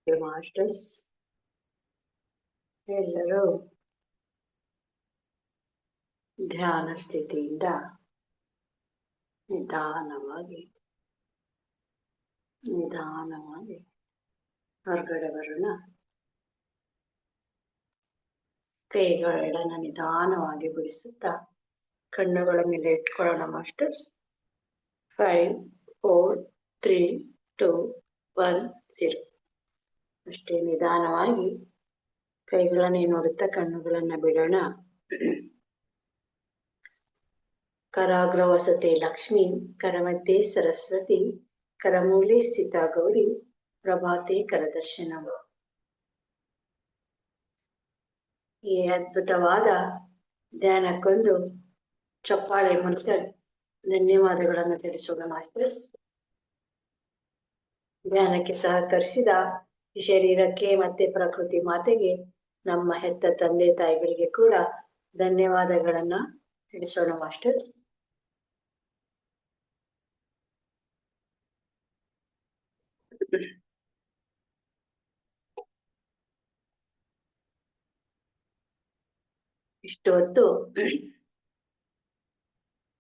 Masters ಎಲ್ಲರೂ ಧ್ಯಾನ ಸ್ಥಿತಿಯಿಂದ ನಿಧಾನವಾಗಿ ಹೊರಗಡೆ ಬರೋಣ. ಕೈಗಳೆಡನ ನಿಧಾನವಾಗಿ ಬಿಡಿಸುತ್ತಾ ಕಣ್ಣುಗಳ ಮೇಲೆ ಇಟ್ಕೊಳ್ಳೋಣ ಮಾಸ್ಟರ್ಸ್. 5, 4, 3, 2, 1, 0. ಅಷ್ಟೇ ನಿಧಾನವಾಗಿ ಕೈಗಳನ್ನೇ ನೋಡುತ್ತಾ ಕಣ್ಣುಗಳನ್ನ ಬಿಡೋಣ. ಕರಾಗ್ರ ವಸತೆ ಲಕ್ಷ್ಮಿ, ಕರಮಧ್ಯೆ ಸರಸ್ವತಿ, ಕರಮೂಲೆ ಸ್ಥಿತ ಗೌರಿ, ಪ್ರಭಾತೆ ಕರದರ್ಶನಂ. ಈ ಅದ್ಭುತವಾದ ಧ್ಯಾನಕ್ಕೊಂದು ಚಪ್ಪಾಳೆ ಮೂಲಕ ಧನ್ಯವಾದಗಳನ್ನು ತಿಳಿಸೋಣ ಮಾಸ್ಟರ್ಸ್. ಧ್ಯಾನಕ್ಕೆ ಸಹಕರಿಸಿದ ಶರೀರಕ್ಕೆ ಮತ್ತೆ ಪ್ರಕೃತಿ ಮಾತೆಗೆ, ನಮ್ಮ ಹೆತ್ತ ತಂದೆ ತಾಯಿಗಳಿಗೆ ಕೂಡ ಧನ್ಯವಾದಗಳನ್ನ ತಿಳಿಸೋಣ ಮಾಸ್ಟರ್ಸ್. ಇಷ್ಟು ಹೊತ್ತು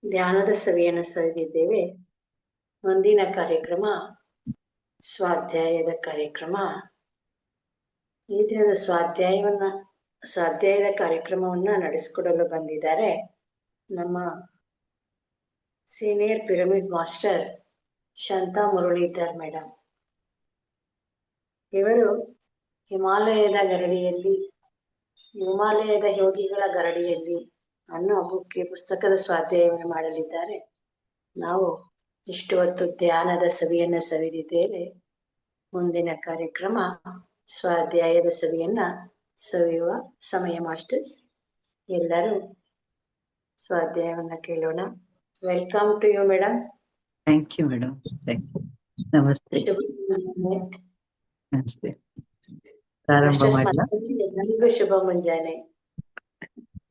ಧ್ಯಾನದ ಸವಿಯನ್ನು ಸವಿದಿದ್ದೇವೆ. ಮುಂದಿನ ಕಾರ್ಯಕ್ರಮ ಸ್ವಾಧ್ಯಾಯದ ಕಾರ್ಯಕ್ರಮ. ಈ ದಿನದ ಸ್ವಾಧ್ಯಾಯದ ಕಾರ್ಯಕ್ರಮವನ್ನ ನಡೆಸಿಕೊಡಲು ಬಂದಿದ್ದಾರೆ ನಮ್ಮ senior pyramid master Shanta Muralidhar madam. ಇವರು ಹಿಮಾಲಯದ ಯೋಗಿಗಳ ಗರಡಿಯಲ್ಲಿ ಅನ್ನೋ ಪುಸ್ತಕದ ಸ್ವಾಧ್ಯಾಯವನ್ನು ಮಾಡಲಿದ್ದಾರೆ. ನಾವು ಇಷ್ಟು ಹೊತ್ತು ಧ್ಯಾನದ ಸವಿಯನ್ನ ಸವಿದಿದ್ದೇವೆ. ಮುಂದಿನ ಕಾರ್ಯಕ್ರಮ ಸ್ವಾಧ್ಯಾಯದ ಸವಿಯನ್ನ ಸವಿಯುವ ಸಮಯ ಮಾಸ್ಟರ್ಸ್. ಎಲ್ಲರೂ ಸ್ವಾಧ್ಯಾಯವನ್ನ ಕೇಳೋಣ. Welcome to you madam. Thank you madam. ನಮಸ್ತೆ. ನಮಸ್ತೆ. ಪ್ರಾರಂಭ ಮಾಡಲ? ಎಲ್ಲರಿಗೂ ಶುಭ ಮುಂಜಾನೆ.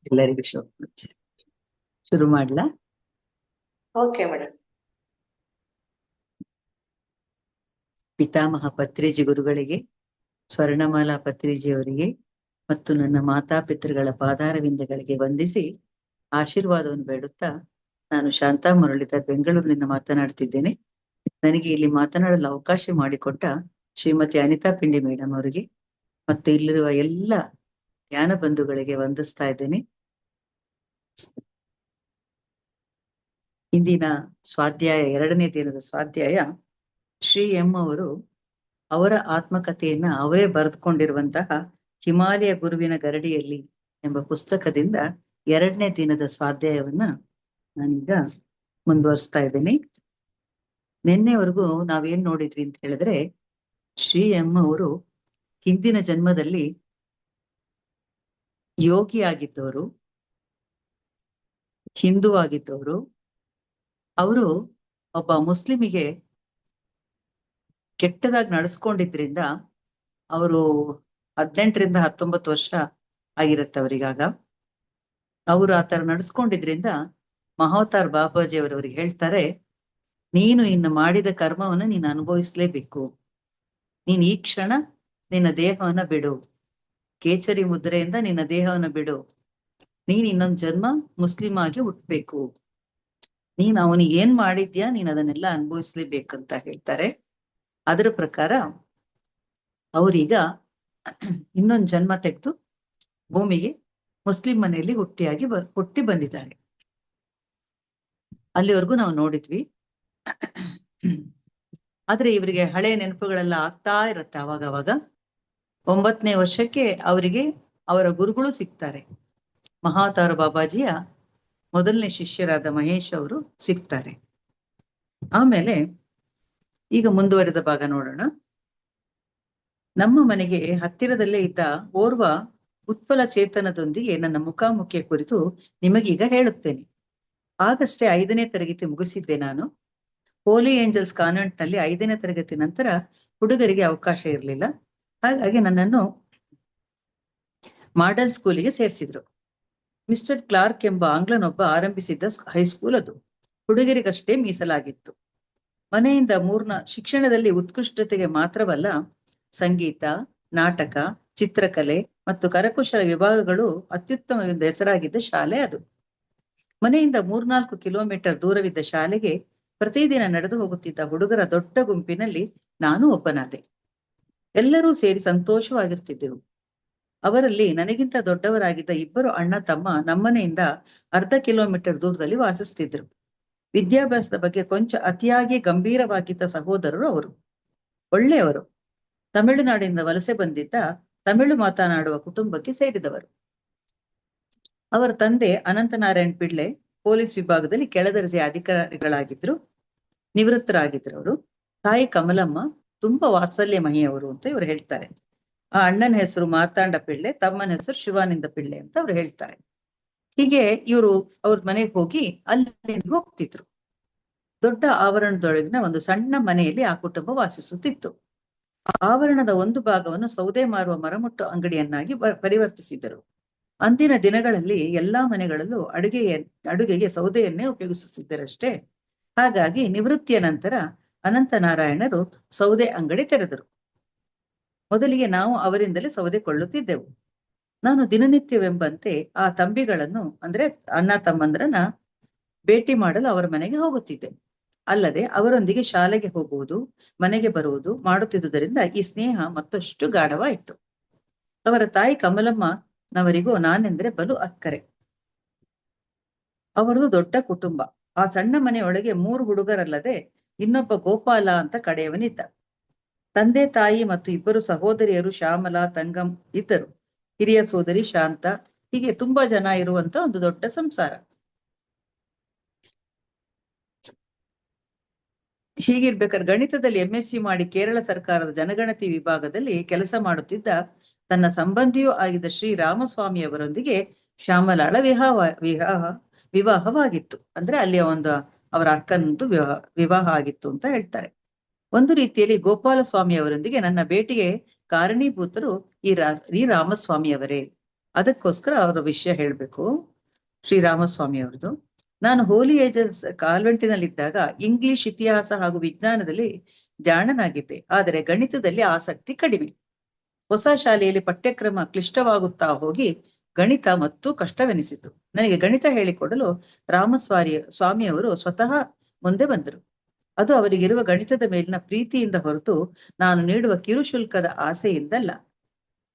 ಎಲ್ಲರಿಗೂ ಶುಭ ಮುಂಜಾನೆ. ಶುರು ಮಾಡ್ಲಾ? Okay madam. ಪಿತಾಮಹ ಪತ್ರಿಜಿ ಗುರುಗಳಿಗೆ, ಸ್ವರ್ಣಮಾಲಾ ಪತ್ರಿಜಿಯವರಿಗೆ ಮತ್ತು ನನ್ನ ಮಾತಾಪಿತೃಗಳ ಪಾದಾರವಿಂದಗಳಿಗೆ ವಂದಿಸಿ ಆಶೀರ್ವಾದವನ್ನು ಬೇಡುತ್ತಾ, ನಾನು ಶಾಂತಾ ಮುರಳೀಧರ್ ಬೆಂಗಳೂರಿನಿಂದ ಮಾತನಾಡ್ತಿದ್ದೇನೆ. ನನಗೆ ಇಲ್ಲಿ ಮಾತನಾಡಲು ಅವಕಾಶ ಮಾಡಿಕೊಟ್ಟ ಶ್ರೀಮತಿ ಅನಿತಾ ಪಿಂಡಿ ಮೇಡಮ್ ಅವರಿಗೆ ಮತ್ತು ಇಲ್ಲಿರುವ ಎಲ್ಲ ಧ್ಯಾನ ಬಂಧುಗಳಿಗೆ ವಂದಿಸ್ತಾ ಇದ್ದೇನೆ. ಇಂದಿನ ಸ್ವಾಧ್ಯಾಯ, 2ನೇ ದಿನದ ಸ್ವಾಧ್ಯಾಯ, ಶ್ರೀ ಎಂ ಅವರು ಅವರ ಆತ್ಮಕಥೆಯನ್ನ ಅವರೇ ಬರೆದುಕೊಂಡಿರುವಂತಹ ಹಿಮಾಲಯ ಗುರುವಿನ ಗರಡಿಯಲ್ಲಿ ಎಂಬ ಪುಸ್ತಕದಿಂದ 2ನೇ ದಿನದ ಸ್ವಾಧ್ಯಾಯವನ್ನ ನಾನೀಗ ಮುಂದುವರಿಸ್ತಾ ಇದ್ದೇನೆ. ನಿನ್ನೆವರೆಗೂ ನಾವೇನ್ ನೋಡಿದ್ವಿ ಅಂತ ಹೇಳಿದ್ರೆ, ಶ್ರೀ ಎಂ ಅವರು ಹಿಂದಿನ ಜನ್ಮದಲ್ಲಿ ಯೋಗಿ ಆಗಿದ್ದವರು, ಹಿಂದೂ ಆಗಿದ್ದವರು. ಅವರು ಒಬ್ಬ ಮುಸ್ಲಿಮಿಗೆ ಕೆಟ್ಟದಾಗಿ ನಡೆಸ್ಕೊಂಡಿದ್ರಿಂದ ಅವರು 18ರಿಂದ 19 ವರ್ಷ ಆಗಿರುತ್ತೆ ಅವರಿಗಾಗ. ಅವರು ಆ ತರ ನಡೆಸ್ಕೊಂಡಿದ್ರಿಂದ ಮಹಾವತಾರ್ ಬಾಬಾಜಿ ಅವರವ್ರಿಗೆ ಹೇಳ್ತಾರೆ, ನೀನು ಇನ್ನು ಮಾಡಿದ ಕರ್ಮವನ್ನು ನೀನು ಅನುಭವಿಸ್ಲೇಬೇಕು. ನೀನ್ ಈ ಕ್ಷಣ ನಿನ್ನ ದೇಹವನ್ನ ಬಿಡು, ಕೇಚರಿ ಮುದ್ರೆಯಿಂದ ನಿನ್ನ ದೇಹವನ್ನ ಬಿಡು. ನೀನ್ ಇನ್ನೊಂದು ಜನ್ಮ ಮುಸ್ಲಿಂ ಆಗಿ ಹುಟ್ಬೇಕು. ನೀನ್ ಅವನಿಗೆ ಏನ್ ಮಾಡಿದ್ಯಾ ನೀನ್ ಅದನ್ನೆಲ್ಲ ಅನುಭವಿಸ್ಲೇಬೇಕಂತ ಹೇಳ್ತಾರೆ. ಅದರ ಪ್ರಕಾರ ಅವರೀಗ ಇನ್ನೊಂದು ಜನ್ಮ ತೆಗೆದು ಭೂಮಿಗೆ ಮುಸ್ಲಿಂ ಮನೆಯಲ್ಲಿ ಹುಟ್ಟಿ ಬಂದಿದ್ದಾರೆ. ಅಲ್ಲಿವರೆಗೂ ನಾವು ನೋಡಿದ್ವಿ. ಆದ್ರೆ ಇವರಿಗೆ ಹಳೆ ನೆನಪುಗಳೆಲ್ಲ ಆಗ್ತಾ ಇರತ್ತೆ ಅವಾಗ. 9ನೇ ವರ್ಷಕ್ಕೆ ಅವರಿಗೆ ಅವರ ಗುರುಗಳು ಸಿಗ್ತಾರೆ. ಮಹಾವತಾರ ಬಾಬಾಜಿಯ ಮೊದಲನೇ ಶಿಷ್ಯರಾದ ಮಹೇಶ್ ಅವರು ಸಿಗ್ತಾರೆ. ಆಮೇಲೆ ಈಗ ಮುಂದುವರೆದ ಭಾಗ ನೋಡೋಣ. ನಮ್ಮ ಮನೆಗೆ ಹತ್ತಿರದಲ್ಲೇ ಇದ್ದ ಓರ್ವ ಉತ್ಪಲ ಚೇತನದೊಂದಿಗೆ ನನ್ನ ಮುಖಾಮುಖಿಯ ಕುರಿತು ನಿಮಗೀಗ ಹೇಳುತ್ತೇನೆ. ಆಗಷ್ಟೇ 5ನೇ ತರಗತಿ ಮುಗಿಸಿದ್ದೆ ನಾನು. ಹೋಲಿ ಏಂಜಲ್ಸ್ ಕಾನ್ವೆಂಟ್ ನಲ್ಲಿ 5ನೇ ತರಗತಿ ನಂತರ ಹುಡುಗರಿಗೆ ಅವಕಾಶ ಇರಲಿಲ್ಲ. ಹಾಗಾಗಿ ನನ್ನನ್ನು ಮಾಡೆಲ್ ಸ್ಕೂಲಿಗೆ ಸೇರಿಸಿದ್ರು. ಮಿಸ್ಟರ್ ಕ್ಲಾರ್ಕ್ ಎಂಬ ಆಂಗ್ಲನೊಬ್ಬ ಆರಂಭಿಸಿದ್ದ ಹೈಸ್ಕೂಲ್ ಅದು. ಹುಡುಗರಿಗಷ್ಟೇ ಮೀಸಲಾಗಿತ್ತು. ಮನೆಯಿಂದ ಶಿಕ್ಷಣದಲ್ಲಿ ಉತ್ಕೃಷ್ಟತೆಗೆ ಮಾತ್ರವಲ್ಲ, ಸಂಗೀತ, ನಾಟಕ, ಚಿತ್ರಕಲೆ ಮತ್ತು ಕರಕುಶಲ ವಿಭಾಗಗಳು ಅತ್ಯುತ್ತಮವೆಂದು ಹೆಸರಾಗಿದ್ದ ಶಾಲೆ ಅದು. ಮನೆಯಿಂದ 3-4 ಕಿಲೋಮೀಟರ್ ದೂರವಿದ್ದ ಶಾಲೆಗೆ ಪ್ರತಿದಿನ ನಡೆದು ಹೋಗುತ್ತಿದ್ದ ಹುಡುಗರ ದೊಡ್ಡ ಗುಂಪಿನಲ್ಲಿ ನಾನು ಒಬ್ಬನಾದೆ. ಎಲ್ಲರೂ ಸೇರಿ ಸಂತೋಷವಾಗಿರ್ತಿದ್ದೆವು. ಅವರಲ್ಲಿ ನನಗಿಂತ ದೊಡ್ಡವರಾಗಿದ್ದ 2 ಅಣ್ಣ ತಮ್ಮ ನಮ್ಮನೆಯಿಂದ ಅರ್ಧ ಕಿಲೋಮೀಟರ್ ದೂರದಲ್ಲಿ ವಾಸಿಸುತ್ತಿದ್ದರು. ವಿದ್ಯಾಭ್ಯಾಸದ ಬಗ್ಗೆ ಕೊಂಚ ಅತಿಯಾಗಿ ಗಂಭೀರವಾಗಿದ್ದ ಸಹೋದರರು ಅವರು. ಒಳ್ಳೆಯವರು. ತಮಿಳುನಾಡಿನಿಂದ ವಲಸೆ ಬಂದಿದ್ದ ತಮಿಳು ಮಾತನಾಡುವ ಕುಟುಂಬಕ್ಕೆ ಸೇರಿದವರು. ಅವರ ತಂದೆ ಅನಂತನಾರಾಯಣ್ ಪಿಳ್ಳೆ ಪೊಲೀಸ್ ವಿಭಾಗದಲ್ಲಿ ಕೆಳದರ್ಜೆಯ ಅಧಿಕಾರಿಗಳಾಗಿದ್ರು, ನಿವೃತ್ತರಾಗಿದ್ರು ಅವರು. ತಾಯಿ ಕಮಲಮ್ಮ ತುಂಬಾ ವಾತ್ಸಲ್ಯ ಮಹಿಯವರು ಅಂತ ಇವರು ಹೇಳ್ತಾರೆ. ಆ ಅಣ್ಣನ ಹೆಸರು ಮಾರ್ತಾಂಡ ಪಿಳ್ಳೆ, ತಮ್ಮನ ಹೆಸರು ಶಿವಾನಂದ ಪಿಳ್ಳೆ ಅಂತ ಅವ್ರು ಹೇಳ್ತಾರೆ. ಹೀಗೆ ಇವರು ಅವ್ರ ಮನೆಗೆ ಹೋಗಿ ಅಲ್ಲಿ ಹೋಗ್ತಿದ್ರು. ದೊಡ್ಡ ಆವರಣದೊಳಗಿನ ಒಂದು ಸಣ್ಣ ಮನೆಯಲ್ಲಿ ಆ ಕುಟುಂಬ ವಾಸಿಸುತ್ತಿತ್ತು. ಆವರಣದ ಒಂದು ಭಾಗವನ್ನು ಸೌದೆ ಮಾರುವ ಮರಮುಟ್ಟು ಅಂಗಡಿಯನ್ನಾಗಿ ಪರಿವರ್ತಿಸಿದ್ದರು. ಅಂದಿನ ದಿನಗಳಲ್ಲಿ ಎಲ್ಲಾ ಮನೆಗಳಲ್ಲೂ ಅಡುಗೆಗೆ ಸೌದೆಯನ್ನೇ ಉಪಯೋಗಿಸುತ್ತಿದ್ದರಷ್ಟೇ. ಹಾಗಾಗಿ ನಿವೃತ್ತಿಯ ನಂತರ ಅನಂತನಾರಾಯಣರು ಸೌದೆ ಅಂಗಡಿ ತೆರೆದರು. ಮೊದಲಿಗೆ ನಾವು ಅವರಿಂದಲೇ ಸೌದೆ ಕೊಳ್ಳುತ್ತಿದ್ದೆವು. ನಾನು ದಿನನಿತ್ಯವೆಂಬಂತೆ ಆ ತಂಬಿಗಳನ್ನು ಅಂದ್ರೆ ಅಣ್ಣ ತಮ್ಮಂದ್ರನ್ನ ಭೇಟಿ ಮಾಡಲು ಅವರ ಮನೆಗೆ ಹೋಗುತ್ತಿದ್ದೆ. ಅಲ್ಲದೆ ಅವರೊಂದಿಗೆ ಶಾಲೆಗೆ ಹೋಗುವುದು, ಮನೆಗೆ ಬರುವುದು ಮಾಡುತ್ತಿದ್ದುದರಿಂದ ಈ ಸ್ನೇಹ ಮತ್ತಷ್ಟು ಗಾಢವಾಯಿತು. ಅವರ ತಾಯಿ ಕಮಲಮ್ಮನವರಿಗೂ ನಾನೆಂದ್ರೆ ಬಲು ಅಕ್ಕರೆ. ಅವರದು ದೊಡ್ಡ ಕುಟುಂಬ. ಆ ಸಣ್ಣ ಮನೆಯೊಳಗೆ 3 ಹುಡುಗರಲ್ಲದೆ ಇನ್ನೊಬ್ಬ ಗೋಪಾಲ ಅಂತ ಕಡೆಯವನಿದ್ದ. ತಂದೆ ತಾಯಿ ಮತ್ತು 2 ಸಹೋದರಿಯರು ಶ್ಯಾಮಲಾ, ತಂಗಂ ಇದ್ದರು. ಹಿರಿಯ ಸೋದರಿ ಶಾಂತ. ಹೀಗೆ ತುಂಬಾ ಜನ ಇರುವಂತ ಒಂದು ದೊಡ್ಡ ಸಂಸಾರ. ಹೀಗಿರ್ಬೇಕಾದ್ರೆ ಗಣಿತದಲ್ಲಿ MSc ಮಾಡಿ ಕೇರಳ ಸರ್ಕಾರದ ಜನಗಣತಿ ವಿಭಾಗದಲ್ಲಿ ಕೆಲಸ ಮಾಡುತ್ತಿದ್ದ ತನ್ನ ಸಂಬಂಧಿಯೂ ಆಗಿದ್ದ ಶ್ರೀ ರಾಮಸ್ವಾಮಿಯವರೊಂದಿಗೆ ಶ್ಯಾಮಲಾಳ ವಿವಾಹವಾಗಿತ್ತು. ಅಂದ್ರೆ ಅಲ್ಲಿ ಅವರ ಅಕ್ಕನದು ವಿವಾಹ ಆಗಿತ್ತು ಅಂತ ಹೇಳ್ತಾರೆ. ಒಂದು ರೀತಿಯಲ್ಲಿ ಗೋಪಾಲಸ್ವಾಮಿಯವರೊಂದಿಗೆ ನನ್ನ ಭೇಟಿಗೆ ಕಾರಣೀಭೂತರು ಈ ರಾಮಸ್ವಾಮಿಯವರೇ. ಅದಕ್ಕೋಸ್ಕರ ಅವರ ವಿಷಯ ಹೇಳ್ಬೇಕು. ಶ್ರೀರಾಮಸ್ವಾಮಿಯವರದು. ನಾನು ಹೋಲಿ ಏಜಸ್ ಕಾನ್ವೆಂಟಿನಲ್ಲಿದ್ದಾಗ ಇಂಗ್ಲಿಷ್, ಇತಿಹಾಸ ಹಾಗೂ ವಿಜ್ಞಾನದಲ್ಲಿ ಜಾಣನಾಗಿದ್ದೆ. ಆದರೆ ಗಣಿತದಲ್ಲಿ ಆಸಕ್ತಿ ಕಡಿಮೆ. ಹೊಸ ಶಾಲೆಯಲ್ಲಿ ಪಠ್ಯಕ್ರಮ ಕ್ಲಿಷ್ಟವಾಗುತ್ತಾ ಹೋಗಿ ಗಣಿತ ಮತ್ತೂ ಕಷ್ಟವೆನಿಸಿತು. ನನಗೆ ಗಣಿತ ಹೇಳಿಕೊಡಲು ಸ್ವಾಮಿಯವರು ಸ್ವತಃ ಮುಂದೆ ಬಂದರು. ಅದು ಅವರಿಗಿರುವ ಗಣಿತದ ಮೇಲಿನ ಪ್ರೀತಿಯಿಂದ ಹೊರತು ನಾನು ನೀಡುವ ಕಿರುಶುಲ್ಕದ ಆಸೆಯಿಂದಲ್ಲ.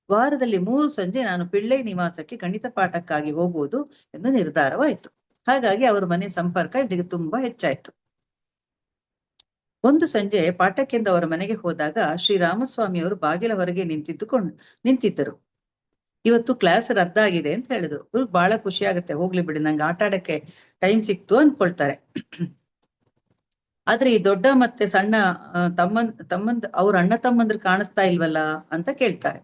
ವಾರದಲ್ಲಿ 3 ಸಂಜೆ ನಾನು ಪಿಳ್ಳೆ ನಿವಾಸಕ್ಕೆ ಗಣಿತ ಪಾಠಕ್ಕಾಗಿ ಹೋಗುವುದು ಎಂದು ನಿರ್ಧಾರವಾಯಿತು. ಹಾಗಾಗಿ ಅವರ ಮನೆ ಸಂಪರ್ಕ ಇವರಿಗೆ ತುಂಬಾ ಹೆಚ್ಚಾಯಿತು. ಒಂದು ಸಂಜೆ ಪಾಠಕ್ಕೆಂದು ಅವರ ಮನೆಗೆ ಹೋದಾಗ ಶ್ರೀರಾಮಸ್ವಾಮಿಯವರು ಬಾಗಿಲ ಹೊರಗೆ ನಿಂತಿದ್ದರು. ಇವತ್ತು ಕ್ಲಾಸ್ ರದ್ದಾಗಿದೆ ಅಂತ ಹೇಳಿದ್ರು. ಇವ್ರಿಗೆ ಬಹಳ ಖುಷಿ ಆಗುತ್ತೆ. ಹೋಗ್ಲಿ ಬಿಡಿ, ನಂಗೆ ಆಟ ಆಡಕ್ಕೆ ಟೈಮ್ ಸಿಕ್ತು ಅನ್ಕೊಳ್ತಾರೆ. ಆದ್ರೆ ಈ ದೊಡ್ಡ ಮತ್ತೆ ಸಣ್ಣ ಅವ್ರ ಅಣ್ಣ ತಮ್ಮಂದ್ರು ಕಾಣಿಸ್ತಾ ಇಲ್ವಲ್ಲ ಅಂತ ಕೇಳ್ತಾರೆ.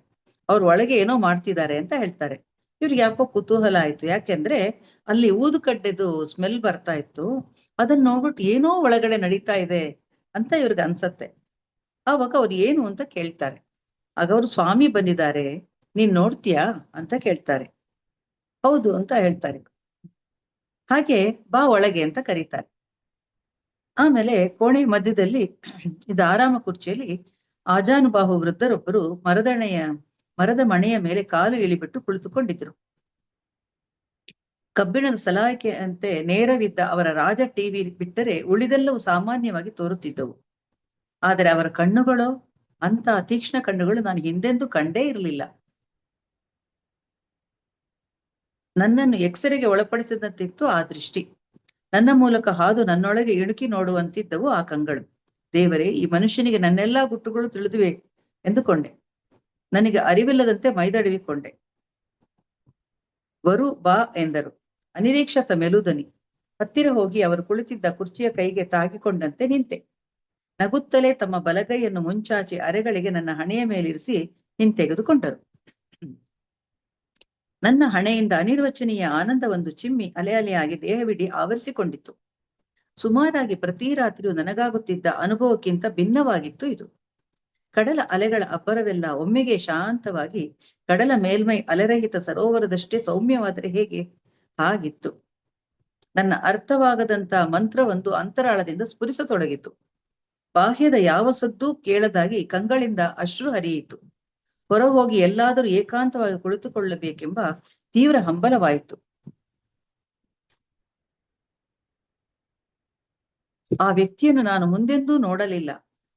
ಅವ್ರ ಒಳಗೆ ಏನೋ ಮಾಡ್ತಿದ್ದಾರೆ ಅಂತ ಹೇಳ್ತಾರೆ. ಇವ್ರಿಗೆ ಯಾಕೋ ಕುತೂಹಲ ಆಯ್ತು. ಯಾಕೆಂದ್ರೆ ಅಲ್ಲಿ ಊದು ಕಡ್ಡೆದು ಸ್ಮೆಲ್ ಬರ್ತಾ ಇತ್ತು. ಅದನ್ನ ನೋಡ್ಬಿಟ್ಟು ಏನೋ ಒಳಗಡೆ ನಡೀತಾ ಇದೆ ಅಂತ ಇವ್ರಿಗೆ ಅನ್ಸತ್ತೆ. ಆವಾಗ ಅವ್ರು ಏನು ಅಂತ ಕೇಳ್ತಾರೆ. ಆಗ ಅವ್ರು ಸ್ವಾಮಿ ಬಂದಿದ್ದಾರೆ, ನೀನ್ ನೋಡ್ತೀಯಾ ಅಂತ ಕೇಳ್ತಾರೆ. ಹೌದು ಅಂತ ಹೇಳ್ತಾರೆ. ಹಾಗೆ ಬಾ ಒಳಗೆ ಅಂತ ಕರೀತಾರೆ. ಆಮೇಲೆ ಕೋಣೆ ಮಧ್ಯದಲ್ಲಿ ಇದು ಆರಾಮ ಕುರ್ಚಿಯಲ್ಲಿ ಆಜಾನುಬಾಹು ವೃದ್ಧರೊಬ್ಬರು ಮರದ ಮಣೆಯ ಮೇಲೆ ಕಾಲು ಇಳಿಬಿಟ್ಟು ಕುಳಿತುಕೊಂಡಿದ್ರು. ಕಬ್ಬಿಣದ ಸಲಾಕೆಯಂತೆ ನೇರವಿದ್ದ ಅವರ ರಾಜ ಟಿವಿ ಬಿಟ್ಟರೆ ಉಳಿದೆಲ್ಲವೂ ಸಾಮಾನ್ಯವಾಗಿ ತೋರುತ್ತಿದ್ದವು. ಆದರೆ ಅವರ ಕಣ್ಣುಗಳು, ಅಂತ ತೀಕ್ಷ್ಣ ಕಣ್ಣುಗಳು ನಾನು ಹಿಂದೆಂದೂ ಕಂಡೇ ಇರಲಿಲ್ಲ. ನನ್ನನ್ನು ಎಕ್ಸರೆಗೆ ಒಳಪಡಿಸಿದಂತಿತ್ತು ಆ ದೃಷ್ಟಿ. ನನ್ನ ಮೂಲಕ ಹಾದು ನನ್ನೊಳಗೆ ಇಣುಕಿ ನೋಡುವಂತಿದ್ದವು ಆ ಕಂಗಳು. ದೇವರೇ, ಈ ಮನುಷ್ಯನಿಗೆ ನನ್ನೆಲ್ಲಾ ಗುಟ್ಟುಗಳು ತಿಳಿದುವೆ ಎಂದುಕೊಂಡೆ. ನನಗೆ ಅರಿವಿಲ್ಲದಂತೆ ಮೈದಡಿವಿಕೊಂಡೆ. ಬರು ಬಾ ಎಂದರು. ಅನಿರೀಕ್ಷಿತ ಮೆಲುದನಿ. ಹತ್ತಿರ ಹೋಗಿ ಅವರು ಕುಳಿತಿದ್ದ ಕುರ್ಚಿಯ ಕೈಗೆ ತಾಗಿಕೊಂಡಂತೆ ನಿಂತೆ. ನಗುತ್ತಲೇ ತಮ್ಮ ಬಲಗೈಯನ್ನು ಮುಂಚಾಚಿ ಅರೆಗಳಿಗೆ ನನ್ನ ಹಣೆಯ ಮೇಲಿರಿಸಿ ಹಿಂತೆಗೆದುಕೊಂಡರು. ನನ್ನ ಹಣೆಯಿಂದ ಅನಿರ್ವಚನೀಯ ಆನಂದವೊಂದು ಚಿಮ್ಮಿ ಅಲೆ ಅಲೆಯಾಗಿ ದೇಹವಿಡೀ ಆವರಿಸಿಕೊಂಡಿತ್ತು. ಸುಮಾರಾಗಿ ಪ್ರತಿ ರಾತ್ರಿಯೂ ನನಗಾಗುತ್ತಿದ್ದ ಅನುಭವಕ್ಕಿಂತ ಭಿನ್ನವಾಗಿತ್ತು ಇದು. ಕಡಲ ಅಲೆಗಳ ಅಬ್ಬರವೆಲ್ಲ ಒಮ್ಮೆಗೆ ಶಾಂತವಾಗಿ ಕಡಲ ಮೇಲ್ಮೈ ಅಲೆರಹಿತ ಸರೋವರದಷ್ಟೇ ಸೌಮ್ಯವಾದರೆ ಹೇಗೆ ಹಾಗಿತ್ತು. ನನ್ನ ಅರ್ಥವಾಗದಂತ ಮಂತ್ರವೊಂದು ಅಂತರಾಳದಿಂದ ಸ್ಫುರಿಸತೊಡಗಿತು. ಬಾಹ್ಯದ ಯಾವ ಸದ್ದೂ ಕೇಳದಾಗಿ ಕಂಗಳಿಂದ ಅಶ್ರು ಹರಿಯಿತು. ಹೊರಹೋಗಿ ಎಲ್ಲಾದರೂ ಏಕಾಂತವಾಗಿ ಕುಳಿತುಕೊಳ್ಳಬೇಕೆಂಬ ತೀವ್ರ ಹಂಬಲವಾಯಿತು. ಆ ವ್ಯಕ್ತಿಯನ್ನು ನಾನು ಮುಂದೆಂದೂ ನೋಡಲಿಲ್ಲ.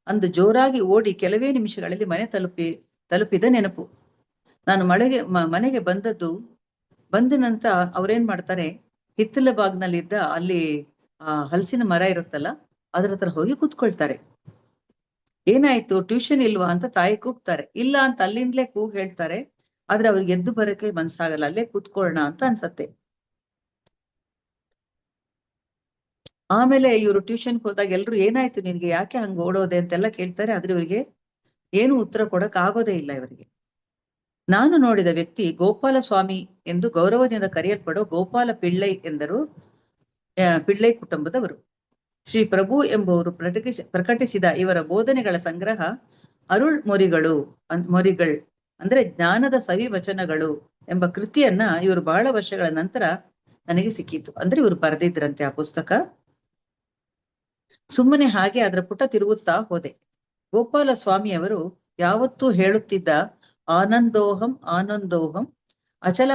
ಅಂದು ಜೋರಾಗಿ ಓಡಿ ಕೆಲವೇ ನಿಮಿಷಗಳಲ್ಲಿ ಮನೆ ತಲುಪಿದ ನೆನಪು. ನಾನು ಮನೆಗೆ ಬಂದ ನಂತರ ಅವ್ರೇನ್ ಮಾಡ್ತಾರೆ, ಹಿತ್ತಲ ಬಾಗ್ನಲ್ಲಿದ್ದ ಅಲ್ಲಿ ಹಲಸಿನ ಮರ ಇರುತ್ತಲ್ಲ, ಅದ್ರ ಹತ್ರ ಹೋಗಿ ಕೂತ್ಕೊಳ್ತಾರೆ. ಏನಾಯ್ತು, ಟ್ಯೂಷನ್ ಇಲ್ವಾ ಅಂತ ತಾಯಿ ಕೂಗ್ತಾರೆ. ಇಲ್ಲ ಅಂತ ಅಲ್ಲಿಂದಲೇ ಕೂಗ್ ಹೇಳ್ತಾರೆ. ಆದ್ರೆ ಅವ್ರಿಗೆ ಎದ್ದು ಬರಕ್ಕೆ ಮನ್ಸಾಗಲ್ಲ, ಅಲ್ಲೇ ಕೂತ್ಕೊಳ್ಳೋಣ ಅಂತ ಅನ್ಸತ್ತೆ. ಆಮೇಲೆ ಇವರು ಟ್ಯೂಷನ್ಗೆ ಹೋದಾಗ ಎಲ್ರು ಏನಾಯ್ತು ನಿನ್ಗೆ, ಯಾಕೆ ಹಂಗ ಓಡೋದೆ ಅಂತೆಲ್ಲ ಕೇಳ್ತಾರೆ. ಆದ್ರೆ ಇವರಿಗೆ ಏನು ಉತ್ತರ ಕೊಡಕ್ ಆಗೋದೇ ಇಲ್ಲ ಇವರಿಗೆ. ನಾನು ನೋಡಿದ ವ್ಯಕ್ತಿ ಗೋಪಾಲ ಸ್ವಾಮಿ ಎಂದು ಗೌರವದಿಂದ ಕರೆಯಲ್ಪಡೋ ಗೋಪಾಲ ಪಿಳ್ಳೈ ಎಂದರು. ಪಿಳ್ಳೈ ಕುಟುಂಬದವರು. ಶ್ರೀ ಪ್ರಭು ಎಂಬುವರು ಪ್ರಕಟಿಸಿದ ಇವರ ಬೋಧನೆಗಳ ಸಂಗ್ರಹ ಅರುಳ್ ಮೊರಿಗಳು ಅಂದ್ರೆ ಜ್ಞಾನದ ಸವಿ ವಚನಗಳು ಎಂಬ ಕೃತಿಯನ್ನ ಇವರು ಬಹಳ ವರ್ಷಗಳ ನಂತರ ನನಗೆ ಸಿಕ್ಕಿತು. ಅಂದ್ರೆ ಇವರು ಬರೆದಿದ್ರಂತೆ ಆ ಪುಸ್ತಕ. ಸುಮ್ಮನೆ ಹಾಗೆ ಅದರ ಪುಟ ತಿರುಗುತ್ತಾ ಹೋದೆ. ಗೋಪಾಲ ಸ್ವಾಮಿಯವರು ಯಾವತ್ತೂ ಹೇಳುತ್ತಿದ್ದ ಆನಂದೋಹಂ ಆನಂದೋಹಂ ಅಚಲ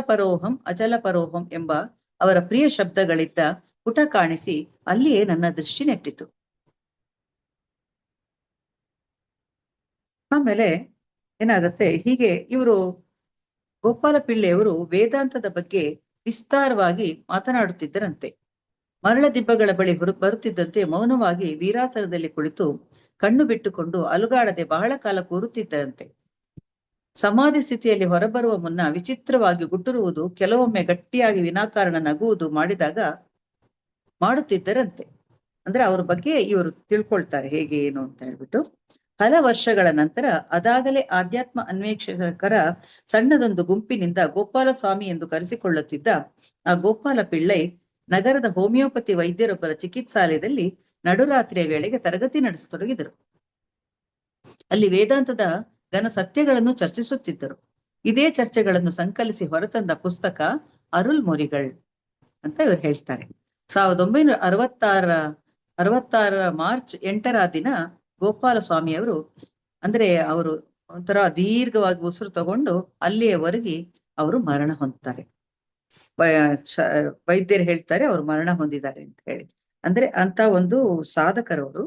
ಪರೋಹಂ ಎಂಬ ಅವರ ಪ್ರಿಯ ಶಬ್ದಗಳಿದ್ದ ಪುಟ ಕಾಣಿಸಿ ಅಲ್ಲಿಯೇ ನನ್ನ ದೃಷ್ಟಿ ನೆಟ್ಟಿತು. ಆಮೇಲೆ ಏನಾಗುತ್ತೆ, ಹೀಗೆ ಇವರು ಗೋಪಾಲ ಪಿಳ್ಳೆಯವರು ವೇದಾಂತದ ಬಗ್ಗೆ ವಿಸ್ತಾರವಾಗಿ ಮಾತನಾಡುತ್ತಿದ್ದರಂತೆ. ಮರಳ ದಿಬ್ಬಗಳ ಬಳಿ ಬರುತ್ತಿದ್ದಂತೆ ಮೌನವಾಗಿ ವೀರಾಸನದಲ್ಲಿ ಕುಳಿತು ಕಣ್ಣು ಬಿಟ್ಟುಕೊಂಡು ಅಲುಗಾಡದೆ ಬಹಳ ಕಾಲ ಕೂರುತ್ತಿದ್ದರಂತೆ. ಸಮಾಧಿ ಸ್ಥಿತಿಯಲ್ಲಿ ಹೊರಬರುವ ಮುನ್ನ ವಿಚಿತ್ರವಾಗಿ ಗುಟ್ಟುರುವುದು, ಕೆಲವೊಮ್ಮೆ ಗಟ್ಟಿಯಾಗಿ ವಿನಾಕಾರಣ ನಗುವುದು ಮಾಡುತ್ತಿದ್ದರಂತೆ. ಅಂದ್ರೆ ಅವ್ರ ಬಗ್ಗೆ ಇವರು ತಿಳ್ಕೊಳ್ತಾರೆ ಹೇಗೆ ಏನು ಅಂತ ಹೇಳ್ಬಿಟ್ಟು. ಹಲ ವರ್ಷಗಳ ನಂತರ ಅದಾಗಲೇ ಆಧ್ಯಾತ್ಮ ಅನ್ವೇಷಕರ ಸಣ್ಣದೊಂದು ಗುಂಪಿನಿಂದ ಗೋಪಾಲ ಸ್ವಾಮಿ ಎಂದು ಕರೆಸಿಕೊಳ್ಳುತ್ತಿದ್ದ ಆ ಗೋಪಾಲ ಪಿಳ್ಳೈ ನಗರದ ಹೋಮಿಯೋಪತಿ ವೈದ್ಯರೊಬ್ಬರ ಚಿಕಿತ್ಸಾಲಯದಲ್ಲಿ ನಡುರಾತ್ರಿಯ ವೇಳೆಗೆ ತರಗತಿ ನಡೆಸತೊಡಗಿದರು. ಅಲ್ಲಿ ವೇದಾಂತದ ಘನ ಸತ್ಯಗಳನ್ನು ಚರ್ಚಿಸುತ್ತಿದ್ದರು. ಇದೇ ಚರ್ಚೆಗಳನ್ನು ಸಂಕಲಿಸಿ ಹೊರತಂದ ಪುಸ್ತಕ ಅರುಳ್ ಮೊರಿಗಳ್ ಅಂತ ಇವರು ಹೇಳ್ತಾರೆ. 1966 ಮಾರ್ಚ್ 8ರ ದಿನ ಗೋಪಾಲ ಸ್ವಾಮಿಯವರು, ಅಂದ್ರೆ ಅವರು ಒಂಥರ ದೀರ್ಘವಾಗಿ ಉಸಿರು ತಗೊಂಡು ಅಲ್ಲಿಯವರೆಗೆ ಅವರು ಮರಣ ಹೊಂದ್ತಾರೆ. ವೈದ್ಯರು ಹೇಳ್ತಾರೆ ಅವರು ಮರಣ ಹೊಂದಿದ್ದಾರೆ ಅಂತ ಹೇಳಿ. ಅಂದ್ರೆ ಅಂತ ಒಂದು ಸಾಧಕರವರು.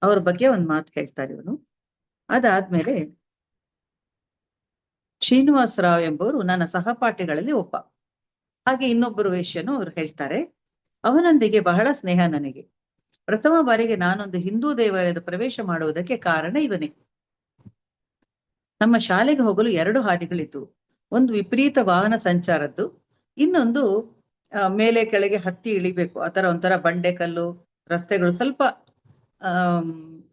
ಅವ್ರ ಬಗ್ಗೆ ಒಂದು ಮಾತು ಹೇಳ್ತಾರೆ ಇವನು. ಅದಾದ್ಮೇಲೆ ಶ್ರೀನಿವಾಸ ರಾವ್ ಎಂಬುವರು ನನ್ನ ಸಹಪಾಠಿಗಳಲ್ಲಿ ಒಬ್ಬ. ಹಾಗೆ ಇನ್ನೊಬ್ಬರು ವೇಶ್ಯನು ಅವರು ಹೇಳ್ತಾರೆ, ಅವನೊಂದಿಗೆ ಬಹಳ ಸ್ನೇಹ ನನಗೆ. ಪ್ರಥಮ ಬಾರಿಗೆ ನಾನೊಂದು ಹಿಂದೂ ದೇವಾಲಯದ ಪ್ರವೇಶ ಮಾಡುವುದಕ್ಕೆ ಕಾರಣ ಇವನೇ. ನಮ್ಮ ಶಾಲೆಗೆ ಹೋಗಲು 2 ಹಾದಿಗಳಿದ್ದು, ಒಂದು ವಿಪರೀತ ವಾಹನ ಸಂಚಾರದ್ದು, ಇನ್ನೊಂದು ಮೇಲೆ ಕೆಳಗೆ ಹತ್ತಿ ಇಳಿಬೇಕು. ಆತರ ಒಂಥರ ಬಂಡೆ ಕಲ್ಲು ರಸ್ತೆಗಳು, ಸ್ವಲ್ಪ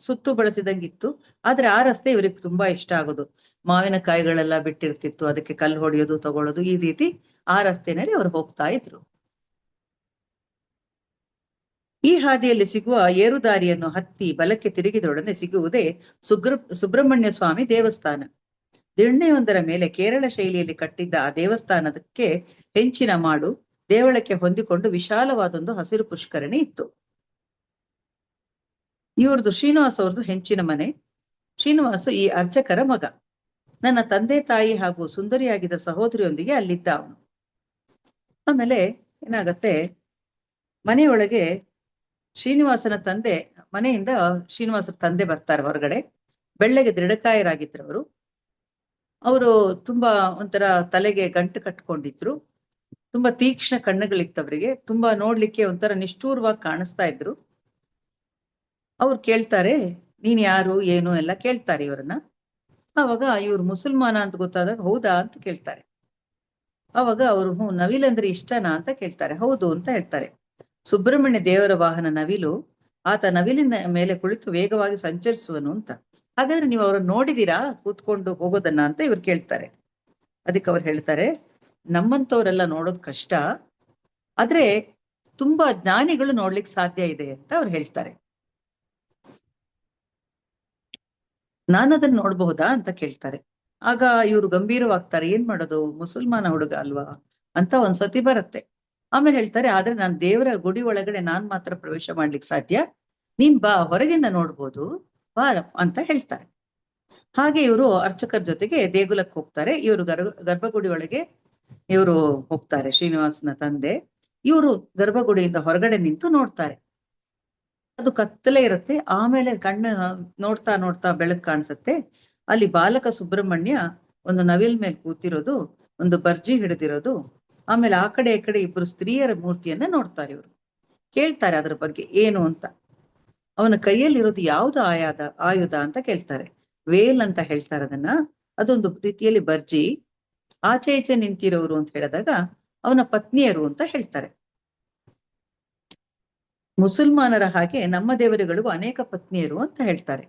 ಸುತ್ತು ಬಳಸಿದಂಗಿತ್ತು. ಆದ್ರೆ ಆ ರಸ್ತೆ ಇವರಿಗೆ ತುಂಬಾ ಇಷ್ಟ ಆಗೋದು. ಮಾವಿನಕಾಯಿಗಳೆಲ್ಲ ಬಿಟ್ಟಿರ್ತಿತ್ತು, ಅದಕ್ಕೆ ಕಲ್ಲು ಹೊಡೆಯೋದು ತಗೊಳ್ಳೋದು, ಈ ರೀತಿ ಆ ರಸ್ತೆನಲ್ಲಿ ಅವರು ಹೋಗ್ತಾ ಇದ್ರು. ಈ ಹಾದಿಯಲ್ಲಿ ಸಿಗುವ ಏರುದಾರಿಯನ್ನು ಹತ್ತಿ ಬಲಕ್ಕೆ ತಿರುಗಿದೊಡನೆ ಸಿಗುವುದೇ ಸುಬ್ರಹ್ಮಣ್ಯ ಸ್ವಾಮಿ ದೇವಸ್ಥಾನ. ದಿಣ್ಣೆಯೊಂದರ ಮೇಲೆ ಕೇರಳ ಶೈಲಿಯಲ್ಲಿ ಕಟ್ಟಿದ್ದ ಆ ದೇವಸ್ಥಾನಕ್ಕೆ ಹೆಂಚಿನ ಮಾಡು, ದೇವಳಕ್ಕೆ ಹೊಂದಿಕೊಂಡು ವಿಶಾಲವಾದೊಂದು ಹಸಿರು ಪುಷ್ಕರಣಿ ಇತ್ತು. ಇವ್ರದ್ದು ಶ್ರೀನಿವಾಸ ಅವ್ರದ್ದು ಹೆಂಚಿನ ಮನೆ. ಶ್ರೀನಿವಾಸ ಈ ಅರ್ಚಕರ ಮಗ. ನನ್ನ ತಂದೆ ತಾಯಿ ಹಾಗೂ ಸುಂದರಿಯಾಗಿದ್ದ ಸಹೋದರಿಯೊಂದಿಗೆ ಅಲ್ಲಿದ್ದ ಅವನು. ಆಮೇಲೆ ಏನಾಗತ್ತೆ, ಮನೆಯೊಳಗೆ ಶ್ರೀನಿವಾಸನ ತಂದೆ, ಮನೆಯಿಂದ ಶ್ರೀನಿವಾಸನ ತಂದೆ ಬರ್ತಾರೆ ಹೊರಗಡೆ. ಬೆಳ್ಳಗೆ ದೃಢಕಾಯರಾಗಿದ್ರು ಅವರು. ಅವರು ತುಂಬಾ ಒಂಥರ ತಲೆಗೆ ಗಂಟು ಕಟ್ಕೊಂಡಿದ್ರು. ತುಂಬಾ ತೀಕ್ಷ್ಣ ಕಣ್ಣುಗಳಿತ್ತವರಿಗೆ. ತುಂಬಾ ನೋಡ್ಲಿಕ್ಕೆ ಒಂಥರ ನಿಷ್ಠೂರವಾಗಿ ಕಾಣಿಸ್ತಾ ಇದ್ರು. ಅವ್ರು ಕೇಳ್ತಾರೆ, ನೀನ್ ಯಾರು ಏನು ಎಲ್ಲ ಕೇಳ್ತಾರೆ ಇವರನ್ನ. ಆವಾಗ ಇವ್ರು ಮುಸಲ್ಮಾನ ಅಂತ ಗೊತ್ತಾದಾಗ ಹೌದಾ ಅಂತ ಕೇಳ್ತಾರೆ. ಅವಾಗ ಅವರು ನವಿಲಂದ್ರೆ ಇಷ್ಟನಾ ಅಂತ ಕೇಳ್ತಾರೆ. ಹೌದು ಅಂತ ಹೇಳ್ತಾರೆ. ಸುಬ್ರಹ್ಮಣ್ಯ ದೇವರ ವಾಹನ ನವಿಲು, ಆತ ನವಿಲಿನ ಮೇಲೆ ಕುಳಿತು ವೇಗವಾಗಿ ಸಂಚರಿಸುವನು ಅಂತ. ಹಾಗಾದ್ರೆ ನೀವು ಅವ್ರನ್ನ ನೋಡಿದೀರಾ ಕೂತ್ಕೊಂಡು ಹೋಗೋದನ್ನ ಅಂತ ಇವ್ರು ಕೇಳ್ತಾರೆ. ಅದಕ್ಕೆ ಅವ್ರು ಹೇಳ್ತಾರೆ, ನಮ್ಮಂತವ್ರೆಲ್ಲ ನೋಡೋದು ಕಷ್ಟ, ಆದ್ರೆ ತುಂಬಾ ಜ್ಞಾನಿಗಳು ನೋಡ್ಲಿಕ್ಕೆ ಸಾಧ್ಯ ಇದೆ ಅಂತ ಅವ್ರು ಹೇಳ್ತಾರೆ. ನಾನದನ್ನ ನೋಡ್ಬಹುದಾ ಅಂತ ಕೇಳ್ತಾರೆ. ಆಗ ಇವ್ರು ಗಂಭೀರವಾಗ್ತಾರೆ, ಏನ್ ಮಾಡೋದು, ಮುಸಲ್ಮಾನ ಹುಡುಗ ಅಲ್ವಾ ಅಂತ ಒಂದ್ಸತಿ ಬರುತ್ತೆ. ಆಮೇಲೆ ಹೇಳ್ತಾರೆ, ಆದ್ರೆ ನಾನ್ ದೇವರ ಗುಡಿ ಒಳಗಡೆ ನಾನ್ ಮಾತ್ರ ಪ್ರವೇಶ ಮಾಡ್ಲಿಕ್ಕೆ ಸಾಧ್ಯ, ನೀನ್ ಬಾ, ಹೊರಗಿಂದ ನೋಡ್ಬೋದು, ಬಾ ಅಂತ ಹೇಳ್ತಾರೆ. ಹಾಗೆ ಇವರು ಅರ್ಚಕರ ಜೊತೆಗೆ ದೇಗುಲಕ್ಕೆ ಹೋಗ್ತಾರೆ. ಇವರು ಗರ್ಭಗುಡಿ ಒಳಗೆ ಇವರು ಹೋಗ್ತಾರೆ, ಶ್ರೀನಿವಾಸನ ತಂದೆ. ಇವರು ಗರ್ಭಗುಡಿಯಿಂದ ಹೊರಗಡೆ ನಿಂತು ನೋಡ್ತಾರೆ. ಅದು ಕತ್ತಲೆ ಇರುತ್ತೆ. ಆಮೇಲೆ ಕಣ್ಣು ನೋಡ್ತಾ ನೋಡ್ತಾ ಬೆಳಕು ಕಾಣಿಸುತ್ತೆ. ಅಲ್ಲಿ ಬಾಲಕ ಸುಬ್ರಹ್ಮಣ್ಯ ಒಂದು ನವಿಲ್ ಮೇಲೆ ಕೂತಿರೋದು, ಒಂದು ಬರ್ಜಿ ಹಿಡಿದಿರೋದು, ಆಮೇಲೆ ಆ ಕಡೆ ಈ ಕಡೆ ಇಬ್ಬರು ಸ್ತ್ರೀಯರ ಮೂರ್ತಿಯನ್ನ ನೋಡ್ತಾರೆ. ಇವರು ಕೇಳ್ತಾರೆ ಅದ್ರ ಬಗ್ಗೆ ಏನು ಅಂತ. ಅವನ ಕೈಯಲ್ಲಿರೋದು ಯಾವ್ದು ಆಯುಧ ಅಂತ ಕೇಳ್ತಾರೆ. ವೇಲ್ ಅಂತ ಹೇಳ್ತಾರೆ ಅದನ್ನ. ಅದೊಂದು ರೀತಿಯಲ್ಲಿ ಬರ್ಜಿ. ಆಚೆ ಈಚೆ ನಿಂತಿರೋರು ಅಂತ ಹೇಳಿದಾಗ ಅವನ ಪತ್ನಿಯರು ಅಂತ ಹೇಳ್ತಾರೆ. ಮುಸಲ್ಮಾನರ ಹಾಗೆ ನಮ್ಮ ದೇವರುಗಳಿಗೂ ಅನೇಕ ಪತ್ನಿಯರು ಅಂತ ಹೇಳ್ತಾರೆ.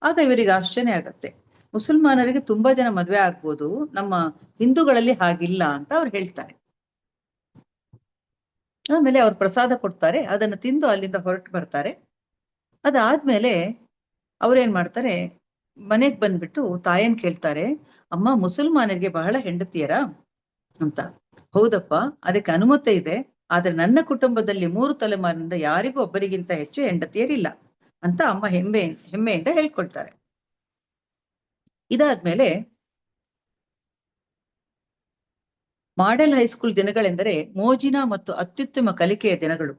ಆಗ ಇವರಿಗೆ ಆಶ್ಚರ್ಯ ಆಗತ್ತೆ. ಮುಸಲ್ಮಾನರಿಗೆ ತುಂಬಾ ಜನ ಮದ್ವೆ ಆಗ್ಬೋದು, ನಮ್ಮ ಹಿಂದೂಗಳಲ್ಲಿ ಹಾಗಿಲ್ಲ ಅಂತ ಅವ್ರು ಹೇಳ್ತಾರೆ. ಆಮೇಲೆ ಅವ್ರು ಪ್ರಸಾದ ಕೊಡ್ತಾರೆ, ಅದನ್ನು ತಿಂದು ಅಲ್ಲಿಂದ ಹೊರಟು ಬರ್ತಾರೆ. ಅದಾದ್ಮೇಲೆ ಅವ್ರೇನ್ ಮಾಡ್ತಾರೆ, ಮನೆಗ್ ಬಂದ್ಬಿಟ್ಟು ತಾಯನ್ ಕೇಳ್ತಾರೆ, ಅಮ್ಮ ಮುಸಲ್ಮಾನರಿಗೆ ಬಹಳ ಹೆಂಡತಿಯರ ಅಂತ. ಹೌದಪ್ಪ, ಅದಕ್ಕೆ ಅನುಮತಿ ಇದೆ, ಆದ್ರೆ ನನ್ನ ಕುಟುಂಬದಲ್ಲಿ 3 ತಲೆಮಾರಿನಿಂದ ಯಾರಿಗೂ ಒಬ್ಬರಿಗಿಂತ ಹೆಚ್ಚು ಹೆಂಡತಿಯರಿಲ್ಲ ಅಂತ ಅಮ್ಮ ಹೆಮ್ಮೆಯಿಂದ ಹೇಳ್ಕೊಳ್ತಾರೆ. ಇದಾದ್ಮೇಲೆ ಮಾಡೆಲ್ ಹೈಸ್ಕೂಲ್ ದಿನಗಳೆಂದರೆ ಮೋಜಿನ ಮತ್ತು ಅತ್ಯುತ್ತಮ ಕಲಿಕೆಯ ದಿನಗಳು.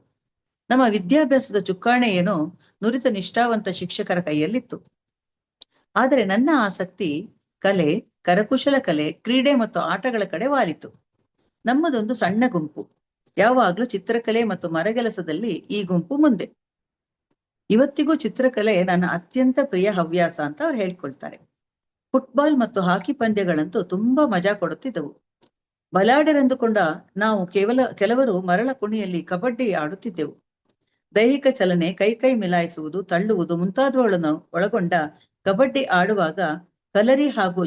ನಮ್ಮ ವಿದ್ಯಾಭ್ಯಾಸದ ಚುಕ್ಕಾಣಿ ಏನೋ ನುರಿತ ನಿಷ್ಠಾವಂತ ಶಿಕ್ಷಕರ ಕೈಯಲ್ಲಿತ್ತು. ಆದರೆ ನನ್ನ ಆಸಕ್ತಿ ಕಲೆ, ಕರಕುಶಲ ಕಲೆ, ಕ್ರೀಡೆ ಮತ್ತು ಆಟಗಳ ಕಡೆ ವಾಲಿತು. ನಮ್ಮದೊಂದು ಸಣ್ಣ ಗುಂಪು. ಯಾವಾಗ್ಲೂ ಚಿತ್ರಕಲೆ ಮತ್ತು ಮರಗೆಲಸದಲ್ಲಿ ಈ ಗುಂಪು ಮುಂದೆ. ಇವತ್ತಿಗೂ ಚಿತ್ರಕಲೆ ನನ್ನ ಅತ್ಯಂತ ಪ್ರಿಯ ಹವ್ಯಾಸ ಅಂತ ಅವ್ರು ಹೇಳ್ಕೊಳ್ತಾರೆ. ಫುಟ್ಬಾಲ್ ಮತ್ತು ಹಾಕಿ ಪಂದ್ಯಗಳಂತೂ ತುಂಬಾ ಮಜಾ ಕೊಡುತ್ತಿದ್ದವು. ಬಲಾಢ್ಯರೆಂದುಕೊಂಡ ನಾವು ಕೆಲವರು ಮರಳ ಕುಣಿಯಲ್ಲಿ ಕಬಡ್ಡಿ ಆಡುತ್ತಿದ್ದೆವು. ದೈಹಿಕ ಚಲನೆ, ಕೈ ಮಿಲಾಯಿಸುವುದು, ತಳ್ಳುವುದು ಮುಂತಾದವುಗಳನ್ನು ಒಳಗೊಂಡ ಕಬಡ್ಡಿ ಆಡುವಾಗ ಕಲರಿ ಹಾಗೂ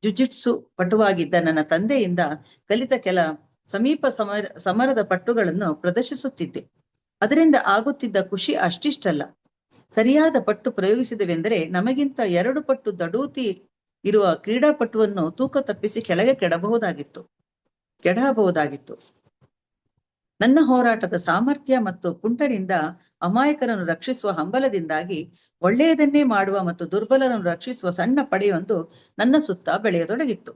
ಜುಜಿಟ್ಸು ಪಟುವಾಗಿದ್ದ ನನ್ನ ತಂದೆಯಿಂದ ಕಲಿತ ಕೆಲ ಸಮೀಪ ಸಮರದ ಪಟ್ಟುಗಳನ್ನು ಪ್ರದರ್ಶಿಸುತ್ತಿದ್ದೆ. ಅದರಿಂದ ಆಗುತ್ತಿದ್ದ ಖುಷಿ ಅಷ್ಟಿಷ್ಟಲ್ಲ. ಸರಿಯಾದ ಪಟ್ಟು ಪ್ರಯೋಗಿಸಿದವೆಂದರೆ ನಮಗಿಂತ 2 ಪಟ್ಟು ದಡೂತಿ ಇರುವ ಕ್ರೀಡಾಪಟುವನ್ನು ತೂಕ ತಪ್ಪಿಸಿ ಕೆಳಗೆ ಕೆಡಹಬಹುದಾಗಿತ್ತು. ನನ್ನ ಹೋರಾಟದ ಸಾಮರ್ಥ್ಯ ಮತ್ತು ಪುಂಟರಿಂದ ಅಮಾಯಕರನ್ನು ರಕ್ಷಿಸುವ ಹಂಬಲದಿಂದಾಗಿ ಒಳ್ಳೆಯದನ್ನೇ ಮಾಡುವ ಮತ್ತು ದುರ್ಬಲರನ್ನು ರಕ್ಷಿಸುವ ಸಣ್ಣ ಪಡೆಯೊಂದು ನನ್ನ ಸುತ್ತ ಬೆಳೆಯತೊಡಗಿತ್ತು.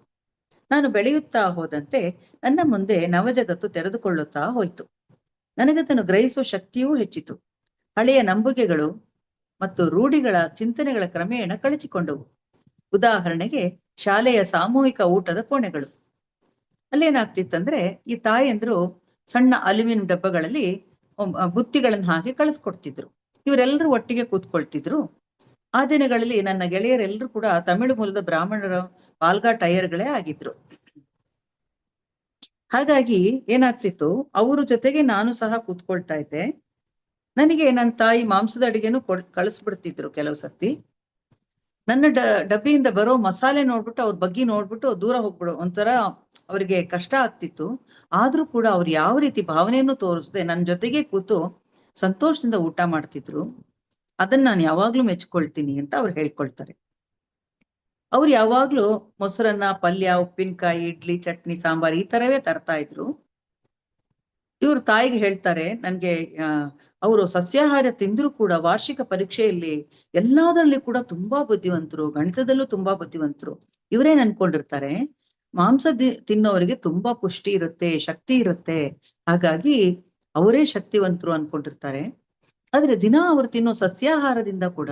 ನಾನು ಬೆಳೆಯುತ್ತಾ ಹೋದಂತೆ ನನ್ನ ಮುಂದೆ ನವಜಗತ್ತು ತೆರೆದುಕೊಳ್ಳುತ್ತಾ ಹೋಯಿತು. ನನಗದನ್ನು ಗ್ರಹಿಸುವ ಶಕ್ತಿಯೂ ಹೆಚ್ಚಿತು. ಹಳೆಯ ನಂಬುಗೆಗಳು ಮತ್ತು ರೂಢಿಗಳ ಚಿಂತನೆಗಳ ಕ್ರಮೇಣ ಕಳಚಿಕೊಂಡವು. ಉದಾಹರಣೆಗೆ ಶಾಲೆಯ ಸಾಮೂಹಿಕ ಊಟದ ಕೋಣೆಗಳು. ಅಲ್ಲೇನಾಗ್ತಿತ್ತಂದ್ರೆ, ಈ ತಾಯಂದ್ರು ಸಣ್ಣ ಅಲ್ಯೂಮಿನಿಯಂ ಡಬ್ಬಗಳಲ್ಲಿ ಬುತ್ತಿಗಳನ್ನು ಹಾಕಿ ಕಳಿಸ್ಕೊಡ್ತಿದ್ರು. ಇವರೆಲ್ಲರೂ ಒಟ್ಟಿಗೆ ಕೂತ್ಕೊಳ್ತಿದ್ರು. ಆ ದಿನಗಳಲ್ಲಿ ನನ್ನ ಗೆಳೆಯರೆಲ್ಲರೂ ಕೂಡ ತಮಿಳು ಮೂಲದ ಬ್ರಾಹ್ಮಣರ ಪಾಲ್ಗಾ ಟೈರ್ಗಳೇ ಆಗಿದ್ರು. ಹಾಗಾಗಿ ಏನಾಗ್ತಿತ್ತು, ಅವ್ರ ಜೊತೆಗೆ ನಾನು ಸಹ ಕೂತ್ಕೊಳ್ತಾ ಇದ್ದೆ. ನನಗೆ ನನ್ನ ತಾಯಿ ಮಾಂಸದ ಅಡಿಗೆನೂ ಕಳಿಸ್ಬಿಡ್ತಿದ್ರು ಕೆಲವು ಸತಿ. ನನ್ನ ಡಬ್ಬಿಯಿಂದ ಬರೋ ಮಸಾಲೆ ನೋಡ್ಬಿಟ್ಟು ಅವ್ರ ಬಗ್ಗೆ ನೋಡ್ಬಿಟ್ಟು ದೂರ ಹೋಗ್ಬಿಡು, ಒಂಥರ ಅವ್ರಿಗೆ ಕಷ್ಟ ಆಗ್ತಿತ್ತು. ಆದ್ರೂ ಕೂಡ ಅವ್ರು ಯಾವ ರೀತಿ ಭಾವನೆಯನ್ನು ತೋರಿಸದೆ ನನ್ನ ಜೊತೆಗೆ ಕೂತು ಸಂತೋಷದಿಂದ ಊಟ ಮಾಡ್ತಿದ್ರು. ಅದನ್ನ ನಾನು ಯಾವಾಗ್ಲೂ ಮೆಚ್ಕೊಳ್ತೀನಿ ಅಂತ ಅವ್ರು ಹೇಳ್ಕೊಳ್ತಾರೆ. ಅವ್ರು ಯಾವಾಗ್ಲೂ ಮೊಸರನ್ನ, ಪಲ್ಯ, ಉಪ್ಪಿನಕಾಯಿ, ಇಡ್ಲಿ, ಚಟ್ನಿ, ಸಾಂಬಾರ್ ಈ ತರವೇ ತರ್ತಾ ಇದ್ರು. ಇವ್ರ ತಾಯಿಗೆ ಹೇಳ್ತಾರೆ, ನನ್ಗೆ ಅವರು ಸಸ್ಯಾಹಾರ ತಿಂದ್ರು ಕೂಡ ವಾರ್ಷಿಕ ಪರೀಕ್ಷೆಯಲ್ಲಿ ಎಲ್ಲದರಲ್ಲಿ ಕೂಡ ತುಂಬಾ ಬುದ್ಧಿವಂತರು, ಗಣಿತದಲ್ಲೂ ತುಂಬಾ ಬುದ್ಧಿವಂತರು. ಇವರೇನ್ ಅನ್ಕೊಂಡಿರ್ತಾರೆ, ಮಾಂಸ ತಿನ್ನೋರಿಗೆ ತುಂಬಾ ಪುಷ್ಟಿ ಇರುತ್ತೆ, ಶಕ್ತಿ ಇರುತ್ತೆ, ಹಾಗಾಗಿ ಅವರೇ ಶಕ್ತಿವಂತರು ಅನ್ಕೊಂಡಿರ್ತಾರೆ. ಆದ್ರೆ ದಿನ ಅವರು ತಿನ್ನೋ ಸಸ್ಯಾಹಾರದಿಂದ ಕೂಡ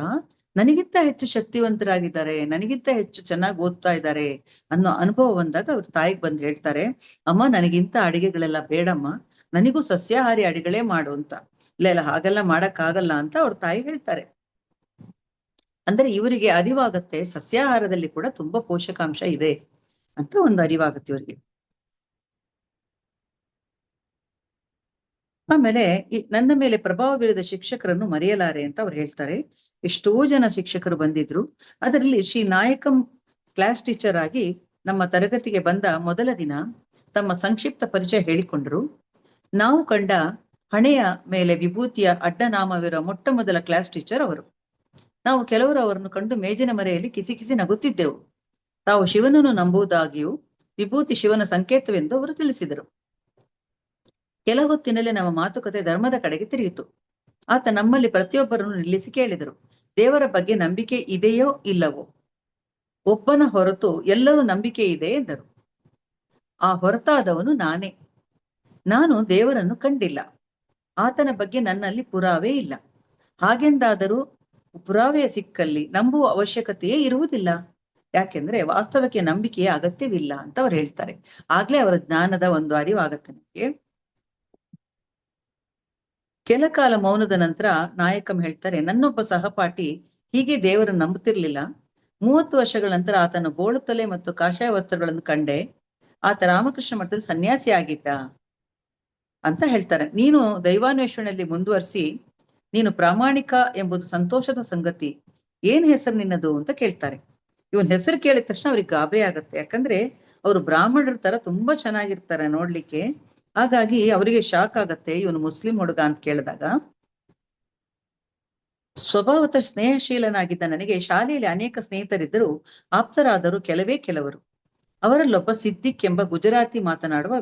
ನನಗಿಂತ ಹೆಚ್ಚು ಶಕ್ತಿವಂತರಾಗಿದ್ದಾರೆ, ನನಗಿಂತ ಹೆಚ್ಚು ಚೆನ್ನಾಗಿ ಓದ್ತಾ ಇದ್ದಾರೆ ಅನ್ನೋ ಅನುಭವ ಬಂದಾಗ ಅವ್ರ ತಾಯಿಗೆ ಬಂದು ಹೇಳ್ತಾರೆ, ಅಮ್ಮ ನನಗಿಂತ ಅಡಿಗೆಗಳೆಲ್ಲ ಬೇಡಮ್ಮ, ನನಗೂ ಸಸ್ಯಾಹಾರಿ ಅಡಿಗಳೇ ಮಾಡು ಅಂತ. ಇಲ್ಲ ಹಾಗೆಲ್ಲ ಮಾಡಕ್ಕಾಗಲ್ಲ ಅಂತ ಅವ್ರ ತಾಯಿ ಹೇಳ್ತಾರೆ. ಅಂದ್ರೆ ಇವರಿಗೆ ಅರಿವಾಗತ್ತೆ ಸಸ್ಯಾಹಾರದಲ್ಲಿ ಕೂಡ ತುಂಬಾ ಪೋಷಕಾಂಶ ಇದೆ ಅಂತ ಒಂದು ಅರಿವಾಗತ್ತೆ ಇವರಿಗೆ. ಆಮೇಲೆ ನನ್ನ ಮೇಲೆ ಪ್ರಭಾವ ಬೀರಿದ ಶಿಕ್ಷಕರನ್ನು ಮರೆಯಲಾರೆ ಅಂತ ಅವ್ರು ಹೇಳ್ತಾರೆ. ಎಷ್ಟೋ ಜನ ಶಿಕ್ಷಕರು ಬಂದಿದ್ರು. ಅದರಲ್ಲಿ ಶ್ರೀ ನಾಯಕಂ ಕ್ಲಾಸ್ ಟೀಚರ್ ಆಗಿ ನಮ್ಮ ತರಗತಿಗೆ ಬಂದ ಮೊದಲ ದಿನ ತಮ್ಮ ಸಂಕ್ಷಿಪ್ತ ಪರಿಚಯ ಹೇಳಿಕೊಂಡ್ರು. ನಾವು ಕಂಡ ಹಣೆಯ ಮೇಲೆ ವಿಭೂತಿಯ ಅಡ್ಡನಾಮವಿರುವ ಮೊಟ್ಟ ಮೊದಲ ಕ್ಲಾಸ್ ಟೀಚರ್ ಅವರು. ನಾವು ಕೆಲವರು ಅವರನ್ನು ಕಂಡು ಮೇಜಿನ ಮರೆಯಲ್ಲಿ ಕಿಸಿ ನಗುತ್ತಿದ್ದೆವು. ತಾವು ಶಿವನನ್ನು ನಂಬುವುದಾಗಿಯೂ ವಿಭೂತಿ ಶಿವನ ಸಂಕೇತವೆಂದು ಅವರು ತಿಳಿಸಿದರು. ಕೆಲ ಹೊತ್ತಿನಲ್ಲೇ ನಮ್ಮ ಮಾತುಕತೆ ಧರ್ಮದ ಕಡೆಗೆ ತಿರುಗಿತು. ಆತ ನಮ್ಮಲ್ಲಿ ಪ್ರತಿಯೊಬ್ಬರನ್ನು ನಿಲ್ಲಿಸಿ ಕೇಳಿದರು, ದೇವರ ಬಗ್ಗೆ ನಂಬಿಕೆ ಇದೆಯೋ ಇಲ್ಲವೋ? ಒಬ್ಬನ ಹೊರತು ಎಲ್ಲರೂ ನಂಬಿಕೆ ಇದೆ ಎಂದರು. ಆ ಹೊರತಾದವನು ನಾನೇ. ನಾನು ದೇವರನ್ನು ಕಂಡಿಲ್ಲ. ಆತನ ಬಗ್ಗೆ ನನ್ನಲ್ಲಿ ಪುರಾವೆ ಇಲ್ಲ. ಹಾಗೆಂದಾದರೂ ಪುರಾವೆ ಸಿಕ್ಕಲ್ಲಿ ನಂಬುವ ಅವಶ್ಯಕತೆಯೇ ಇರುವುದಿಲ್ಲ. ಯಾಕೆಂದ್ರೆ ವಾಸ್ತವಕ್ಕೆ ನಂಬಿಕೆಯ ಅಗತ್ಯವಿಲ್ಲ ಅಂತ ಅವ್ರು ಹೇಳ್ತಾರೆ. ಆಗ್ಲೇ ಅವರ ಜ್ಞಾನದ ಒಂದು ಅರಿವಾಗತ್ತೆ ನಮಗೆ. ಕೆಲ ಕಾಲ ಮೌನದ ನಂತರ ನಾಯಕಂ ಹೇಳ್ತಾರೆ, ನನ್ನೊಬ್ಬ ಸಹಪಾಠಿ ಹೀಗೆ ದೇವರನ್ನು ನಂಬುತ್ತಿರ್ಲಿಲ್ಲ. 30 ವರ್ಷಗಳ ನಂತರ ಆತನು ಬೋಳುತ್ತಲೆ ಮತ್ತು ಕಾಷಾಯ ವಸ್ತ್ರಗಳನ್ನು ಕಂಡೆ. ಆತ ರಾಮಕೃಷ್ಣ ಮಠದಲ್ಲಿ ಸನ್ಯಾಸಿ ಆಗಿದ್ದ ಅಂತ ಹೇಳ್ತಾರೆ. ನೀನು ದೈವಾನ್ವೇಷಣೆಯಲ್ಲಿ ಮುಂದುವರಿಸಿ, ನೀನು ಪ್ರಾಮಾಣಿಕ ಎಂಬುದು ಸಂತೋಷದ ಸಂಗತಿ. ಏನ್ ಹೆಸರು ನಿನ್ನದು ಅಂತ ಕೇಳ್ತಾರೆ. ಇವನ್ ಹೆಸರು ಕೇಳಿದ ತಕ್ಷಣ ಅವ್ರಿಗೆ ಗಾಬರಿ ಆಗತ್ತೆ. ಯಾಕಂದ್ರೆ ಅವರು ಬ್ರಾಹ್ಮಣರ ತರ ತುಂಬಾ ಚೆನ್ನಾಗಿರ್ತಾರೆ ನೋಡ್ಲಿಕ್ಕೆ. ಹಾಗಾಗಿ ಅವರಿಗೆ ಶಾಕ್ ಆಗತ್ತೆ, ಇವನು ಮುಸ್ಲಿಂ ಹುಡುಗ ಅಂತ ಕೇಳಿದಾಗ. ಸ್ವಭಾವತಃ ಸ್ನೇಹಶೀಲನಾಗಿದ್ದ ನನಗೆ ಶಾಲೆಯಲ್ಲಿ ಅನೇಕ ಸ್ನೇಹಿತರಿದ್ದರು. ಆಪ್ತರಾದರು ಕೆಲವರು. ಅವರಲ್ಲೊಬ್ಬ ಸಿದ್ದಿಕ್ ಎಂಬ ಗುಜರಾತಿ ಮಾತನಾಡುವ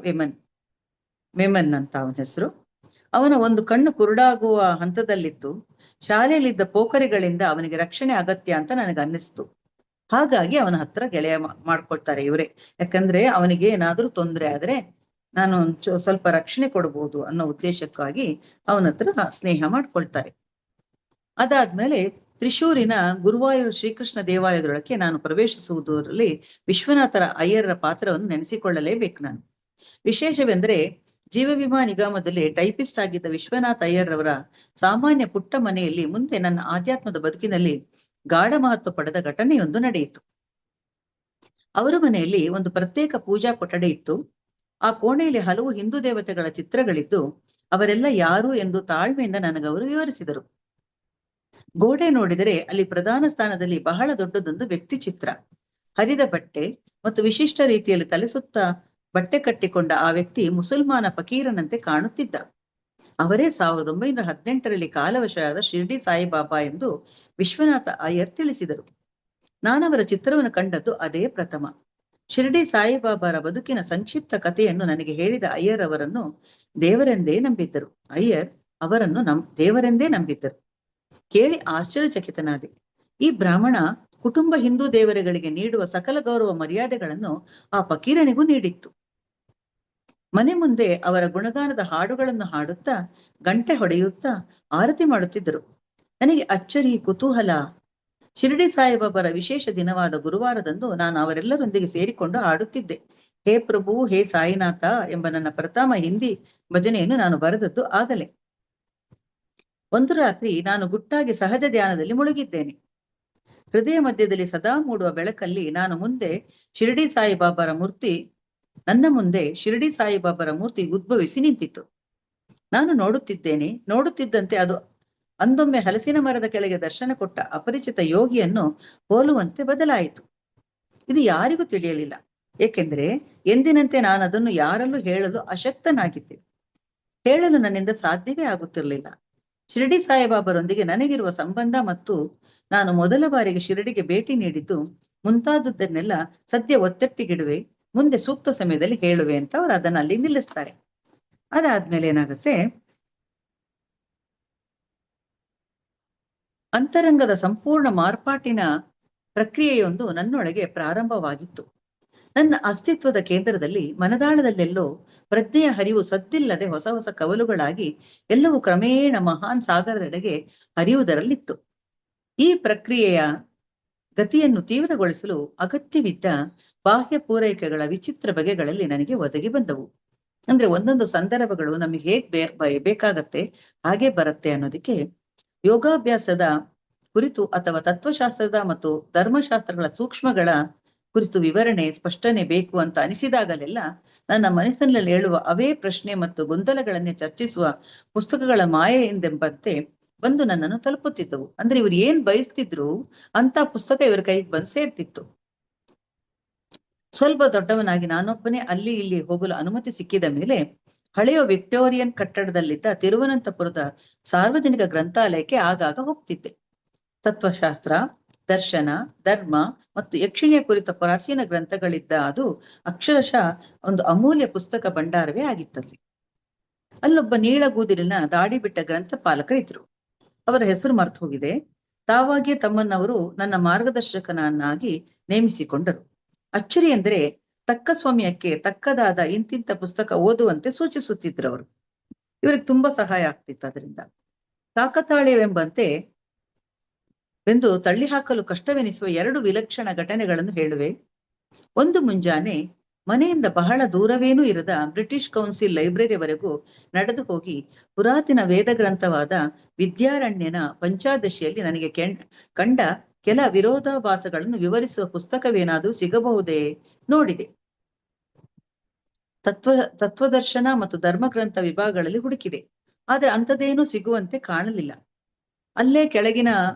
ಮೆಮನ್ ಅಂತ ಅವನ ಹೆಸರು. ಅವನ ಒಂದು ಕಣ್ಣು ಕುರುಡಾಗುವ ಹಂತದಲ್ಲಿತ್ತು. ಶಾಲೆಯಲ್ಲಿದ್ದ ಪೋಖರಿಗಳಿಂದ ಅವನಿಗೆ ರಕ್ಷಣೆ ಅಗತ್ಯ ಅಂತ ನನಗೆ ಅನ್ನಿಸ್ತು. ಹಾಗಾಗಿ ಅವನ ಹತ್ರ ಗೆಳೆಯ ಮಾಡ್ಕೊಳ್ತಾರೆ ಇವರೇ. ಯಾಕಂದ್ರೆ ಅವನಿಗೆ ಏನಾದ್ರೂ ತೊಂದರೆ ಆದ್ರೆ ನಾನು ಸ್ವಲ್ಪ ರಕ್ಷಣೆ ಕೊಡಬಹುದು ಅನ್ನೋ ಉದ್ದೇಶಕ್ಕಾಗಿ ಅವನ ಹತ್ರ ಸ್ನೇಹ ಮಾಡ್ಕೊಳ್ತಾರೆ. ಅದಾದ್ಮೇಲೆ ತ್ರಿಶೂರಿನ ಗುರುವಾಯೂರು ಶ್ರೀಕೃಷ್ಣ ದೇವಾಲಯದೊಳಕ್ಕೆ ನಾನು ಪ್ರವೇಶಿಸುವುದರಲ್ಲಿ ವಿಶ್ವನಾಥರ ಅಯ್ಯರ ಪಾತ್ರವನ್ನು ನೆನೆಸಿಕೊಳ್ಳಲೇಬೇಕು ನಾನು. ವಿಶೇಷವೆಂದರೆ ಜೀವ ವಿಮಾ ನಿಗಮದಲ್ಲಿ ಟೈಪಿಸ್ಟ್ ಆಗಿದ್ದ ವಿಶ್ವನಾಥ ಅಯ್ಯರ್ರವರ ಸಾಮಾನ್ಯ ಪುಟ್ಟ ಮನೆಯಲ್ಲಿ ಮುಂದೆ ನನ್ನ ಆಧ್ಯಾತ್ಮದ ಬದುಕಿನಲ್ಲಿ ಗಾಢ ಮಹತ್ವ ಪಡೆದ ಘಟನೆಯೊಂದು ನಡೆಯಿತು. ಅವರ ಮನೆಯಲ್ಲಿ ಒಂದು ಪ್ರತ್ಯೇಕ ಪೂಜಾ ಕೊಠಡಿ ಇತ್ತು. ಆ ಕೋಣೆಯಲ್ಲಿ ಹಲವು ಹಿಂದೂ ದೇವತೆಗಳ ಚಿತ್ರಗಳಿದ್ದು ಅವರೆಲ್ಲ ಯಾರು ಎಂದು ತಾಳ್ಮೆಯಿಂದ ನನಗವರು ವಿವರಿಸಿದರು. ಗೋಡೆ ನೋಡಿದರೆ ಅಲ್ಲಿ ಪ್ರಧಾನ ಸ್ಥಾನದಲ್ಲಿ ಬಹಳ ದೊಡ್ಡದೊಂದು ವ್ಯಕ್ತಿ ಚಿತ್ರ. ಹರಿದ ಬಟ್ಟೆ ಮತ್ತು ವಿಶಿಷ್ಟ ರೀತಿಯಲ್ಲಿ ತಲೆ ಸುತ್ತ ಬಟ್ಟೆ ಕಟ್ಟಿಕೊಂಡ ಆ ವ್ಯಕ್ತಿ ಮುಸಲ್ಮಾನ ಫಕೀರನಂತೆ ಕಾಣುತ್ತಿದ್ದ. ಅವರೇ 1918ರಲ್ಲಿ ಕಾಲವಶರಾದ ಶಿರ್ಡಿ ಸಾಯಿಬಾಬಾ ಎಂದು ವಿಶ್ವನಾಥ ಅಯ್ಯರ್ ತಿಳಿಸಿದರು. ನಾನವರ ಚಿತ್ರವನ್ನು ಕಂಡದ್ದು ಅದೇ ಪ್ರಥಮ. ಶಿರ್ಡಿ ಸಾಯಿಬಾಬಾರ ಬದುಕಿನ ಸಂಕ್ಷಿಪ್ತ ಕಥೆಯನ್ನು ನನಗೆ ಹೇಳಿದ ಅಯ್ಯರ್ ಅವರನ್ನು ದೇವರೆಂದೇ ನಂಬಿದ್ದರು. ಅಯ್ಯರ್ ಅವರನ್ನು ದೇವರೆಂದೇ ನಂಬಿದ್ದರು. ಕೇಳಿ ಆಶ್ಚರ್ಯಚಕಿತನಾದೆ. ಈ ಬ್ರಾಹ್ಮಣ ಕುಟುಂಬ ಹಿಂದೂ ದೇವರುಗಳಿಗೆ ನೀಡುವ ಸಕಲ ಗೌರವ ಮರ್ಯಾದೆಗಳನ್ನು ಆ ಫಕೀರನಿಗೂ ನೀಡಿತ್ತು. ಮನೆ ಮುಂದೆ ಅವರ ಗುಣಗಾನದ ಹಾಡುಗಳನ್ನು ಹಾಡುತ್ತಾ, ಗಂಟೆ ಹೊಡೆಯುತ್ತಾ ಆರತಿ ಮಾಡುತ್ತಿದ್ದರು. ನನಗೆ ಅಚ್ಚರಿ, ಕುತೂಹಲ. ಶಿರ್ಡಿ ಸಾಯಿಬಾಬಾರ ವಿಶೇಷ ದಿನವಾದ ಗುರುವಾರದಂದು ನಾನು ಅವರೆಲ್ಲರೊಂದಿಗೆ ಸೇರಿಕೊಂಡು ಹಾಡುತ್ತಿದ್ದೆ. ಹೇ ಪ್ರಭು, ಹೇ ಸಾಯಿನಾಥ ಎಂಬ ನನ್ನ ಪ್ರಥಮ ಹಿಂದಿ ಭಜನೆಯನ್ನು ನಾನು ಬರೆದದ್ದು ಆಗಲೇ. ಒಂದು ರಾತ್ರಿ ನಾನು ಗುಟ್ಟಾಗಿ ಸಹಜ ಧ್ಯಾನದಲ್ಲಿ ಮುಳುಗಿದ್ದೇನೆ. ಹೃದಯ ಮಧ್ಯದಲ್ಲಿ ಸದಾ ಮೂಡುವ ಬೆಳಕಲ್ಲಿ ನನ್ನ ಮುಂದೆ ಶಿರ್ಡಿ ಸಾಯಿಬಾಬಾರ ಮೂರ್ತಿ ಉದ್ಭವಿಸಿ ನಿಂತಿತ್ತು. ನಾನು ನೋಡುತ್ತಿದ್ದಂತೆ ಅದು ಅಂದೊಮ್ಮೆ ಹಲಸಿನ ಮರದ ಕೆಳಗೆ ದರ್ಶನ ಕೊಟ್ಟ ಅಪರಿಚಿತ ಯೋಗಿಯನ್ನು ಹೋಲುವಂತೆ ಬದಲಾಯಿತು. ಇದು ಯಾರಿಗೂ ತಿಳಿಯಲಿಲ್ಲ. ಏಕೆಂದರೆ ಎಂದಿನಂತೆ ನಾನು ಅದನ್ನು ಯಾರಲ್ಲೂ ಹೇಳಲು ಅಶಕ್ತನಾಗಿದ್ದೆ. ಹೇಳಲು ನನ್ನಿಂದ ಸಾಧ್ಯವೇ ಆಗುತ್ತಿರಲಿಲ್ಲ. ಶಿರ್ಡಿ ಸಾಯಿಬಾಬರೊಂದಿಗೆ ನನಗಿರುವ ಸಂಬಂಧ ಮತ್ತು ನಾನು ಮೊದಲ ಬಾರಿಗೆ ಶಿರಡಿಗೆ ಭೇಟಿ ನೀಡಿದ್ದು ಮುಂತಾದದ್ದನ್ನೆಲ್ಲ ಸದ್ಯ ಒತ್ತಟ್ಟಿಗಿಡುವೆ, ಮುಂದೆ ಸೂಕ್ತ ಸಮಯದಲ್ಲಿ ಹೇಳುವೆ ಅಂತ ಅವರು ಅದನ್ನ ಅಲ್ಲಿ ನಿಲ್ಲಿಸ್ತಾರೆ. ಅದಾದ್ಮೇಲೆ ಏನಾಗುತ್ತೆ, ಅಂತರಂಗದ ಸಂಪೂರ್ಣ ಮಾರ್ಪಾಟಿನ ಪ್ರಕ್ರಿಯೆಯೊಂದು ನನ್ನೊಳಗೆ ಪ್ರಾರಂಭವಾಗಿತ್ತು. ನನ್ನ ಅಸ್ತಿತ್ವದ ಕೇಂದ್ರದಲ್ಲಿ ಮನದಾಳದಲ್ಲೆಲ್ಲೋ ಪ್ರಜ್ಞೆಯ ಹರಿವು ಸದ್ದಿಲ್ಲದೆ ಹೊಸ ಹೊಸ ಕವಲುಗಳಾಗಿ ಎಲ್ಲವೂ ಕ್ರಮೇಣ ಮಹಾನ್ ಸಾಗರದೆಡೆಗೆ ಹರಿಯುವುದರಲ್ಲಿತ್ತು. ಈ ಪ್ರಕ್ರಿಯೆಯ ಗತಿಯನ್ನು ತೀವ್ರಗೊಳಿಸಲು ಅಗತ್ಯವಿದ್ದ ಬಾಹ್ಯ ಪೂರೈಕೆಗಳ ವಿಚಿತ್ರ ಬಗೆಗಳಲ್ಲಿ ನನಗೆ ಒದಗಿ ಬಂದವು. ಅಂದ್ರೆ ಒಂದೊಂದು ಸಂದರ್ಭಗಳು ನಮಗೆ ಹೇಗ್ ಬೇಕಾಗತ್ತೆ ಹಾಗೆ ಬರುತ್ತೆ ಅನ್ನೋದಕ್ಕೆ ಯೋಗಾಭ್ಯಾಸದ ಕುರಿತು ಅಥವಾ ತತ್ವಶಾಸ್ತ್ರದ ಮತ್ತು ಧರ್ಮಶಾಸ್ತ್ರಗಳ ಸೂಕ್ಷ್ಮಗಳ ಕುರಿತು ವಿವರಣೆ, ಸ್ಪಷ್ಟನೆ ಬೇಕು ಅಂತ ಅನಿಸಿದಾಗಲೆಲ್ಲ ನನ್ನ ಮನಸ್ಸಿನಲ್ಲಿ ಹೇಳುವ ಅವೇ ಪ್ರಶ್ನೆ ಮತ್ತು ಗೊಂದಲಗಳನ್ನೇ ಚರ್ಚಿಸುವ ಪುಸ್ತಕಗಳ ಮಾಯೆಯಿಂದೆಂಬಂತೆ ಬಂದು ನನ್ನನ್ನು ತಲುಪುತ್ತಿದ್ದವು. ಅಂದ್ರೆ ಇವ್ರು ಏನ್ ಬಯಸ್ತಿದ್ರು ಅಂತ ಪುಸ್ತಕ ಇವರ ಕೈಗೆ ಬಂದು ಸೇರ್ತಿತ್ತು. ಸ್ವಲ್ಪ ದೊಡ್ಡವನಾಗಿ ನಾನೊಬ್ಬನೇ ಅಲ್ಲಿ ಇಲ್ಲಿ ಹೋಗಲು ಅನುಮತಿ ಸಿಕ್ಕಿದ ಮೇಲೆ ಹಳೆಯ ವಿಕ್ಟೋರಿಯನ್ ಕಟ್ಟಡದಲ್ಲಿದ್ದ ತಿರುವನಂತಪುರದ ಸಾರ್ವಜನಿಕ ಗ್ರಂಥಾಲಯಕ್ಕೆ ಆಗಾಗ ಹೋಗ್ತಿದ್ದೆ. ತತ್ವಶಾಸ್ತ್ರ, ದರ್ಶನ, ಧರ್ಮ ಮತ್ತು ಯಕ್ಷಿಣಿಯ ಕುರಿತ ಪ್ರಾಚೀನ ಗ್ರಂಥಗಳಿದ್ದ ಅದು ಅಕ್ಷರಶಃ ಒಂದು ಅಮೂಲ್ಯ ಪುಸ್ತಕ ಭಂಡಾರವೇ ಆಗಿತ್ತಲ್ಲಿ. ಅಲ್ಲೊಬ್ಬ ನೀಳಗೂದಲಿನ ದಾಡಿ ಬಿಟ್ಟ ಗ್ರಂಥಪಾಲಕರಿದ್ರು. ಅವರ ಹೆಸರು ಮರ್ತು ಹೋಗಿದೆ. ತಾವಾಗಿಯೇ ತಮ್ಮನ್ನವರು ನನ್ನ ಮಾರ್ಗದರ್ಶಕನನ್ನಾಗಿ ನೇಮಿಸಿಕೊಂಡರು. ಅಚ್ಚರಿ ಎಂದರೆ ತಕ್ಕ ಸ್ವಾಮ್ಯಕ್ಕೆ ತಕ್ಕದಾದ ಇಂತಿಂತ ಪುಸ್ತಕ ಓದುವಂತೆ ಸೂಚಿಸುತ್ತಿದ್ರು ಅವರು. ಇವರಿಗೆ ತುಂಬಾ ಸಹಾಯ ಆಗ್ತಿತ್ತು ಅದರಿಂದ. ಕಾಕತಾಳೀಯವೆಂಬಂತೆ ಎಂದು ತಳ್ಳಿ ಹಾಕಲು ಕಷ್ಟವೆನಿಸುವ 2 ವಿಲಕ್ಷಣ ಘಟನೆಗಳನ್ನು ಹೇಳುವೆ. ಒಂದು ಮುಂಜಾನೆ ಮನೆಯಿಂದ ಬಹಳ ದೂರವೇನೂ ಇರದ ಬ್ರಿಟಿಷ್ ಕೌನ್ಸಿಲ್ ಲೈಬ್ರರಿವರೆಗೂ ನಡೆದು ಹೋಗಿ ಪುರಾತನ ವೇದ ಗ್ರಂಥವಾದ ವಿದ್ಯಾರಣ್ಯನ ಪಂಚಾದಶಿಯಲ್ಲಿ ನನಗೆ ಕಂಡ ಕೆಲ ವಿರೋಧಾಭಾಸಗಳನ್ನು ವಿವರಿಸುವ ಪುಸ್ತಕವೇನಾದರೂ ಸಿಗಬಹುದೇ ನೋಡಿದೆ. ತತ್ವದರ್ಶನ ಮತ್ತು ಧರ್ಮಗ್ರಂಥ ವಿಭಾಗಗಳಲ್ಲಿ ಹುಡುಕಿದೆ. ಆದ್ರೆ ಅಂಥದ್ದೇನೂ ಸಿಗುವಂತೆ ಕಾಣಲಿಲ್ಲ. ಅಲ್ಲೇ ಕೆಳಗಿನ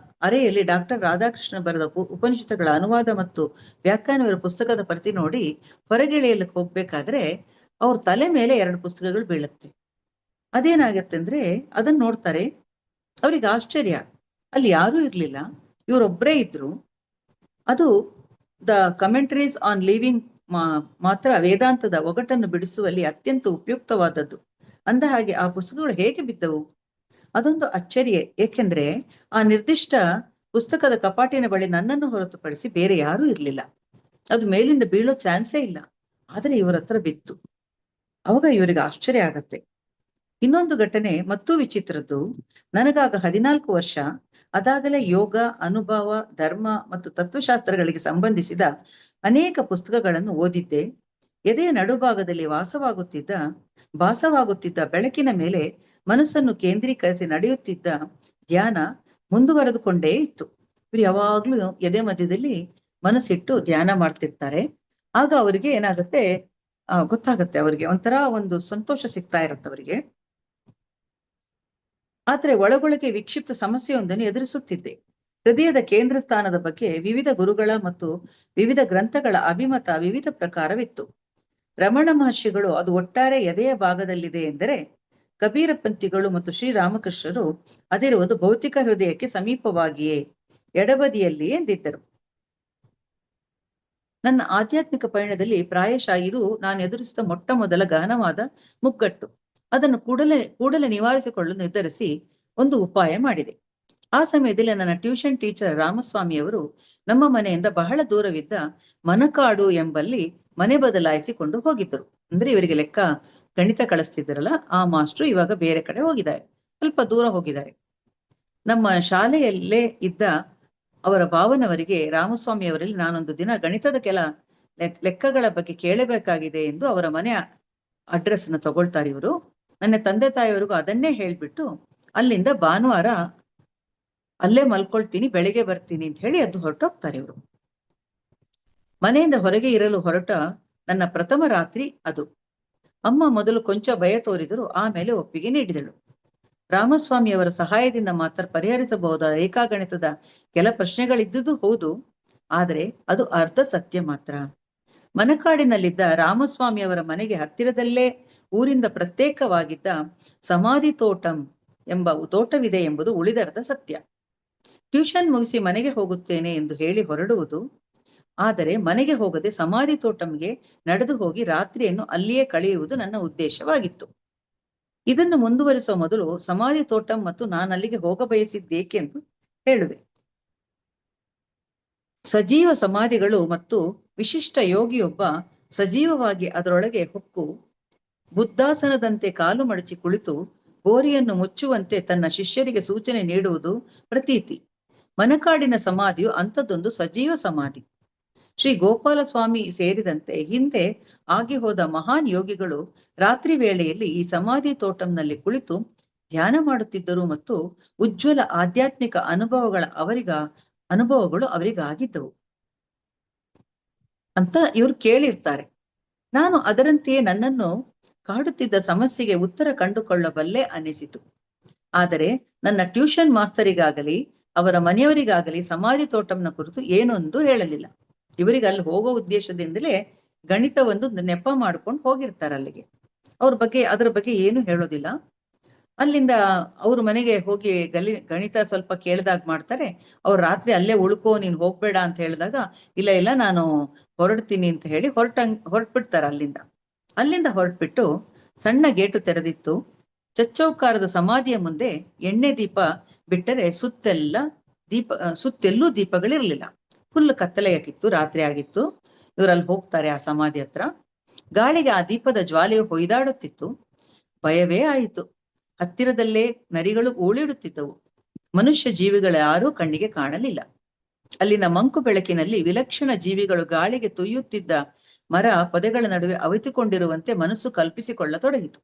ಅರೆಯಲ್ಲಿ ಡಾಕ್ಟರ್ ರಾಧಾಕೃಷ್ಣ ಬರೆದ ಉಪನಿಷತ್ತುಗಳ ಅನುವಾದ ಮತ್ತು ವ್ಯಾಖ್ಯಾನವಿರುವ ಪುಸ್ತಕದ ಪ್ರತಿ ನೋಡಿ ಹೊರಗಿಳಿಯಲು ಹೋಗ್ಬೇಕಾದ್ರೆ ಅವ್ರ ತಲೆ ಮೇಲೆ 2 ಪುಸ್ತಕಗಳು ಬೀಳುತ್ತೆ. ಅದೇನಾಗತ್ತೆ ಅಂದ್ರೆ ಅದನ್ನ ನೋಡ್ತಾರೆ. ಅವ್ರಿಗೆ ಆಶ್ಚರ್ಯ, ಅಲ್ಲಿ ಯಾರೂ ಇರ್ಲಿಲ್ಲ, ಇವರೊಬ್ಬರೇ ಇದ್ರು. ಅದು ದ ಕಮೆಂಟ್ರೀಸ್ ಆನ್ ಲಿವಿಂಗ್ ಮಾತ್ರ ವೇದಾಂತದ ಒಗಟನ್ನು ಬಿಡಿಸುವಲ್ಲಿ ಅತ್ಯಂತ ಉಪಯುಕ್ತವಾದದ್ದು. ಅಂದ ಹಾಗೆ ಆ ಪುಸ್ತಕಗಳು ಹೇಗೆ ಬಿದ್ದವು? ಅದೊಂದು ಅಚ್ಚರಿಯೇ. ಏಕೆಂದ್ರೆ ಆ ನಿರ್ದಿಷ್ಟ ಪುಸ್ತಕದ ಕಪಾಟಿನ ಬಳಿ ನನ್ನನ್ನು ಹೊರತುಪಡಿಸಿ ಬೇರೆ ಯಾರೂ ಇರ್ಲಿಲ್ಲ. ಅದು ಮೇಲಿಂದ ಬೀಳೋ ಚಾನ್ಸೇ ಇಲ್ಲ. ಆದ್ರೆ ಇವರ ಹತ್ರ ಬಿತ್ತು. ಅವಾಗ ಇವರಿಗೆ ಆಶ್ಚರ್ಯ ಆಗತ್ತೆ. ಇನ್ನೊಂದು ಘಟನೆ ಮತ್ತೂ ವಿಚಿತ್ರದ್ದು. ನನಗಾಗ 14 ವರ್ಷ. ಅದಾಗಲೇ ಯೋಗ, ಅನುಭವ, ಧರ್ಮ ಮತ್ತು ತತ್ವಶಾಸ್ತ್ರಗಳಿಗೆ ಸಂಬಂಧಿಸಿದ ಅನೇಕ ಪುಸ್ತಕಗಳನ್ನು ಓದಿದ್ದೆ. ಎದೆಯ ನಡುಭಾಗದಲ್ಲಿ ಭಾಸವಾಗುತ್ತಿದ್ದ ಬೆಳಕಿನ ಮೇಲೆ ಮನಸ್ಸನ್ನು ಕೇಂದ್ರೀಕರಿಸಿ ನಡೆಯುತ್ತಿದ್ದ ಧ್ಯಾನ ಮುಂದುವರೆದುಕೊಂಡೇ ಇತ್ತು. ಇವರು ಯಾವಾಗ್ಲೂ ಎದೆ ಮಧ್ಯದಲ್ಲಿ ಮನಸ್ಸಿಟ್ಟು ಧ್ಯಾನ ಮಾಡ್ತಿರ್ತಾರೆ. ಆಗ ಅವರಿಗೆ ಏನಾಗುತ್ತೆ, ಗೊತ್ತಾಗತ್ತೆ, ಅವರಿಗೆ ಒಂಥರ ಒಂದು ಸಂತೋಷ ಸಿಗ್ತಾ ಇರತ್ತೆ ಅವರಿಗೆ. ಆದ್ರೆ ಒಳಗೊಳಗೆ ವಿಕ್ಷಿಪ್ತ ಸಮಸ್ಯೆಯೊಂದನ್ನು ಎದುರಿಸುತ್ತಿದ್ದೆ. ಹೃದಯದ ಕೇಂದ್ರ ಸ್ಥಾನದ ಬಗ್ಗೆ ವಿವಿಧ ಗುರುಗಳ ಮತ್ತು ವಿವಿಧ ಗ್ರಂಥಗಳ ಅಭಿಮತ ವಿವಿಧ ಪ್ರಕಾರವಿತ್ತು. ರಮಣ ಮಹರ್ಷಿಗಳು ಅದು ಒಟ್ಟಾರೆ ಎದೆಯ ಭಾಗದಲ್ಲಿದೆ ಎಂದರೆ, ಕಬೀರ ಪಂಥಿಗಳು ಮತ್ತು ಶ್ರೀರಾಮಕೃಷ್ಣರು ಅದಿರುವುದು ಭೌತಿಕ ಹೃದಯಕ್ಕೆ ಸಮೀಪವಾಗಿಯೇ ಎಡಬದಿಯಲ್ಲಿ ಎಂದಿದ್ದರು. ನನ್ನ ಆಧ್ಯಾತ್ಮಿಕ ಪಯಣದಲ್ಲಿ ಪ್ರಾಯಶಃ ಇದು ನಾನು ಎದುರಿಸಿದ ಮೊಟ್ಟ ಮೊದಲ ಗಹನವಾದ ಮುಗ್ಗಟ್ಟು. ಅದನ್ನು ಕೂಡಲೇ ನಿವಾರಿಸಿಕೊಳ್ಳಲು ನಿರ್ಧರಿಸಿ ಒಂದು ಉಪಾಯ ಮಾಡಿದೆ. ಆ ಸಮಯದಲ್ಲಿ ನನ್ನ ಟ್ಯೂಷನ್ ಟೀಚರ್ ರಾಮಸ್ವಾಮಿಯವರು ನಮ್ಮ ಮನೆಯಿಂದ ಬಹಳ ದೂರವಿದ್ದ ಮನಕಾಡು ಎಂಬಲ್ಲಿ ಮನೆ ಬದಲಾಯಿಸಿಕೊಂಡು ಹೋಗಿದ್ದರು. ಅಂದ್ರೆ ಇವರಿಗೆ ಲೆಕ್ಕ ಗಣಿತ ಕಳಿಸ್ತಿದ್ದಾರಲ್ಲ, ಆ ಮಾಸ್ಟ್ರು ಇವಾಗ ಬೇರೆ ಕಡೆ ಹೋಗಿದ್ದಾರೆ, ಸ್ವಲ್ಪ ದೂರ ಹೋಗಿದ್ದಾರೆ. ನಮ್ಮ ಶಾಲೆಯಲ್ಲೇ ಇದ್ದ ಅವರ ಭಾವನವರಿಗೆ ರಾಮಸ್ವಾಮಿಯವರಲ್ಲಿ ನಾನೊಂದು ದಿನ ಗಣಿತದ ಕೆಲ ಲೆಕ್ಕಗಳ ಬಗ್ಗೆ ಕೇಳಬೇಕಾಗಿದೆ ಎಂದು ಅವರ ಮನೆ ಅಡ್ರೆಸ್ ಅನ್ನು ತಗೊಳ್ತಾರೆ ಇವರು. ನನ್ನ ತಂದೆ ತಾಯಿಯವರಿಗೂ ಅದನ್ನೇ ಹೇಳ್ಬಿಟ್ಟು ಅಲ್ಲಿಂದ ಭಾನುವಾರ ಅಲ್ಲೇ ಮಲ್ಕೊಳ್ತೀನಿ, ಬೆಳಿಗ್ಗೆ ಬರ್ತೀನಿ ಅಂತ ಹೇಳಿ ಅದು ಹೊರಟೋಗ್ತಾರೆ ಇವರು. ಮನೆಯಿಂದ ಹೊರಗೆ ಇರಲು ಹೊರಟ ನನ್ನ ಪ್ರಥಮ ರಾತ್ರಿ ಅದು. ಅಮ್ಮ ಮೊದಲು ಕೊಂಚ ಭಯ ತೋರಿದರು, ಆಮೇಲೆ ಒಪ್ಪಿಗೆ ನೀಡಿದಳು. ರಾಮಸ್ವಾಮಿಯವರ ಸಹಾಯದಿಂದ ಮಾತ್ರ ಪರಿಹರಿಸಬಹುದಾದ ರೇಖಾಗಣಿತದ ಕೆಲ ಪ್ರಶ್ನೆಗಳಿದ್ದುದು ಹೌದು, ಆದರೆ ಅದು ಅರ್ಧ ಸತ್ಯ ಮಾತ್ರ. ಮನಕಾಡಿನಲ್ಲಿದ್ದ ರಾಮಸ್ವಾಮಿಯವರ ಮನೆಗೆ ಹತ್ತಿರದಲ್ಲೇ ಊರಿಂದ ಪ್ರತ್ಯೇಕವಾಗಿದ್ದ ಸಮಾಧಿ ತೋಟಂ ಎಂಬ ತೋಟವಿದೆ ಎಂಬುದು ಉಳಿದರ್ಧ ಸತ್ಯ. ಟ್ಯೂಷನ್ ಮುಗಿಸಿ ಮನೆಗೆ ಹೋಗುತ್ತೇನೆ ಎಂದು ಹೇಳಿ ಹೊರಡುವುದು, ಆದರೆ ಮನೆಗೆ ಹೋಗದೆ ಸಮಾಧಿ ತೋಟಂಗೆ ನಡೆದು ಹೋಗಿ ರಾತ್ರಿಯನ್ನು ಅಲ್ಲಿಯೇ ಕಳೆಯುವುದು ನನ್ನ ಉದ್ದೇಶವಾಗಿತ್ತು. ಇದನ್ನು ಮುಂದುವರಿಸುವ ಮೊದಲು ಸಮಾಧಿ ತೋಟಂ ಮತ್ತು ನಾನಲ್ಲಿಗೆ ಹೋಗ ಬಯಸಿದ್ದೇಕೆಂದು ಹೇಳುವೆ. ಸಜೀವ ಸಮಾಧಿಗಳು ಮತ್ತು ವಿಶಿಷ್ಟ ಯೋಗಿಯೊಬ್ಬ ಸಜೀವವಾಗಿ ಅದರೊಳಗೆ ಹೊಕ್ಕು ಬುದ್ಧಾಸನದಂತೆ ಕಾಲು ಮಡಚಿ ಕುಳಿತು ಗೋರಿಯನ್ನು ಮುಚ್ಚುವಂತೆ ತನ್ನ ಶಿಷ್ಯರಿಗೆ ಸೂಚನೆ ನೀಡುವುದು ಪ್ರತೀತಿ. ಮನಕಾಡಿನ ಸಮಾಧಿಯು ಅಂಥದ್ದೊಂದು ಸಜೀವ ಸಮಾಧಿ. ಶ್ರೀ ಗೋಪಾಲ ಸ್ವಾಮಿ ಸೇರಿದಂತೆ ಹಿಂದೆ ಆಗಿ ಹೋದ ಮಹಾನ್ ಯೋಗಿಗಳು ರಾತ್ರಿ ವೇಳೆಯಲ್ಲಿ ಈ ಸಮಾಧಿ ತೋಟಂನಲ್ಲಿ ಕುಳಿತು ಧ್ಯಾನ ಮಾಡುತ್ತಿದ್ದರು ಮತ್ತು ಉಜ್ವಲ ಆಧ್ಯಾತ್ಮಿಕ ಅನುಭವಗಳು ಅವರಿಗಾಗಿದ್ದವು ಅಂತ ಇವರು ಕೇಳಿರ್ತಾರೆ. ನಾನು ಅದರಂತೆಯೇ ನನ್ನನ್ನು ಕಾಡುತ್ತಿದ್ದ ಸಮಸ್ಯೆಗೆ ಉತ್ತರ ಕಂಡುಕೊಳ್ಳಬಲ್ಲೆ ಅನ್ನಿಸಿತು. ಆದರೆ ನನ್ನ ಟ್ಯೂಷನ್ ಮಾಸ್ತರಿಗಾಗಲಿ ಅವರ ಮನೆಯವರಿಗಾಗಲಿ ಸಮಾಧಿ ತೋಟಂನ ಕುರಿತು ಏನೊಂದು ಹೇಳಲಿಲ್ಲ. ಇವರಿಗೆ ಅಲ್ಲಿ ಹೋಗೋ ಉದ್ದೇಶದಿಂದಲೇ ಗಣಿತವೊಂದು ನೆಪ ಮಾಡ್ಕೊಂಡು ಹೋಗಿರ್ತಾರೆ ಅಲ್ಲಿಗೆ. ಅದರ ಬಗ್ಗೆ ಏನು ಹೇಳೋದಿಲ್ಲ. ಅಲ್ಲಿಂದ ಅವ್ರ ಮನೆಗೆ ಹೋಗಿ ಗಣಿತ ಸ್ವಲ್ಪ ಕೇಳಿದಾಗ ಮಾಡ್ತಾರೆ. ಅವ್ರು ರಾತ್ರಿ ಅಲ್ಲೇ ಉಳ್ಕೋ, ನೀನ್ ಹೋಗ್ಬೇಡ ಅಂತ ಹೇಳಿದಾಗ ಇಲ್ಲ ನಾನು ಹೊರಡ್ತೀನಿ ಅಂತ ಹೇಳಿ ಹೊರಟ್ಬಿಡ್ತಾರೆ. ಅಲ್ಲಿಂದ ಹೊರಟ್ಬಿಟ್ಟು ಸಣ್ಣ ಗೇಟು ತೆರೆದಿತ್ತು. ಚಚ್ಚೌಕಾರದ ಸಮಾಧಿಯ ಮುಂದೆ ಎಣ್ಣೆ ದೀಪ ಬಿಟ್ಟರೆ ಸುತ್ತೆಲ್ಲೂ ದೀಪಗಳಿರ್ಲಿಲ್ಲ. ಫುಲ್ ಕತ್ತಲೆಯಾಗಿತ್ತು, ರಾತ್ರಿ ಆಗಿತ್ತು. ಇವರಲ್ಲಿ ಹೋಗ್ತಾರೆ ಆ ಸಮಾಧಿ ಹತ್ರ. ಗಾಳಿಗೆ ಆ ದೀಪದ ಜ್ವಾಲೆಯು ಹೊಯ್ದಾಡುತ್ತಿತ್ತು. ಭಯವೇ ಆಯಿತು. ಹತ್ತಿರದಲ್ಲೇ ನರಿಗಳು ಓಳಿಡುತ್ತಿದ್ದವು. ಮನುಷ್ಯ ಜೀವಿಗಳ ಯಾರೂ ಕಣ್ಣಿಗೆ ಕಾಣಲಿಲ್ಲ. ಅಲ್ಲಿನ ಮಂಕು ಬೆಳಕಿನಲ್ಲಿ ವಿಲಕ್ಷಣ ಜೀವಿಗಳು ಗಾಳಿಗೆ ತುಯ್ಯುತ್ತಿದ್ದ ಮರ ಪೊದೆಗಳ ನಡುವೆ ಅವಿತುಕೊಂಡಿರುವಂತೆ ಮನಸ್ಸು ಕಲ್ಪಿಸಿಕೊಳ್ಳತೊಡಗಿತು.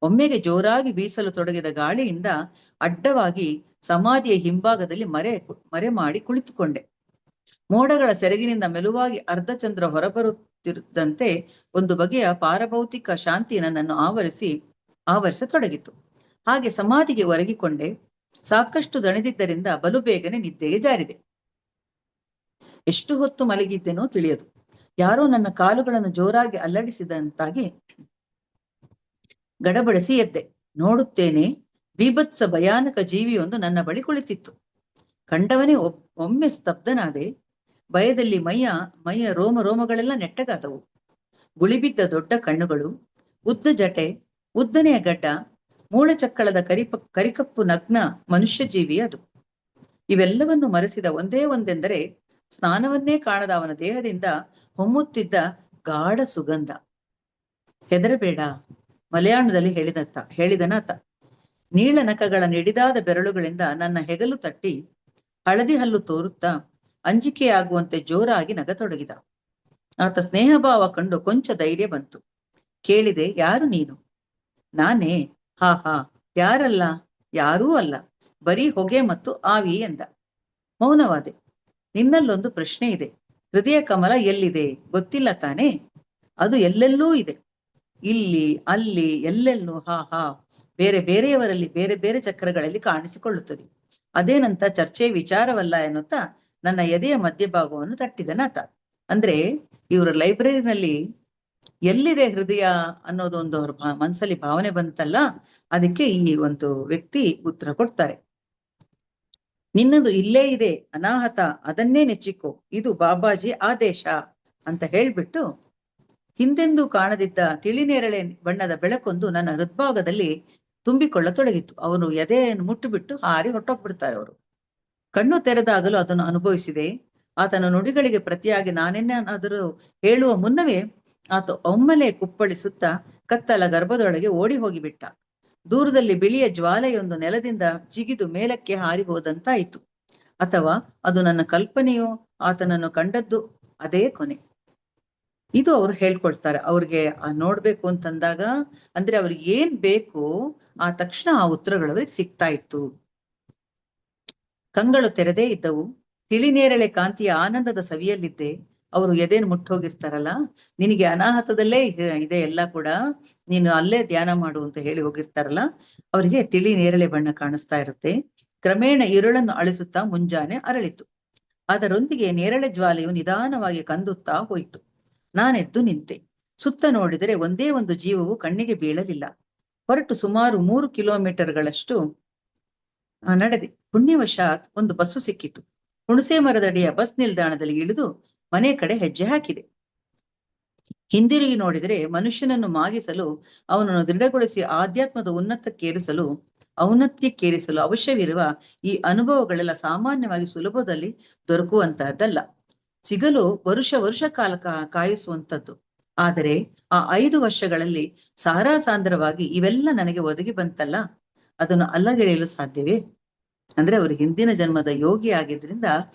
ಒಮ್ಮೆಗೆ ಜೋರಾಗಿ ಬೀಸಲು ತೊಡಗಿದ ಗಾಳಿಯಿಂದ ಅಡ್ಡವಾಗಿ ಸಮಾಧಿಯ ಹಿಂಭಾಗದಲ್ಲಿ ಮರೆ ಮಾಡಿ ಕುಳಿತುಕೊಂಡೆ. ಮೋಡಗಳ ಸೆರಗಿನಿಂದ ಮೆಲುವಾಗಿ ಅರ್ಧಚಂದ್ರ ಹೊರಬರುತ್ತಿದ್ದಂತೆ ಒಂದು ಬಗೆಯ ಪಾರಭೌತಿಕ ಶಾಂತಿ ನನ್ನನ್ನು ಆವರಿಸತೊಡಗಿತು. ಹಾಗೆ ಸಮಾಧಿಗೆ ಒರಗಿಕೊಂಡೆ. ಸಾಕಷ್ಟು ದಣಿದಿದ್ದರಿಂದ ಬಲು ಬೇಗನೆ ನಿದ್ದೆಗೆ ಜಾರಿದೆ. ಎಷ್ಟು ಹೊತ್ತು ಮಲಗಿದ್ದೆನೋ ತಿಳಿಯದು. ಯಾರೋ ನನ್ನ ಕಾಲುಗಳನ್ನು ಜೋರಾಗಿ ಅಲ್ಲಾಡಿಸಿದಂತಾಗಿ ಗಡಬಡಿಸಿ ಎದ್ದೆ. ನೋಡುತ್ತೇನೆ, ಬೀಭತ್ಸ ಭಯಾನಕ ಜೀವಿಯೊಂದು ನನ್ನ ಬಳಿ ಕುಳಿತಿತ್ತು. ಕಂಡವನೇ ಒಮ್ಮೆ ಸ್ತಬ್ಧನಾದೆ. ಭಯದಲ್ಲಿ ಮೈಯ ರೋಮಗಳೆಲ್ಲ ನೆಟ್ಟಗಾದವು. ಗುಳಿಬಿದ್ದ ದೊಡ್ಡ ಕಣ್ಣುಗಳು, ಉದ್ದ ಜಟೆ, ಉದ್ದನೆಯ ಗಡ್ಡ, ಮೂಳೆಚಕ್ಕಳದ ಕರಿಕಪ್ಪು ನಗ್ನ ಮನುಷ್ಯ ಜೀವಿ ಅದು. ಇವೆಲ್ಲವನ್ನು ಮರೆಸಿದ ಒಂದೇ ಒಂದೆಂದರೆ ಸ್ನಾನವನ್ನೇ ಕಾಣದ ಅವನ ದೇಹದಿಂದ ಹೊಮ್ಮುತ್ತಿದ್ದ ಗಾಢ ಸುಗಂಧ. ಹೆದರಬೇಡ, ಮಲಯಾಳದಲ್ಲಿ ಹೇಳಿದನಾತ. ನೀಳನಖಗಳ ನಿಡಿದಾದ ಬೆರಳುಗಳಿಂದ ನನ್ನ ಹೆಗಲು ತಟ್ಟಿ ಹಳದಿ ಹಲ್ಲು ತೋರುತ್ತಾ ಅಂಜಿಕೆಯಾಗುವಂತೆ ಜೋರಾಗಿ ನಗತೊಡಗಿದ. ಆತ ಸ್ನೇಹಭಾವ ಕಂಡು ಕೊಂಚ ಧೈರ್ಯ ಬಂತು. ಕೇಳಿದೆ, ಯಾರು ನೀನು? ನಾನೇ? ಹಾ, ಯಾರಲ್ಲ, ಯಾರೂ ಅಲ್ಲ, ಬರೀ ಹೊಗೆ ಮತ್ತು ಆವಿ ಎಂದ. ಮೌನವಾದೆ. ನಿನ್ನಲ್ಲೊಂದು ಪ್ರಶ್ನೆ ಇದೆ. ಹೃದಯ ಕಮಲ ಎಲ್ಲಿದೆ ಗೊತ್ತಿಲ್ಲ ತಾನೇ? ಅದು ಎಲ್ಲೆಲ್ಲೂ ಇದೆ. ಇಲ್ಲಿ, ಅಲ್ಲಿ, ಎಲ್ಲೆಲ್ಲೂ. ಹಾ, ಬೇರೆ ಬೇರೆಯವರಲ್ಲಿ ಬೇರೆ ಬೇರೆ ಚಕ್ರಗಳಲ್ಲಿ ಕಾಣಿಸಿಕೊಳ್ಳುತ್ತದೆ. ಅದೇನಂತ ಚರ್ಚೆ ವಿಚಾರವಲ್ಲ ಎನ್ನುತ್ತಾ ನನ್ನ ಎದೆಯ ಮಧ್ಯಭಾಗವನ್ನು ತಟ್ಟಿದನಾತ. ಅಂದ್ರೆ ಇವರು ಲೈಬ್ರರಿನಲ್ಲಿ ಎಲ್ಲಿದೆ ಹೃದಯ ಅನ್ನೋದೊಂದು ಅವ್ರ ಮನಸ್ಸಲ್ಲಿ ಭಾವನೆ ಬಂತಲ್ಲ, ಅದಕ್ಕೆ ಈ ಒಂದು ವ್ಯಕ್ತಿ ಉತ್ತರ ಕೊಡ್ತಾರೆ. ನಿನ್ನದು ಇಲ್ಲೇ ಇದೆ ಅನಾಹತ, ಅದನ್ನೇ ನೆಚ್ಚಿಕೋ, ಇದು ಬಾಬಾಜಿ ಆದೇಶ ಅಂತ ಹೇಳ್ಬಿಟ್ಟು ಹಿಂದೆಂದೂ ಕಾಣದಿದ್ದ ತಿಳಿನೇರಳೆ ಬಣ್ಣದ ಬೆಳಕೊಂದು ನನ್ನ ಹೃದ್ಭಾಗದಲ್ಲಿ ತುಂಬಿಕೊಳ್ಳತೊಡಗಿತ್ತು. ಅವನು ಎದೆಯನ್ನು ಮುಟ್ಟುಬಿಟ್ಟು ಹಾರಿ ಹೊರಟೋಗ್ಬಿಡ್ತಾರೆ ಅವರು. ಕಣ್ಣು ತೆರೆದಾಗಲೂ ಅದನ್ನು ಅನುಭವಿಸಿದೆ. ಆತನ ನುಡಿಗಳಿಗೆ ಪ್ರತಿಯಾಗಿ ನಾನೇನಾದರೂ ಹೇಳುವ ಮುನ್ನವೇ ಆತ ಒಮ್ಮೆಲೆ ಕುಪ್ಪಳಿಸುತ್ತಾ ಕತ್ತಲ ಗರ್ಭದೊಳಗೆ ಓಡಿ ಹೋಗಿಬಿಟ್ಟ. ದೂರದಲ್ಲಿ ಬಿಳಿಯ ಜ್ವಾಲೆಯೊಂದು ನೆಲದಿಂದ ಜಿಗಿದು ಮೇಲಕ್ಕೆ ಹಾರಿ ಹೋದಂತಾಯಿತು. ಅಥವಾ ಅದು ನನ್ನ ಕಲ್ಪನೆಯೋ, ಆತನನ್ನು ಕಂಡದ್ದು ಅದೇ ಕೊನೆ. ಇದು ಅವ್ರು ಹೇಳ್ಕೊಳ್ತಾರೆ. ಅವ್ರಿಗೆ ನೋಡ್ಬೇಕು ಅಂತಂದಾಗ, ಅಂದ್ರೆ ಅವ್ರಿಗೆ ಏನ್ ಬೇಕು ಆ ತಕ್ಷಣ ಆ ಉತ್ತರಗಳು ಅವ್ರಿಗೆ ಸಿಗ್ತಾ ಇತ್ತು. ಕಂಗಳು ತೆರೆದೇ ಇದ್ದವು. ತಿಳಿನೇರಳೆ ಕಾಂತಿಯ ಆನಂದದ ಸವಿಯಲ್ಲಿದ್ದೆ. ಅವರು ಎದೆನ್ ಮುಟ್ಟೋಗಿರ್ತಾರಲ್ಲ, ನಿನಗೆ ಅನಾಹತದಲ್ಲೇ ಇದೆ ಎಲ್ಲ ಕೂಡ, ನೀನು ಅಲ್ಲೇ ಧ್ಯಾನ ಮಾಡು ಅಂತ ಹೇಳಿ ಹೋಗಿರ್ತಾರಲ್ಲ, ಅವರಿಗೆ ತಿಳಿ ನೇರಳೆ ಬಣ್ಣ ಕಾಣಿಸ್ತಾ ಇರುತ್ತೆ. ಕ್ರಮೇಣ ഇരുಳನ್ನು ಅಳಿಸುತ್ತಾ ಮುಂಜಾನೆ ಅರಳಿತು. ಅದರೊಂದಿಗೆ ನೇರಳೆ ಜ್ವಾಲೆಯು ನಿಧಾನವಾಗಿ ಕಂದುತ್ತಾ ಹೋಯಿತು. ನಾನೆದ್ದು ನಿಂತೆ. ಸುತ್ತ ನೋಡಿದರೆ ಒಂದೇ ಒಂದು ಜೀವವು ಕಣ್ಣಿಗೆ ಬೀಳಲಿಲ್ಲ. ಹೊರಟು ಸುಮಾರು 3 ಕಿಲೋಮೀಟರ್ಗಳಷ್ಟು ನಡೆದೆ. ಪುಣ್ಯವಶಾತ್ ಒಂದು ಬಸ್ಸು ಸಿಕ್ಕಿತು. ಹುಣಸೆ ಮರದಡಿಯ ಬಸ್ ನಿಲ್ದಾಣದಲ್ಲಿ ಇಳಿದು ಮನೆ ಕಡೆ ಹೆಜ್ಜೆ ಹಾಕಿದೆ. ಹಿಂದಿರುಗಿ ನೋಡಿದರೆ ಮನುಷ್ಯನನ್ನು ಮಾಗಿಸಲು, ಅವನನ್ನು ದೃಢಗೊಳಿಸಿ ಆಧ್ಯಾತ್ಮದ ಔನ್ನತ್ಯಕ್ಕೇರಿಸಲು ಅವಶ್ಯವಿರುವ ಈ ಅನುಭವಗಳೆಲ್ಲ ಸಾಮಾನ್ಯವಾಗಿ ಸುಲಭದಲ್ಲಿ ದೊರಕುವಂತಹದ್ದಲ್ಲ. ಸಿಗಲು ವರ್ಷ ಕಾಲ ಕಾಯಿಸುವಂಥದ್ದು. ಆದರೆ ಆ 5 ವರ್ಷಗಳಲ್ಲಿ ಸಾರಾಸಾಂದ್ರವಾಗಿ ಇವೆಲ್ಲ ನನಗೆ ಒದಗಿ ಬಂತಲ್ಲ, ಅದನ್ನು ಅಲ್ಲಗೆಳೆಯಲು ಸಾಧ್ಯವೇ? ಅಂದ್ರೆ ಅವರು ಹಿಂದಿನ ಜನ್ಮದ ಯೋಗಿ ಆಗಿದ್ರಿಂದ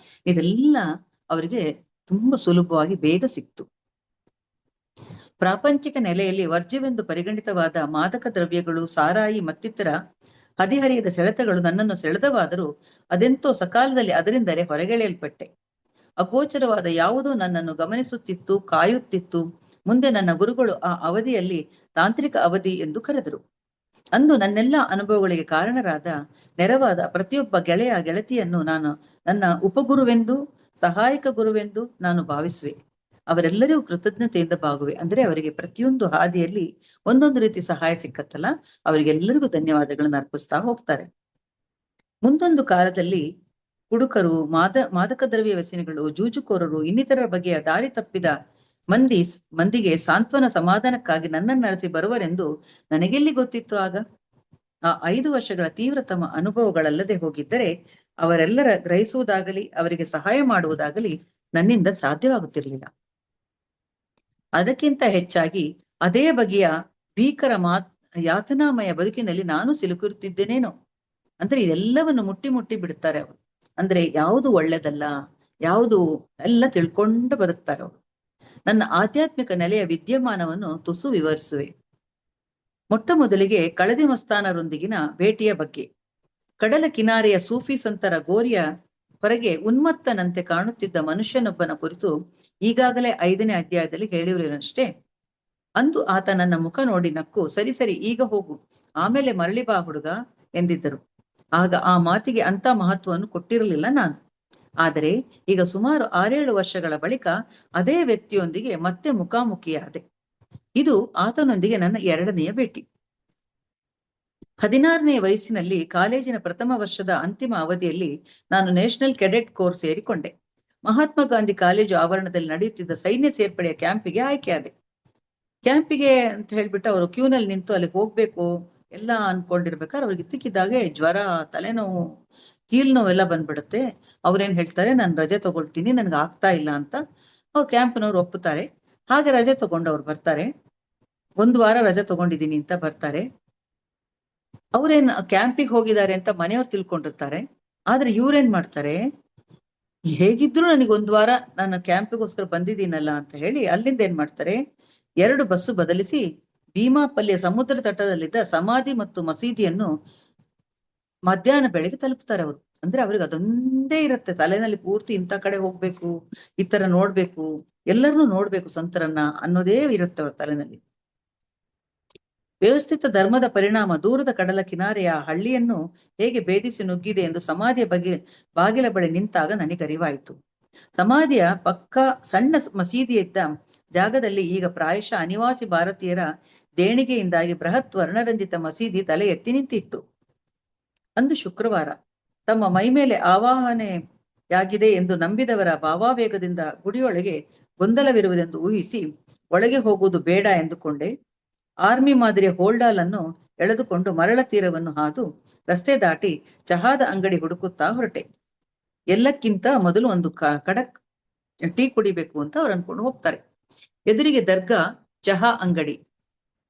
ಇದೆಲ್ಲ ಅವರಿಗೆ ತುಂಬಾ ಸುಲಭವಾಗಿ ಬೇಗ ಸಿಕ್ತು. ಪ್ರಾಪಂಚಿಕ ನೆಲೆಯಲ್ಲಿ ವರ್ಜ್ಯವೆಂದು ಪರಿಗಣಿತವಾದ ಮಾದಕ ದ್ರವ್ಯಗಳು, ಸಾರಾಯಿ ಮತ್ತಿತರ ಹದಿಹರಿಯದ ಸೆಳೆತಗಳು ನನ್ನನ್ನು ಸೆಳೆದವಾದರೂ ಅದೆಂತೋ ಸಕಾಲದಲ್ಲಿ ಅದರಿಂದಲೇ ಹೊರಗೆಳೆಯಲ್ಪಟ್ಟೆ. ಅಗೋಚರವಾದ ಯಾವುದೋ ನನ್ನನ್ನು ಗಮನಿಸುತ್ತಿತ್ತು, ಕಾಯುತ್ತಿತ್ತು. ಮುಂದೆ ನನ್ನ ಗುರುಗಳು ಆ ಅವಧಿಯಲ್ಲಿ ತಾಂತ್ರಿಕ ಅವಧಿ ಎಂದು ಕರೆದರು. ಅಂದು ನನ್ನೆಲ್ಲ ಅನುಭವಗಳಿಗೆ ಕಾರಣರಾದ, ನೆರವಾದ ಪ್ರತಿಯೊಬ್ಬ ಗೆಳತಿಯನ್ನು ನಾನು ನನ್ನ ಉಪಗುರುವೆಂದು, ಸಹಾಯಕ ಗುರುವೆಂದು ನಾನು ಭಾವಿಸುವೆ. ಅವರೆಲ್ಲರಿಗೂ ಕೃತಜ್ಞತೆಯಿಂದ ಬಾಗುವೆ. ಅಂದ್ರೆ ಅವರಿಗೆ ಪ್ರತಿಯೊಂದು ಹಾದಿಯಲ್ಲಿ ಒಂದೊಂದು ರೀತಿ ಸಹಾಯ ಸಿಕ್ಕತ್ತಲ್ಲ, ಅವರಿಗೆಲ್ಲರಿಗೂ ಧನ್ಯವಾದಗಳನ್ನು ಅರ್ಪಿಸ್ತಾ ಹೋಗ್ತಾರೆ. ಮುಂದೊಂದು ಕಾಲದಲ್ಲಿ ಕುಡುಕರು, ಮಾದಕ ದ್ರವ್ಯ ವ್ಯಸನಿಗಳು, ಜೂಜುಕೋರರು, ಇನ್ನಿತರ ಬಗೆಯ ದಾರಿ ತಪ್ಪಿದ ಮಂದಿಗೆ ಸಾಂತ್ವನ ಸಮಾಧಾನಕ್ಕಾಗಿ ನನ್ನನ್ನು ನಡೆಸಿ ಬರುವರೆಂದು ನನಗೆಲ್ಲಿ ಗೊತ್ತಿತ್ತು ಆಗ? ಆ 5 ವರ್ಷಗಳ ತೀವ್ರತಮ ಅನುಭವಗಳಲ್ಲದೆ ಹೋಗಿದ್ದರೆ ಅವರೆಲ್ಲರ ಗ್ರಹಿಸುವುದಾಗಲಿ ಅವರಿಗೆ ಸಹಾಯ ಮಾಡುವುದಾಗಲಿ ನನ್ನಿಂದ ಸಾಧ್ಯವಾಗುತ್ತಿರಲಿಲ್ಲ. ಅದಕ್ಕಿಂತ ಹೆಚ್ಚಾಗಿ ಅದೇ ಬಗೆಯ ಭೀಕರ ಯಾತನಾಮಯ ಬದುಕಿನಲ್ಲಿ ನಾನು ಸಿಲುಕಿರುತ್ತಿದ್ದೇನೇನೋ. ಅಂದ್ರೆ ಇದೆಲ್ಲವನ್ನು ಮುಟ್ಟಿ ಮುಟ್ಟಿ ಬಿಡುತ್ತಾರೆ ಅವರು. ಅಂದ್ರೆ ಯಾವುದು ಒಳ್ಳೆದಲ್ಲ, ಯಾವುದು ಎಲ್ಲ ತಿಳ್ಕೊಂಡು ಬದುಕ್ತಾರೆ ಅವರು. ನನ್ನ ಆಧ್ಯಾತ್ಮಿಕ ನೆಲೆಯ ವಿದ್ಯಮಾನವನ್ನು ತುಸು ವಿವರಿಸುವೆ. ಮೊಟ್ಟ ಮೊದಲಿಗೆ ಕಳದಿ ಮಸ್ತಾನರೊಂದಿಗಿನ ಭೇಟಿಯ ಬಗ್ಗೆ. ಕಡಲ ಕಿನಾರೆಯ ಸೂಫಿ ಸಂತರ ಗೋರಿಯ ಹೊರಗೆ ಉನ್ಮತ್ತನಂತೆ ಕಾಣುತ್ತಿದ್ದ ಮನುಷ್ಯನೊಬ್ಬನ ಕುರಿತು ಈಗಾಗಲೇ 5ನೇ ಅಧ್ಯಾಯದಲ್ಲಿ ಹೇಳಿರುವಷ್ಟೇ. ಅಂದು ಆತ ನನ್ನ ಮುಖ ನೋಡಿ ನಕ್ಕು, ಸರಿ ಸರಿ ಈಗ ಹೋಗು, ಆಮೇಲೆ ಮರಳಿ ಬಾ ಹುಡುಗ ಎಂದಿದ್ದರು. ಆಗ ಆ ಮಾತಿಗೆ ಅಂತ ಮಹತ್ವವನ್ನು ಕೊಟ್ಟಿರಲಿಲ್ಲ ನಾನು. ಆದರೆ ಈಗ ಸುಮಾರು 6-7 ವರ್ಷಗಳ ಬಳಿಕ ಅದೇ ವ್ಯಕ್ತಿಯೊಂದಿಗೆ ಮತ್ತೆ ಮುಖಾಮುಖಿಯಾದೆ. ಇದು ಆತನೊಂದಿಗೆ ನನ್ನ 2ನೆಯ ಭೇಟಿ. 16ನೇ ವಯಸ್ಸಿನಲ್ಲಿ ಕಾಲೇಜಿನ ಪ್ರಥಮ ವರ್ಷದ ಅಂತಿಮ ಅವಧಿಯಲ್ಲಿ ನಾನು ನ್ಯಾಷನಲ್ ಕೆಡೆಟ್ ಕೋರ್ಸ್ ಸೇರಿಕೊಂಡೆ. ಮಹಾತ್ಮ ಗಾಂಧಿ ಕಾಲೇಜು ಆವರಣದಲ್ಲಿ ನಡೆಯುತ್ತಿದ್ದ ಸೈನ್ಯ ಸೇರ್ಪಡೆಯ ಕ್ಯಾಂಪಿಗೆ ಆಯ್ಕೆಯಾದೆ. ಕ್ಯಾಂಪಿಗೆ ಅಂತ ಹೇಳ್ಬಿಟ್ಟು ಅವರು ಕ್ಯೂನಲ್ಲಿ ನಿಂತು ಅಲ್ಲಿ ಹೋಗ್ಬೇಕು ಎಲ್ಲ ಅನ್ಕೊಂಡಿರ್ಬೇಕಾದ್ರೆ ಅವ್ರಿಗೆ ಇದ್ದಕ್ಕಿದ್ದಾಗೆ ಜ್ವರ, ತಲೆನೋವು, ಕೀಲ್ ನೋವೆಲ್ಲ ಬಂದ್ಬಿಡುತ್ತೆ. ಅವ್ರೇನ್ ಹೇಳ್ತಾರೆ, ನಾನು ರಜೆ ತಗೊಳ್ತೀನಿ, ನನ್ಗೆ ಆಗ್ತಾ ಇಲ್ಲ ಅಂತ. ಅವ್ರು ಕ್ಯಾಂಪ್ನವ್ರು ಒಪ್ಪುತ್ತಾರೆ. ಹಾಗೆ ರಜೆ ತಗೊಂಡವ್ರು ಬರ್ತಾರೆ. 1 ವಾರ ರಜೆ ತಗೊಂಡಿದ್ದೀನಿ ಅಂತ ಬರ್ತಾರೆ. ಅವ್ರೇನ್ ಕ್ಯಾಂಪಿಗೆ ಹೋಗಿದ್ದಾರೆ ಅಂತ ಮನೆಯವ್ರು ತಿಳ್ಕೊಂಡಿರ್ತಾರೆ. ಆದ್ರೆ ಇವ್ರೇನ್ ಮಾಡ್ತಾರೆ, ಹೇಗಿದ್ರು ನನಗೆ 1 ವಾರ ನಾನು ಕ್ಯಾಂಪಿಗೋಸ್ಕರ ಬಂದಿದ್ದೀನಲ್ಲ ಅಂತ ಹೇಳಿ ಅಲ್ಲಿಂದ ಏನ್ ಮಾಡ್ತಾರೆ, 2 ಬಸ್ಸು ಬದಲಿಸಿ ಭೀಮಾಪಲ್ಲಿಯ ಸಮುದ್ರ ತಟದಲ್ಲಿದ್ದ ಸಮಾಧಿ ಮತ್ತು ಮಸೀದಿಯನ್ನು ಮಧ್ಯಾಹ್ನ ಬೆಳಗ್ಗೆ ತಲುಪ್ತಾರೆ ಅವರು. ಅಂದ್ರೆ ಅವ್ರಿಗೆ ಅದೊಂದೇ ಇರುತ್ತೆ ತಲೆನಲ್ಲಿ ಪೂರ್ತಿ, ಇಂಥ ಕಡೆ ಹೋಗ್ಬೇಕು, ಈ ತರ ನೋಡ್ಬೇಕು, ಎಲ್ಲರನ್ನೂ ನೋಡ್ಬೇಕು ಸಂತರನ್ನ ಅನ್ನೋದೇ ಇರುತ್ತೆ ಅವ್ರ ತಲೆನಲ್ಲಿ. ವ್ಯವಸ್ಥಿತ ಧರ್ಮದ ಪರಿಣಾಮ ದೂರದ ಕಡಲ ಕಿನಾರೆಯ ಹಳ್ಳಿಯನ್ನು ಹೇಗೆ ಭೇದಿಸಿ ನುಗ್ಗಿದೆ ಎಂದು ಸಮಾಧಿಯ ಬಾಗಿಲ ಬಳಿ ನಿಂತಾಗ ನನಗರಿವಾಯಿತು. ಸಮಾಧಿಯ ಪಕ್ಕ ಸಣ್ಣ ಮಸೀದಿ ಇದ್ದ ಜಾಗದಲ್ಲಿ ಈಗ ಪ್ರಾಯಶಃ ಅನಿವಾಸಿ ಭಾರತೀಯರ ದೇಣಿಗೆಯಿಂದಾಗಿ ಬೃಹತ್ ವರ್ಣರಂಜಿತ ಮಸೀದಿ ತಲೆ ಎತ್ತಿ ನಿಂತಿತ್ತು. ಅಂದು ಶುಕ್ರವಾರ. ತಮ್ಮ ಮೈ ಮೇಲೆ ಆವಾಹನೆಯಾಗಿದೆ ಎಂದು ನಂಬಿದವರ ಭಾವಾವೇಗದಿಂದ ಗುಡಿಯೊಳಗೆ ಗೊಂದಲವಿರುವುದೆಂದು ಊಹಿಸಿ ಒಳಗೆ ಹೋಗುವುದು ಬೇಡ ಎಂದುಕೊಂಡೆ. ಆರ್ಮಿ ಮಾದರಿಯ ಹೋಲ್ಡಾಲ್ ಅನ್ನು ಎಳೆದುಕೊಂಡು ಮರಳ ತೀರವನ್ನು ಹಾದು ರಸ್ತೆ ದಾಟಿ ಚಹಾದ ಅಂಗಡಿ ಹುಡುಕುತ್ತಾ ಹೊರಟೆ. ಎಲ್ಲಕ್ಕಿಂತ ಮೊದಲು ಒಂದು ಕಡಕ್ ಟೀ ಕುಡಿಬೇಕು ಅಂತ ಅವ್ರು ಅನ್ಕೊಂಡು ಹೋಗ್ತಾರೆ. ಎದುರಿಗೆ ದರ್ಗಾ ಚಹಾ ಅಂಗಡಿ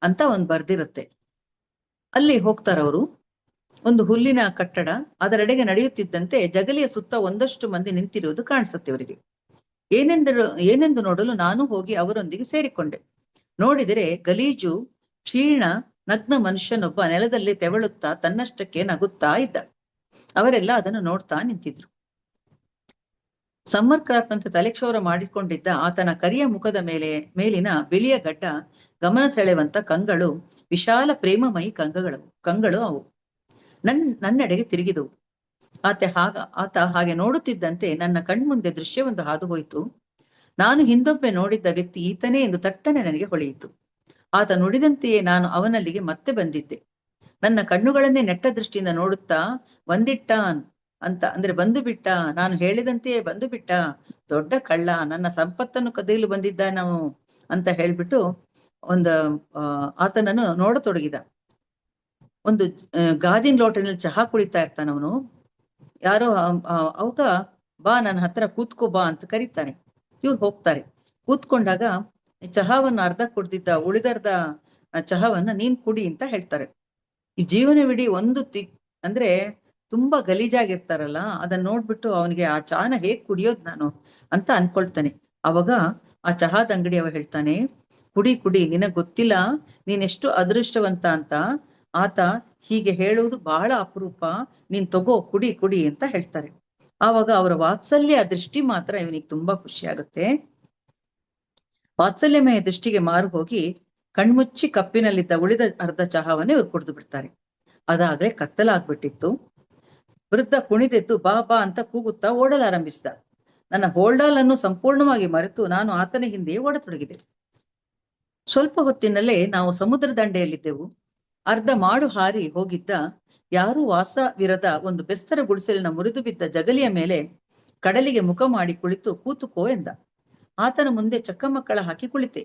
ಅಂತ ಒಂದು ಬರ್ದಿರುತ್ತೆ. ಅಲ್ಲಿ ಹೋಗ್ತಾರವರು. ಒಂದು ಹುಲ್ಲಿನ ಕಟ್ಟಡ, ಅದರೆಡೆಗೆ ನಡೆಯುತ್ತಿದ್ದಂತೆ ಜಗಲಿಯ ಸುತ್ತ ಒಂದಷ್ಟು ಮಂದಿ ನಿಂತಿರುವುದು ಕಾಣಿಸುತ್ತೆ ಅವರಿಗೆ. ಏನೆಂದು ನೋಡಲು ನಾನು ಹೋಗಿ ಅವರೊಂದಿಗೆ ಸೇರಿಕೊಂಡೆ. ನೋಡಿದರೆ ಗಲೀಜು ಕ್ಷೀಣ ನಗ್ನ ಮನುಷ್ಯನೊಬ್ಬ ನೆಲದಲ್ಲಿ ತೆವಳುತ್ತಾ ತನ್ನಷ್ಟಕ್ಕೆ ನಗುತ್ತಾ ಇದ್ದ. ಅವರೆಲ್ಲ ಅದನ್ನು ನೋಡ್ತಾ ನಿಂತಿದ್ರು. ಸಮ್ಮರ್ ಕ್ರಾಫ್ಟ್ ಅಂತ ತಲೆಕ್ಷೌರ ಮಾಡಿಕೊಂಡಿದ್ದ ಆತನ ಕರಿಯ ಮುಖದ ಮೇಲಿನ ಬಿಳಿಯ ಗಡ್ಡ, ಗಮನ ಸೆಳೆವಂತ ಕಂಗಳು, ವಿಶಾಲ ಪ್ರೇಮಮಯಿ ಕಂಗಳು ಅವು ನನ್ನೆಡೆಗೆ ತಿರುಗಿದವು. ಆತ ಹಾಗೆ ನೋಡುತ್ತಿದ್ದಂತೆ ನನ್ನ ಕಣ್ಮುಂದೆ ದೃಶ್ಯವೊಂದು ಹಾದು ಹೋಯಿತು. ನಾನು ಹಿಂದೊಮ್ಮೆ ನೋಡಿದ್ದ ವ್ಯಕ್ತಿ ಈತನೇ ಎಂದು ತಟ್ಟನೆ ನನಗೆ ಹೊಳೆಯಿತು. ಆತ ನುಡಿದಂತೆಯೇ ನಾನು ಅವನಲ್ಲಿಗೆ ಮತ್ತೆ ಬಂದಿದ್ದೆ. ನನ್ನ ಕಣ್ಣುಗಳನ್ನೇ ನೆಟ್ಟ ದೃಷ್ಟಿಯಿಂದ ನೋಡುತ್ತಾ, ಬಂದಿಟ್ಟಾನ್ ಅಂತ, ಅಂದ್ರೆ ಬಂದು ಬಿಟ್ಟ, ನಾನು ಹೇಳಿದಂತೆಯೇ ಬಂದು ಬಿಟ್ಟ, ದೊಡ್ಡ ಕಳ್ಳ, ನನ್ನ ಸಂಪತ್ತನ್ನು ಕದಿಯಲು ಬಂದಿದ್ದ ನಾವು ಅಂತ ಹೇಳ್ಬಿಟ್ಟು ಆತನನ್ನು ನೋಡತೊಡಗಿದ. ಒಂದು ಗಾಜಿನ ಲೋಟನಲ್ಲಿ ಚಹಾ ಕುಡಿತಾ ಇರ್ತಾನವನು. ಯಾರೋ ಅವಾಗ ಬಾ ನನ್ನ ಹತ್ರ ಕೂತ್ಕೋ ಬಾ ಅಂತ ಕರೀತಾನೆ. ಇವ್ರು ಹೋಗ್ತಾರೆ. ಕೂತ್ಕೊಂಡಾಗ ಚಹಾವನ್ನು ಅರ್ಧ ಕುಡ್ದಿದ್ದ ಉಳಿದರ್ಧ ಚಹಾವನ್ನ ನೀನ್ ಕುಡಿ ಅಂತ ಹೇಳ್ತಾರೆ. ಈ ಜೀವನವಿಡೀ ಅಂದ್ರೆ ತುಂಬಾ ಗಲೀಜಾಗಿರ್ತಾರಲ್ಲ, ಅದನ್ನ ನೋಡ್ಬಿಟ್ಟು ಅವನಿಗೆ ಆ ಚಹಾನ ಹೇಗ್ ಕುಡಿಯೋದ್ ನಾನು ಅಂತ ಅನ್ಕೊಳ್ತಾನೆ. ಅವಾಗ ಆ ಚಹಾದ ಅಂಗಡಿ ಅವ ಹೇಳ್ತಾನೆ, ಕುಡಿ ಕುಡಿ, ನಿನಗ್ ಗೊತ್ತಿಲ್ಲ ನೀನೆಷ್ಟು ಅದೃಷ್ಟವಂತ ಅಂತ. ಆತ ಹೀಗೆ ಹೇಳುವುದು ಬಹಳ ಅಪರೂಪ, ನೀನ್ ತಗೋ ಕುಡಿ ಕುಡಿ ಅಂತ ಹೇಳ್ತಾರೆ. ಆವಾಗ ಅವರ ವಾತ್ಸಲ್ಯ ದೃಷ್ಟಿ ಮಾತ್ರ ಇವನಿಗೆ ತುಂಬಾ ಖುಷಿ ಆಗುತ್ತೆ. ವಾತ್ಸಲ್ಯಮಯ ದೃಷ್ಟಿಗೆ ಮಾರು ಹೋಗಿ ಕಣ್ಮುಚ್ಚಿ ಕಪ್ಪಿನಲ್ಲಿದ್ದ ಉಳಿದ ಅರ್ಧ ಚಹಾವನ್ನೇ ಇವ್ರು ಕುಡಿದು ಬಿಡ್ತಾರೆ. ಅದಾಗಲೇ ಕತ್ತಲಾಗ್ಬಿಟ್ಟಿತ್ತು. ವೃದ್ಧ ಕುಣಿದೆದ್ದು ಬಾ ಬಾ ಅಂತ ಕೂಗುತ್ತಾ ಓಡಲಾರಂಭಿಸಿದ. ನನ್ನ ಹೋಲ್ಡಾಲ್ ಅನ್ನು ಸಂಪೂರ್ಣವಾಗಿ ಮರೆತು ನಾನು ಆತನ ಹಿಂದೆ ಓಡತೊಡಗಿದೆ. ಸ್ವಲ್ಪ ಹೊತ್ತಿನಲ್ಲೇ ನಾವು ಸಮುದ್ರ ದಂಡೆಯಲ್ಲಿದ್ದೆವು. ಅರ್ಧ ಮಾಡು ಹಾರಿ ಹೋಗಿದ್ದ, ಯಾರೂ ವಾಸವಿರದ ಒಂದು ಬೆಸ್ತರ ಗುಡಿಸಲಿನ ಮುರಿದು ಬಿದ್ದ ಜಗಲಿಯ ಮೇಲೆ ಕಡಲಿಗೆ ಮುಖ ಮಾಡಿ ಕುಳಿತು ಕೂತುಕೋ ಎಂದ. ಆತನ ಮುಂದೆ ಚಕ್ಕಮಕ್ಕಳ ಹಾಕಿ ಕುಳಿತೆ.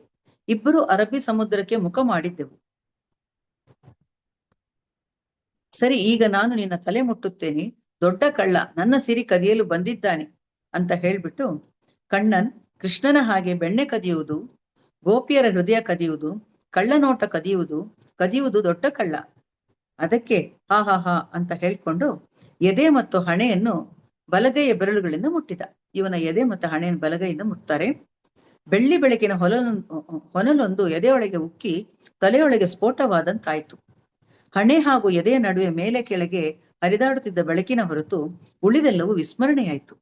ಇಬ್ಬರು ಅರಬ್ಬಿ ಸಮುದ್ರಕ್ಕೆ ಮುಖ ಮಾಡಿದ್ದೆವು. ಸರಿ, ಈಗ ನಾನು ನಿನ್ನ ತಲೆ ಮುಟ್ಟುತ್ತೇನೆ, ದೊಡ್ಡ ಕಳ್ಳ ನನ್ನ ಸಿರಿ ಕದಿಯಲು ಬಂದಿದ್ದಾನೆ ಅಂತ ಹೇಳ್ಬಿಟ್ಟು ಕಣ್ಣನ್ ಕೃಷ್ಣನ ಹಾಗೆ ಬೆಣ್ಣೆ ಕದಿಯುವುದು, ಗೋಪಿಯರ ಹೃದಯ ಕದಿಯುವುದು, ಕಳ್ಳನೋಟ ಕದಿಯುವುದು ದೊಡ್ಡ ಕಳ್ಳ. ಅದಕ್ಕೆ ಹಾ ಹಾ ಹಾ ಅಂತ ಹೇಳ್ಕೊಂಡು ಎದೆ ಮತ್ತು ಹಣೆಯನ್ನು ಬಲಗೈಯ ಬೆರಳುಗಳಿಂದ ಮುಟ್ಟಿದ. ಇವನ ಎದೆ ಮತ್ತು ಹಣೆಯನ್ನು ಬಲಗೈಯಿಂದ ಮುಟ್ತಾರೆ. ಬೆಳ್ಳಿ ಬೆಳಕಿನ ಹೊನಲೊಂದು ಎದೆಯೊಳಗೆ ಉಕ್ಕಿ ತಲೆಯೊಳಗೆ ಸ್ಫೋಟವಾದಂತಾಯ್ತು. ಹಣೆ ಹಾಗೂ ಎದೆಯ ನಡುವೆ ಮೇಲೆ ಕೆಳಗೆ ಹರಿದಾಡುತ್ತಿದ್ದ ಬೆಳಕಿನ ಹೊರತು ಉಳಿದೆಲ್ಲವೂ ವಿಸ್ಮರಣೆಯಾಯಿತು.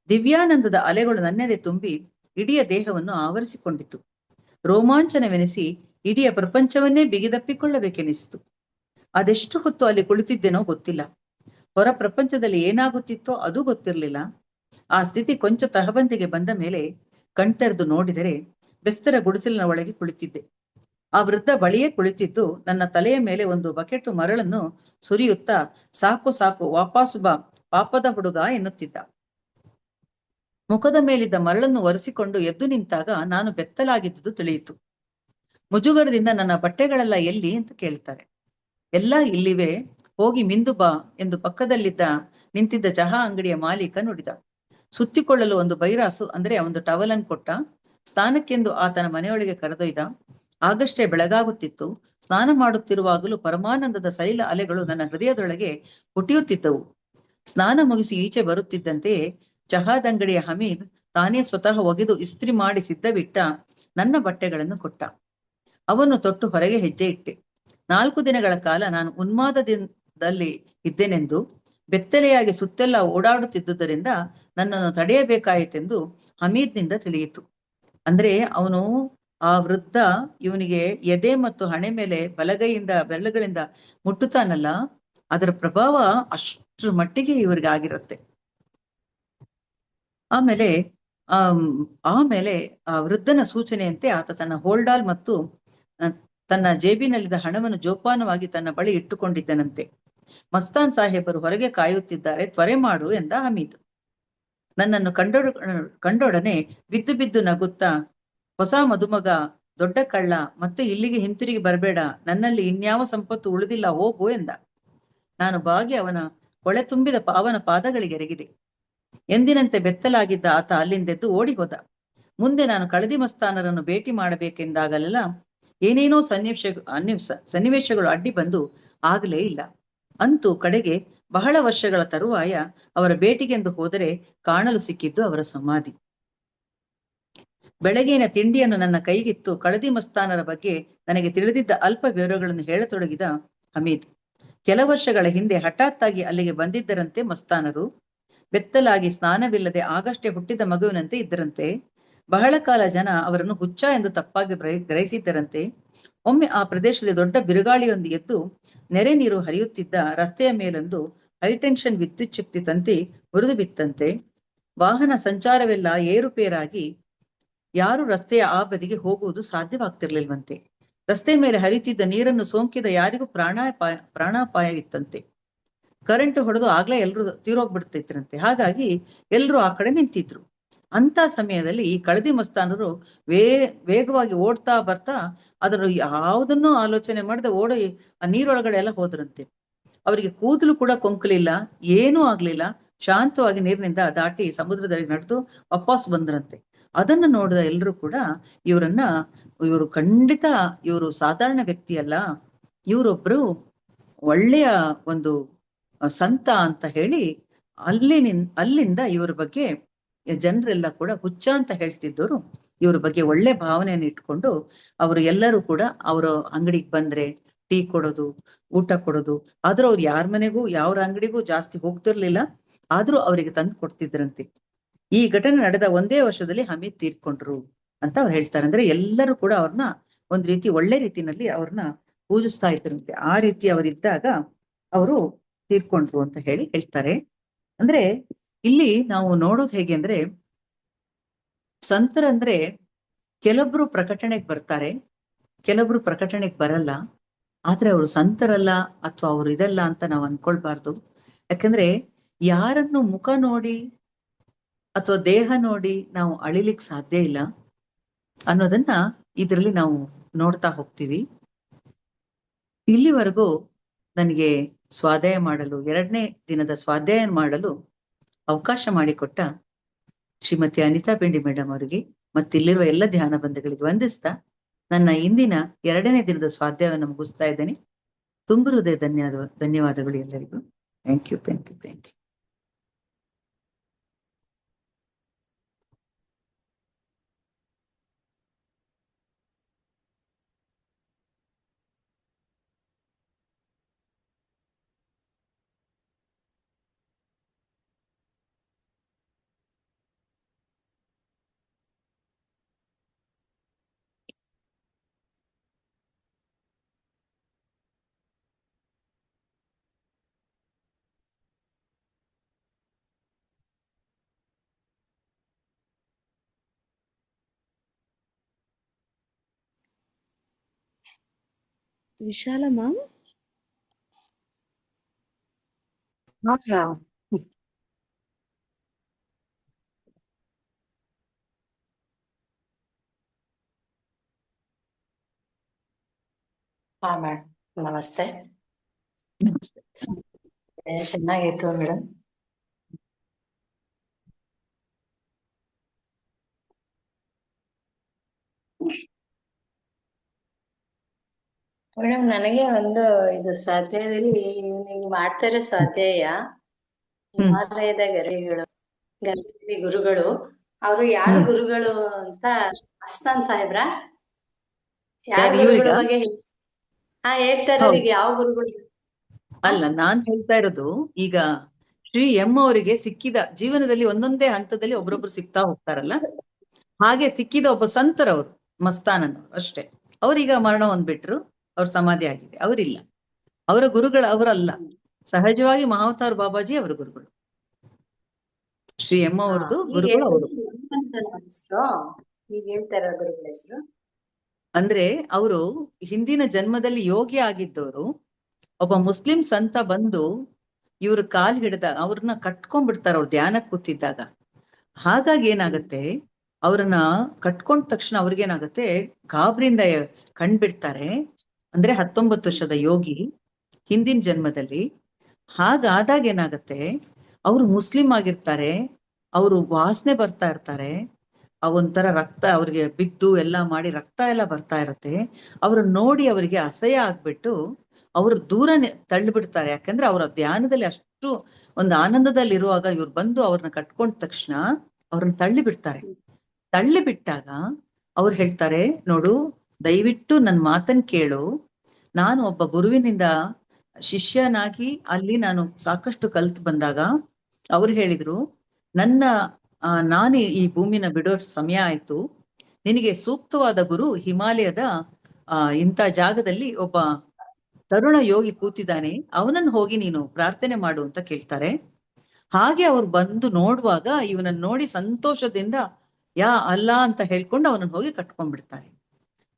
ದಿವ್ಯಾನಂದದ ಅಲೆಗಳು ನನ್ನೆದೆ ತುಂಬಿ ಇಡೀ ದೇಹವನ್ನು ಆವರಿಸಿಕೊಂಡಿತು. ರೋಮಾಂಚನವೆನಿಸಿ ಇಡೀ ಪ್ರಪಂಚವನ್ನೇ ಬಿಗಿದಪ್ಪಿಕೊಳ್ಳಬೇಕೆನಿಸಿತು. ಅದೆಷ್ಟು ಹೊತ್ತು ಅಲ್ಲಿ ಕುಳಿತಿದ್ದೇನೋ ಗೊತ್ತಿಲ್ಲ. ಹೊರ ಪ್ರಪಂಚದಲ್ಲಿ ಏನಾಗುತ್ತಿತ್ತೋ ಅದು ಗೊತ್ತಿರಲಿಲ್ಲ. ಆ ಸ್ಥಿತಿ ಕೊಂಚ ತಹಬಂದಿಗೆ ಬಂದ ಮೇಲೆ ಕಣ್ತೆರೆದು ನೋಡಿದರೆ ಬೆಸ್ತರ ಗುಡಿಸಲಿನ ಒಳಗೆ ಕುಳಿತಿದ್ದೆ. ಆ ವೃದ್ಧ ಬಳಿಯೇ ಕುಳಿತಿದ್ದು ನನ್ನ ತಲೆಯ ಮೇಲೆ ಒಂದು ಬಕೆಟ್ ಮರಳನ್ನು ಸುರಿಯುತ್ತಾ ಸಾಕು ಸಾಕು ವಾಪಸ್ಸು ಬಾ ಪಾಪದ ಹುಡುಗ ಎನ್ನುತ್ತಿದ್ದ. ಮುಖದ ಮೇಲಿದ್ದ ಮರಳನ್ನು ಒರೆಸಿಕೊಂಡು ಎದ್ದು ನಿಂತಾಗ ನಾನು ಬೆತ್ತಲಾಗಿದ್ದುದು ತಿಳಿಯಿತು. ಮುಜುಗರದಿಂದ ನನ್ನ ಬಟ್ಟೆಗಳೆಲ್ಲ ಎಲ್ಲಿ ಅಂತ ಕೇಳ್ತಾರೆ. ಎಲ್ಲ ಇಲ್ಲಿವೆ, ಹೋಗಿ ಮಿಂದು ಬಾ ಎಂದು ಪಕ್ಕದಲ್ಲಿದ್ದ ನಿಂತಿದ್ದ ಚಹಾ ಅಂಗಡಿಯ ಮಾಲೀಕ ನುಡಿದ. ಸುತ್ತಿಕೊಳ್ಳಲು ಒಂದು ಬೈರಾಸು ಅಂದ್ರೆ ಒಂದು ಟವಲನ್ ಕೊಟ್ಟ. ಸ್ನಾನಕ್ಕೆಂದು ಆತನ ಮನೆಯೊಳಗೆ ಕರೆದೊಯ್ದ. ಆಗಷ್ಟೇ ಬೆಳಗಾಗುತ್ತಿತ್ತು. ಸ್ನಾನ ಮಾಡುತ್ತಿರುವಾಗಲೂ ಪರಮಾನಂದದ ಸೈಲ ಅಲೆಗಳು ನನ್ನ ಹೃದಯದೊಳಗೆ ಹುಟ್ಟಿಯುತ್ತಿದ್ದವು. ಸ್ನಾನ ಮುಗಿಸಿ ಈಚೆ ಬರುತ್ತಿದ್ದಂತೆಯೇ ಚಹಾದಂಗಡಿಯ ಹಮೀದ್ ತಾನೇ ಸ್ವತಃ ಒಗೆದು ಇಸ್ತ್ರಿ ಮಾಡಿ ಸಿದ್ಧವಿಟ್ಟ ನನ್ನ ಬಟ್ಟೆಗಳನ್ನು ಕೊಟ್ಟ. ಅವನ್ನು ತೊಟ್ಟು ಹೊರಗೆ ಹೆಜ್ಜೆ ಇಟ್ಟೆ. 4 ದಿನಗಳ ಕಾಲ ನಾನು ಉನ್ಮಾದದಲ್ಲಿ ಇದ್ದೇನೆಂದು, ಬೆತ್ತಲೆಯಾಗಿ ಸುತ್ತೆಲ್ಲ ಓಡಾಡುತ್ತಿದ್ದುದರಿಂದ ನನ್ನನ್ನು ತಡೆಯಬೇಕಾಯಿತೆಂದು ಹಮೀದ್ನಿಂದ ತಿಳಿಯಿತು. ಅಂದ್ರೆ ಅವನು ಆ ವೃದ್ಧ ಇವನಿಗೆ ಎದೆ ಮತ್ತು ಹಣೆ ಮೇಲೆ ಬಲಗೈಯಿಂದ ಬೆರಳುಗಳಿಂದ ಮುಟ್ಟುತ್ತಾನಲ್ಲ, ಅದರ ಪ್ರಭಾವ ಅಷ್ಟರ ಮಟ್ಟಿಗೆ ಇವರಿಗೆ ಆಗಿರುತ್ತೆ. ಆಮೇಲೆ ಆ ವೃದ್ಧನ ಸೂಚನೆಯಂತೆ ಆತ ತನ್ನ ಹೋಲ್ಡಾಲ್ ಮತ್ತು ತನ್ನ ಜೇಬಿನಲ್ಲಿದ್ದ ಹಣವನ್ನು ಜೋಪಾನವಾಗಿ ತನ್ನ ಬಳಿ ಇಟ್ಟುಕೊಂಡಿದ್ದನಂತೆ. ಮಸ್ತಾನ್ ಸಾಹೇಬರು ಹೊರಗೆ ಕಾಯುತ್ತಿದ್ದಾರೆ, ತ್ವರೆ ಮಾಡು ಎಂದ ಹಮೀದ್. ನನ್ನನ್ನು ಕಂಡೊಡನೆ ಬಿದ್ದು ಬಿದ್ದು ನಗುತ್ತಾ, ಹೊಸ ಮದುಮಗ, ದೊಡ್ಡ ಕಳ್ಳ, ಮತ್ತೆ ಇಲ್ಲಿಗೆ ಹಿಂತಿರುಗಿ ಬರಬೇಡ, ನನ್ನಲ್ಲಿ ಇನ್ಯಾವ ಸಂಪತ್ತು ಉಳಿದಿಲ್ಲ, ಹೋಗು ಎಂದ. ನಾನು ಬಾಗಿ ಅವನ ಕೊಳೆ ತುಂಬಿದ ಪಾವನ ಪಾದಗಳಿಗೆ ಎರಗಿದೆ. ಎಂದಿನಂತೆ ಬೆತ್ತಲಾಗಿದ್ದ ಆತ ಅಲ್ಲಿಂದೆದ್ದು ಓಡಿ ಹೋದ. ಮುಂದೆ ನಾನು ಕಳದಿ ಮಸ್ತಾನರನ್ನು ಭೇಟಿ ಮಾಡಬೇಕೆಂದಾಗಲೆಲ್ಲ ಏನೇನೋ ಸನ್ನಿವೇಶಗಳು ಅಡ್ಡಿ ಬಂದು ಆಗಲೇ ಇಲ್ಲ. ಅಂತೂ ಕಡೆಗೆ ಬಹಳ ವರ್ಷಗಳ ತರುವಾಯ ಅವರ ಭೇಟಿಗೆಂದು ಹೋದರೆ ಕಾಣಲು ಸಿಕ್ಕಿದ್ದು ಅವರ ಸಮಾಧಿ. ಬೆಳಗಿನ ತಿಂಡಿಯನ್ನು ನನ್ನ ಕೈಗಿತ್ತು ಕಳದಿ ಮಸ್ತಾನರ ಬಗ್ಗೆ ನನಗೆ ತಿಳಿದಿದ್ದ ಅಲ್ಪ ವಿವರಗಳನ್ನು ಹೇಳತೊಡಗಿದ ಹಮೀದ್. ಕೆಲ ವರ್ಷಗಳ ಹಿಂದೆ ಹಠಾತ್ತಾಗಿ ಅಲ್ಲಿಗೆ ಬಂದಿದ್ದರಂತೆ ಮಸ್ತಾನರು. ಬೆತ್ತಲಾಗಿ ಸ್ನಾನವಿಲ್ಲದೆ ಆಗಷ್ಟೇ ಹುಟ್ಟಿದ ಮಗುವಿನಂತೆ ಇದ್ದರಂತೆ. ಬಹಳ ಕಾಲ ಜನ ಅವರನ್ನು ಹುಚ್ಚ ಎಂದು ತಪ್ಪಾಗಿ ಗ್ರಹಿಸಿದ್ದರಂತೆ. ಒಮ್ಮೆ ಆ ಪ್ರದೇಶದಲ್ಲಿ ದೊಡ್ಡ ಬಿರುಗಾಳಿಯೊಂದು ಎದ್ದು ನೆರೆ ನೀರು ಹರಿಯುತ್ತಿದ್ದ ರಸ್ತೆಯ ಮೇಲೊಂದು ಹೈಟೆನ್ಷನ್ ವಿದ್ಯುತ್ ಶಕ್ತಿ ತಂತಿ ಮುರಿದು ಬಿತ್ತಂತೆ. ವಾಹನ ಸಂಚಾರವೆಲ್ಲ ಏರುಪೇರಾಗಿ ಯಾರು ರಸ್ತೆಯ ಆ ಬದಿಗೆ ಹೋಗುವುದು ಸಾಧ್ಯವಾಗ್ತಿರ್ಲಿಲ್ವಂತೆ. ರಸ್ತೆ ಮೇಲೆ ಹರಿಯುತ್ತಿದ್ದ ನೀರನ್ನು ಸೋಂಕಿದ ಯಾರಿಗೂ ಪ್ರಾಣಾಪಾಯವಿತ್ತಂತೆ. ಕರೆಂಟ್ ಹೊಡೆದು ಆಗ್ಲೇ ಎಲ್ರು ತೀರೋಗ್ಬಿಡ್ತಿದ್ರಂತೆ. ಹಾಗಾಗಿ ಎಲ್ರು ಆ ಕಡೆ ನಿಂತಿದ್ರು. ಅಂತ ಸಮಯದಲ್ಲಿ ಈ ಕಳದಿ ಮಸ್ತಾನರು ವೇಗವಾಗಿ ಓಡ್ತಾ ಬರ್ತಾ ಅದರ ಯಾವುದನ್ನೂ ಆಲೋಚನೆ ಮಾಡದೆ ಓಡಿ ಆ ನೀರೊಳಗಡೆ ಎಲ್ಲ ಹೋದ್ರಂತೆ. ಅವರಿಗೆ ಕೂದಲು ಕೂಡ ಕೊಂಕಲಿಲ್ಲ, ಏನೂ ಆಗ್ಲಿಲ್ಲ. ಶಾಂತವಾಗಿ ನೀರಿನಿಂದ ದಾಟಿ ಸಮುದ್ರದಲ್ಲಿ ನಡೆದು ವಾಪಸ್ ಬಂದ್ರಂತೆ. ಅದನ್ನು ನೋಡಿದ ಎಲ್ರು ಕೂಡ ಇವರು ಖಂಡಿತ ಇವರು ಸಾಧಾರಣ ವ್ಯಕ್ತಿ ಅಲ್ಲ, ಇವರೊಬ್ರು ಒಳ್ಳೆಯ ಒಂದು ಸಂತ ಅಂತ ಹೇಳಿ ಅಲ್ಲಿಂದ ಇವರ ಬಗ್ಗೆ ಜನರೆಲ್ಲ ಕೂಡ ಹುಚ್ಚ ಅಂತ ಹೇಳ್ತಿದ್ದವರು ಇವ್ರ ಬಗ್ಗೆ ಒಳ್ಳೆ ಭಾವನೆಯನ್ನು ಇಟ್ಕೊಂಡು ಅವರು ಎಲ್ಲರೂ ಕೂಡ ಅವರ ಅಂಗಡಿಗೆ ಬಂದ್ರೆ ಟೀ ಕೊಡೋದು, ಊಟ ಕೊಡೋದು. ಆದ್ರೂ ಅವ್ರು ಯಾರ ಮನೆಗೂ ಯಾವ್ರ ಅಂಗಡಿಗೂ ಜಾಸ್ತಿ ಹೋಗ್ತಿರ್ಲಿಲ್ಲ, ಆದ್ರೂ ಅವರಿಗೆ ತಂದು ಕೊಡ್ತಿದ್ರಂತೆ. ಈ ಘಟನೆ ನಡೆದ ಒಂದೇ ವರ್ಷದಲ್ಲಿ ಹಮೀದ್ ತೀರ್ಕೊಂಡ್ರು ಅಂತ ಅವ್ರು ಹೇಳ್ತಾರೆ. ಅಂದ್ರೆ ಎಲ್ಲರೂ ಕೂಡ ಅವ್ರನ್ನ ಒಂದ್ ರೀತಿ ಒಳ್ಳೆ ರೀತಿನಲ್ಲಿ ಅವ್ರನ್ನ ಪೂಜಿಸ್ತಾ ಇದ್ರಂತೆ. ಆ ರೀತಿ ಅವರಿದ್ದಾಗ ಅವರು ತೀರ್ಕೊಂಡ್ರು ಅಂತ ಹೇಳಿ ಹೇಳ್ತಾರೆ. ಅಂದ್ರೆ ಇಲ್ಲಿ ನಾವು ನೋಡೋದು ಹೇಗೆ ಅಂದ್ರೆ, ಸಂತರಂದ್ರೆ ಕೆಲವೊಬ್ರು ಪ್ರಕಟಣೆಗೆ ಬರ್ತಾರೆ, ಕೆಲವೊಬ್ರು ಪ್ರಕಟಣೆಗೆ ಬರಲ್ಲ. ಆದ್ರೆ ಅವರು ಸಂತರಲ್ಲ ಅಥವಾ ಅವ್ರು ಇದಲ್ಲ ಅಂತ ನಾವು ಅನ್ಕೊಳ್ಬಾರ್ದು. ಯಾಕಂದ್ರೆ ಯಾರನ್ನು ಮುಖ ನೋಡಿ ಅಥವಾ ದೇಹ ನೋಡಿ ನಾವು ಅಳಿಲಿಕ್ಕೆ ಸಾಧ್ಯ ಇಲ್ಲ ಅನ್ನೋದನ್ನ ಇದರಲ್ಲಿ ನಾವು ನೋಡ್ತಾ ಹೋಗ್ತೀವಿ. ಇಲ್ಲಿವರೆಗೂ ನನಗೆ ಸ್ವಾಧ್ಯಾಯ ಮಾಡಲು 2ನೇ ದಿನದ ಸ್ವಾಧ್ಯಾಯ ಮಾಡಲು ಅವಕಾಶ ಮಾಡಿಕೊಟ್ಟ ಶ್ರೀಮತಿ ಅನಿತಾ ಬೆಂಡಿ ಮೇಡಮ್ ಅವರಿಗೆ ಮತ್ತು ಇಲ್ಲಿರುವ ಎಲ್ಲ ಧ್ಯಾನ ಬಂಧುಗಳಿಗೆ ವಂದಿಸ್ತಾ ನನ್ನ ಇಂದಿನ 2ನೇ ದಿನದ ಸ್ವಾಧ್ಯಾಯವನ್ನು ಮುಗಿಸ್ತಾ ಇದ್ದೇನೆ. ತುಂಬ ಹೃದಯ ಧನ್ಯವಾದಗಳು ಎಲ್ಲರಿಗೂ. Thank you, thank you, thank you. Vishala ma'am, ಹಾ ಮೇಡಮ್, ನಮಸ್ತೆ. ನಮಸ್ತೆ. ಚೆನ್ನಾಗಿತ್ತು ಮೇಡಮ್. ಮೇಡಮ್, ನನಗೆ ಒಂದು ಇದು ಸ್ವಾಧ್ಯಾಯದಲ್ಲಿ ನೀವು ಮಾಡ್ತಾ ಇರೋ ಸ್ವಾಧ್ಯಾಯ ಹಿಮಾಲಯದ ಗರಿಗಳು ಗರಿ ಗುರುಗಳು, ಅವರು ಯಾರು ಗುರುಗಳು ಅಂತ ಅಸ್ತಾನ್ ಸಾಹೇಬ್ರ ಯಾವ ಗುರುಗಳ ಬಗ್ಗೆ ಹೇಳ್ತಾ ಇರೋದು? ಈಗ ಯಾವ ಗುರುಗಳು? ಅಲ್ಲ, ನಾನ್ ಹೇಳ್ತಾ ಇರೋದು ಈಗ ಶ್ರೀ ಎಂ ಅವರಿಗೆ ಸಿಕ್ಕಿದ ಜೀವನದಲ್ಲಿ ಒಂದೊಂದೇ ಹಂತದಲ್ಲಿ ಒಬ್ರೊಬ್ರು ಸಿಗ್ತಾ ಹೋಗ್ತಾರಲ್ಲ, ಹಾಗೆ ಸಿಕ್ಕಿದ ಒಬ್ಬ ಸಂತರವರು ಮಸ್ತಾನನ್ನು ಅಷ್ಟೇ. ಅವ್ರೀಗ ಮರಣ ಹೊಂದ್ಬಿಟ್ರು, ಅವ್ರ ಸಮಾಧಿ ಆಗಿದೆ, ಅವರಿಲ್ಲ. ಅವರ ಗುರುಗಳು ಅವರಲ್ಲ, ಸಹಜವಾಗಿ ಮಹಾವತಾರ್ ಬಾಬಾಜಿ ಅವರ ಗುರುಗಳು. ಶ್ರೀ ಎಂ ಅವರದು ಗುರುಗಳು ಅವರು. ಈಗ ಹೇಳ್ತಾ ಇರೋ ಗುರುಗಳ ಹೆಸರು ಅಂದ್ರೆ ಅವರು ಹಿಂದಿನ ಜನ್ಮದಲ್ಲಿ ಯೋಗಿ ಆಗಿದ್ದವರು. ಒಬ್ಬ ಮುಸ್ಲಿಂ ಸಂತ ಬಂದು ಇವ್ರ ಕಾಲ್ ಹಿಡ್ದಾಗ ಅವ್ರನ್ನ ಕಟ್ಕೊಂಡ್ಬಿಡ್ತಾರ, ಅವ್ರು ಧ್ಯಾನಕ್ಕೆ ಕೂತಿದ್ದಾಗ. ಹಾಗಾಗಿ ಏನಾಗತ್ತೆ, ಅವ್ರನ್ನ ಕಟ್ಕೊಂಡ ತಕ್ಷಣ ಅವ್ರಿಗೇನಾಗತ್ತೆ, ಗಾಬರಿಯಿಂದ ಕಂಡ್ಬಿಡ್ತಾರೆ. ಅಂದ್ರೆ 19 ವರ್ಷದ ಯೋಗಿ ಹಿಂದಿನ ಜನ್ಮದಲ್ಲಿ. ಹಾಗಾದಾಗ ಏನಾಗತ್ತೆ, ಅವ್ರು ಮುಸ್ಲಿಂ ಆಗಿರ್ತಾರೆ, ಅವರು ವಾಸನೆ ಬರ್ತಾ ಇರ್ತಾರೆ, ಒಂಥರ ರಕ್ತ ಅವ್ರಿಗೆ ಬಿದ್ದು ಎಲ್ಲ ಮಾಡಿ ರಕ್ತ ಎಲ್ಲ ಬರ್ತಾ ಇರತ್ತೆ. ಅವ್ರನ್ನ ನೋಡಿ ಅವರಿಗೆ ಅಸಹ್ಯ ಆಗ್ಬಿಟ್ಟು ಅವ್ರು ದೂರ ತಳ್ಳಿಬಿಡ್ತಾರೆ. ಯಾಕಂದ್ರೆ ಅವರ ಧ್ಯಾನದಲ್ಲಿ ಅಷ್ಟು ಒಂದು ಆನಂದದಲ್ಲಿ ಇರುವಾಗ ಇವ್ರು ಬಂದು ಅವ್ರನ್ನ ಕಟ್ಕೊಂಡ ತಕ್ಷಣ ಅವ್ರನ್ನ ತಳ್ಳಿ ಬಿಡ್ತಾರೆ. ತಳ್ಳಿ ಬಿಟ್ಟಾಗ ಅವ್ರು ಹೇಳ್ತಾರೆ, ನೋಡು, ದಯವಿಟ್ಟು ನನ್ನ ಮಾತನ್ನ ಕೇಳು. ನಾನು ಒಬ್ಬ ಗುರುವಿನಿಂದ ಶಿಷ್ಯನಾಗಿ ಅಲ್ಲಿ ನಾನು ಸಾಕಷ್ಟು ಕಲ್ತು ಬಂದಾಗ ಅವ್ರು ಹೇಳಿದ್ರು, ನಾನು ಈ ಭೂಮಿನ ಬಿಡೋ ಸಮಯ ಆಯ್ತು, ನಿನಗೆ ಸೂಕ್ತವಾದ ಗುರು ಹಿಮಾಲಯದ ಇಂಥ ಜಾಗದಲ್ಲಿ ಒಬ್ಬ ತರುಣ ಯೋಗಿ ಕೂತಿದ್ದಾನೆ, ಅವನನ್ನು ಹೋಗಿ ನೀನು ಪ್ರಾರ್ಥನೆ ಮಾಡು ಅಂತ ಕೇಳ್ತಾರೆ. ಹಾಗೆ ಅವ್ರು ಬಂದು ನೋಡುವಾಗ ಇವನನ್ನ ನೋಡಿ ಸಂತೋಷದಿಂದ ಯಾ ಅಲ್ಲಾ ಅಂತ ಹೇಳ್ಕೊಂಡು ಅವನನ್ನು ಹೋಗಿ ಕಟ್ಕೊಂಡ್ಬಿಡ್ತಾರೆ.